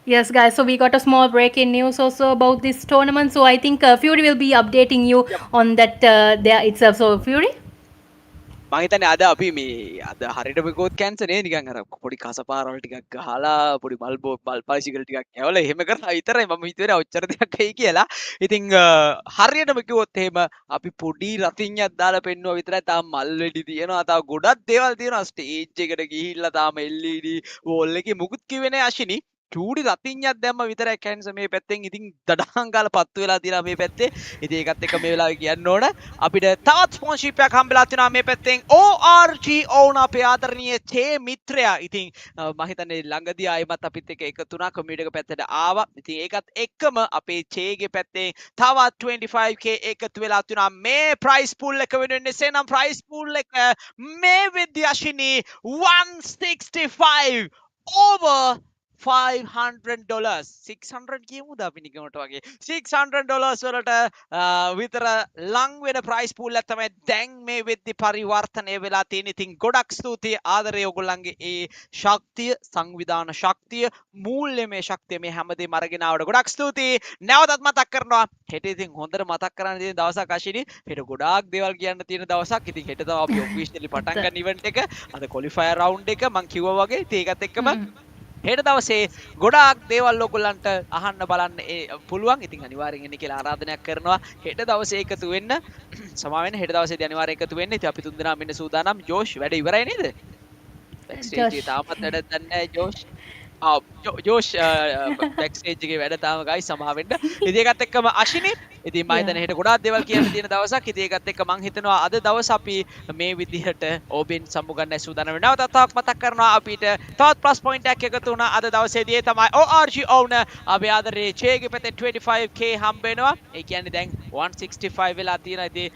yes guys, so we got a small break in news also about this tournament. So I think Fury will be updating you on that there itself. So Fury, මම හිතන්නේ අද අපි මේ අද හරියටම ගොත් cancer නේ නිකන් අර පොඩි කසපාරවල් ටිකක් ගහලා පොඩි මල් පාසිකල් ටිකක් ඇවලා එහෙම කරා විතරයි මම හිතුවේ ඔච්චර දෙයක් වෙයි කියලා. ඉතින් හරියටම කිව්වොත් එහෙම අපි පොඩි රතිඤ්ඤයක් දාලා පෙන්නුවා විතරයි. තාම මල් වෙඩි තියෙනවා, තාම ගොඩක් දේවල් තියෙනවා. ස්ටේජ් එකට ගිහිල්ලා තාම LED වෝල් එකේ මුකුත් කිව්වේ නෑ අශිනි. චූඩි රතිඤ්ඤයක් දැම්ම විතරයි කැන්සර් මේ පැත්තෙන්. ඉතින් දඩහන් ගාලා පත්තු වෙලා තියෙනවා මේ පැත්තේ. ඉතින් ඒකත් එක්ක මේ වෙලාවේ කියන්න ඕන අපිට තවත් ස්පොන්සර්ෂිප් එකක් හම්බෙලා තියෙනවා මේ පැත්තෙන්. ORG ඕන අපේ ආදරණීය චේ මිත්‍රයා. ඉතින් මම හිතන්නේ ළඟදී ආයෙමත් අපිත් එක්ක එකතු වුණා, කමියුනිටි එක පැත්තට ආවා. ඉතින් ඒකත් එක්කම අපේ චේගේ පැත්තෙන් තවත් 25k එකතු වෙලා තියෙනවා මේ ප්‍රයිස් පූල් එක වෙනුවෙන්. එසේනම් ප්‍රයිස් පූල් එක මේ විදිහ අශිනි 165 over $500 600 කියමුද අපි නිකමට වගේ $600 වලට විතර ලං වෙන ප්‍රයිස් පූල් එක තමයි දැන් මේ වෙද්දි පරිවර්තනය වෙලා තියෙන. ඉතින් ගොඩක් ස්තුතියි ආදරේ ඔයගොල්ලන්ගේ ඒ ශක්තිය, සංවිධාන ශක්තිය, මූල්‍යමය ශක්තිය මේ හැමදේම අරගෙන ආවට ගොඩක් ස්තුතියි. නැවතත් මතක් කරනවා හෙට ඉතින් හොඳට මතක් කරන්න තියෙන දවසක් අශිනි. හෙට ගොඩාක් දේවල් කියන්න තියෙන දවසක්. ඉතින් හෙට තමයි අපි ඔෆිෂියලි පටන් ගන්න ඉවෙන්ට් එක. අද ක්වොලිෆයර් රවුන්ඩ් එක මම කිව්වා වගේ. ඉතින් ඒකත් එක්කම හෙට දවසේ ගොඩාක් දේවල් ඔයගොල්ලන්ට අහන්න බලන්න පුළුවන්. ඉතින් අනිවාර්යෙන් එන්න කියලා ආරාධනයක් කරනවා. හෙට දවසේ එකතු වෙන්න. සමා වෙන්න හෙට දවසේදී අනිවාර්යෙන් එකතු වෙන්න. ඉතින් අපි තුන්දෙනා මෙන්න සූදානම්. ජෝෂ් වැඩ ඉවරයි නේද? බෑක්ස්ටේජ් එකේ තාමත් වැඩ දන්නේ නැහැ ජෝෂ්. ජෝෂ් බෑක්ස්ටේජ් එකේ වැඩ තාම ගයිස් සමා වෙන්න. ඉතින් ඒකත් එක්කම අශිනි ඉතින් මම හිතන්නේ හෙට ගොඩාක් දේවල් කියන්න තියෙන දවසක්. ඉතින් ඒකත් එක්ක මම හිතනවා අද දවස් අපි මේ විදිහට ඔබෙන් සමුගන්න සූදානම් වෙනවා. තවත් මතක් කරනවා අපිට තවත් ප්ලස් පොයින්ට් එකක් එකතු වුණා අද දවසේදී. ඒ තමයි ORG owner අපි ආදරේ චේගේ පැත්තේ 25k හම්බ වෙනවා. ඒ කියන්නේ දැන් 165 වෙලා තියෙනවා. ඉතින්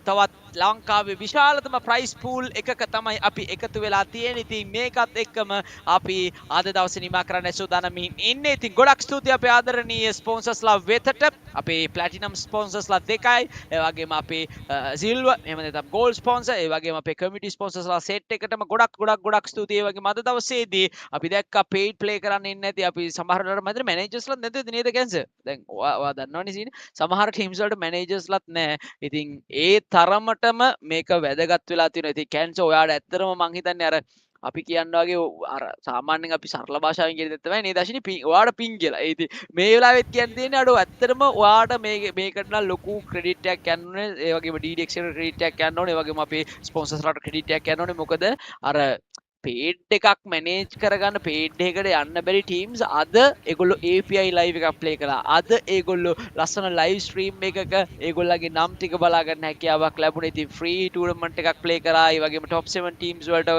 තවත් ලංකාවේ විශාලතම ප්‍රයිස් පූල් එකක තමයි අපි එකතු වෙලා තියෙන්නේ. ඉතින් මේකත් එක්කම අපි අද දවසේ නිමා කරන්න සූදානම් ඉන්නේ. ඉතින් ගොඩක් ස්තුතියි අපේ ආදරණීය ස්පොන්සර්ස්ලා වෙතට. අපේ ප්ලැටිනම් ස්පොන්සර්ස්ලා දෙකයි. ඒ වගේම අපේ සිල්වර් එහෙම නැත්නම් ගෝල්ඩ් ස්පොන්සර්, ඒ වගේම අපේ කමියුනිටි ස්පොන්සර්ස්ලා සෙට් එකටම ගොඩක් ස්තුතියි. ඒ වගේම අද දවසේදී අපි දැක්කා පේඩ් ප්ලේ කරන්න ඉන්නේ නැති අපි සමහර වෙලාවට මැදට මැනේජර්ස්ලාත් නැතිද නේද කැන්සර්? දැන් ඔයා දන්නවනේ සීන. සමහර ටීම්ස් වලට මැනේජර්ස්ලාත් නැහැ. ඉතින් ඒ තරමටම මේක වැදගත් වෙලා තියෙනවා. ඉතින් කැන්සර් ඔයාට ඇත්තටම මං හිතන්නේ අර අපි කියන්න වගේ අර සාමාන්‍යයෙන් අපි සරල භාෂාවෙන් කියන දේ තමයි නේද අශිනි ඔයාට පිං කියලා. ඒ ඉතින් මේ වෙලාවෙත් කියන්න තියෙන්නේ අඩෝ ඇත්තටම ඔයාට මේකට නම් ලොකු ක්‍රෙඩිට් එකක් යන්න ඕනේ. ඒ වගේම DDX එකට ක්‍රෙඩිට් එකක් යන්න ඕනේ. ඒ වගේම අපේ ස්පොන්සර්ස්ලාට ක්‍රෙඩිට් එකක් යන්න ඕනේ. මොකද අර පේඩ් එකක් මැනේජ් කරගන්න පේඩ් එකට යන්න බැරි ටීම්ස් අද ඒගොල්ලෝ API ලයිව් එකක් ප්ලේ කළා. අද ඒගොල්ලෝ ලස්සන ලයිව් ස්ට්‍රීම් එකක ඒගොල්ලන්ගේ නම් ටික බලා ගන්න හැකියාවක් ලැබුණා. ඉතින් ෆ්‍රී ටූර්නමන්ට් එකක් ප්ලේ කරා. ඒ වගේම টොප් 7 ටීම්ස් වලට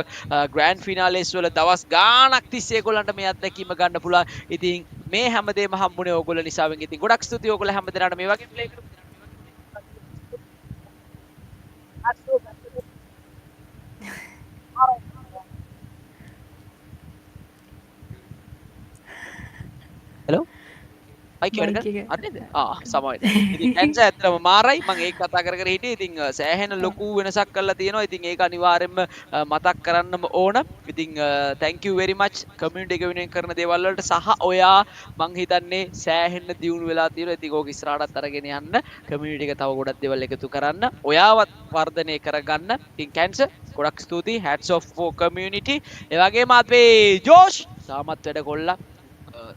ග්‍රෑන්ඩ් ෆිනාලේස් වල දවස් ගාණක් තිස්සේ ඒගොල්ලන්ට මේ අත්දැකීම ගන්න පුළුවන්. ඉතින් මේ හැමදේම හම්බුනේ ඕගොල්ලෝ නිසාවෙන්. ඉතින් ගොඩක් ස්තුතියි ඕගොල්ලෝ හැමදේට මේ වගේ ප්ලේ කරපු මයික් වැඩ Mike කරන්නේ එක. අරනේද සමයි ඉතින් කැන්සර් ඇත්තටම මාරයි මම ඒක කතා කර කර හිටියේ ඉතින් සෑහෙන ලොකු වෙනසක් කරලා තියෙනවා ඉතින් ඒක අනිවාර්යෙන්ම මතක් කරන්නම ඕන ඉතින් thank you very much community එක වෙනුවෙන් කරන දේවල් වලට සහ ඔයා මං හිතන්නේ සෑහෙන දියුණු වෙලා තියෙනවා ඉතින් ඕක ඉස්සරහටත් අරගෙන යන්න community එක තව ගොඩක් දේවල් එකතු කරන්න ඔයාවත් වර්ධනය කරගන්න ඉතින් කැන්සර් ගොඩක් ස්තුතියි hats off for community ඒ වගේම අපේ ජෝෂ් තාමත් වැඩ කොල්ලා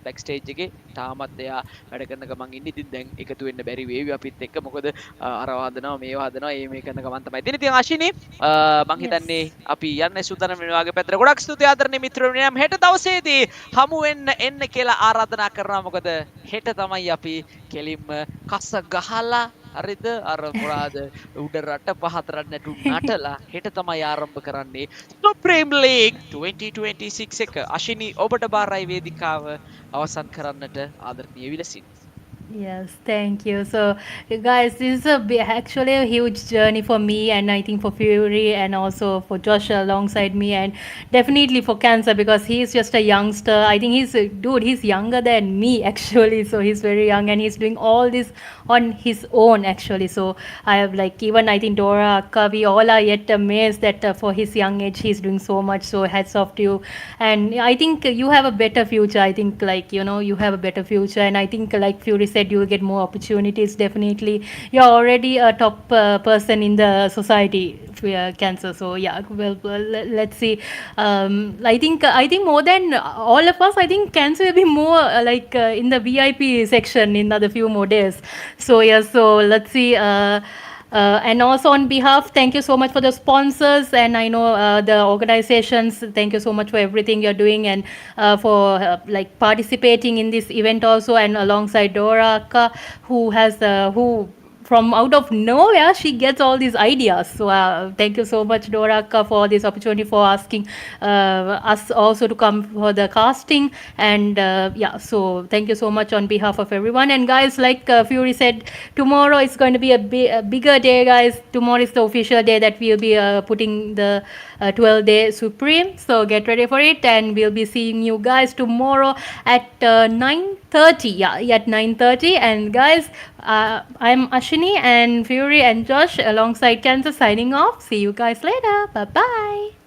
බැක්ස්ටේජ් එකේ තාමත් එයා වැඩ කරන ගමන් ඉන්නේ. ඉතින් දැන් එකතු වෙන්න බැරි වේවි අපිත් එක්ක. මොකද අර හදනවා මේවා හදනවා මේ කරන ගමන් තමයි. ඉතින් අශිනී මං හිතන්නේ අපි යන්නේ සූදානම් වෙන වගේ පැත්තට. ගොඩක් ස්තුතියි ආදරණීය මිත්‍රයනි. නම් හෙට දවසේදී හමු වෙන්න එන්න කියලා ආරාධනා කරනවා. මොකද හෙට තමයි අපි කෙලින්ම කස ගහලා හරිද අර මොරාද උඩ රට පහත රට නැටු නටලා හෙට තමයි ආරම්භ කරන්නේ සුප්‍රීම් ලීග් 2026 එක අශිනී ඔබට බාරයි වේදිකාව අවසන් කරන්නට ආදරණීය විලසින් Yes, thank you. So, guys, this is actually a huge journey for me, and I think for Fury, and also for Josh alongside me, and definitely for Cancer because he's just a youngster. I think he's younger than me actually. So he's very young, and he's doing all this on his own actually. So I have like even I think Dora, Akka, we all are yet amazed that for his young age he's doing so much. So hats off to you, and I think you have a better future. I think like you have a better future, and I think like Fury said, you will get more opportunities. Definitely, you're already a top person in the society. Cancer. So yeah, well, let's see. I think more than all of us, I think Cancer will be more in the VIP section in another few more days. So yeah, so let's see. And also on behalf, thank you so much for the sponsors and I know the organizations. Thank you so much for everything you're doing and for like participating in this event also. And alongside Dora Akka, who from out of nowhere she gets all these ideas. So thank you so much Dora Akka for this opportunity, for asking us also to come for the casting. And yeah, so thank you so much on behalf of everyone. And guys, like Fury said, tomorrow is going to be a bigger day, guys. Tomorrow is the official day that we'll be putting the 12-day Supreme. So get ready for it, and we'll be seeing you guys tomorrow at 9:30. Yeah, at 9:30. And guys, I'm Ashini and Fury and Josh alongside Kansas signing off. See you guys later. Bye bye.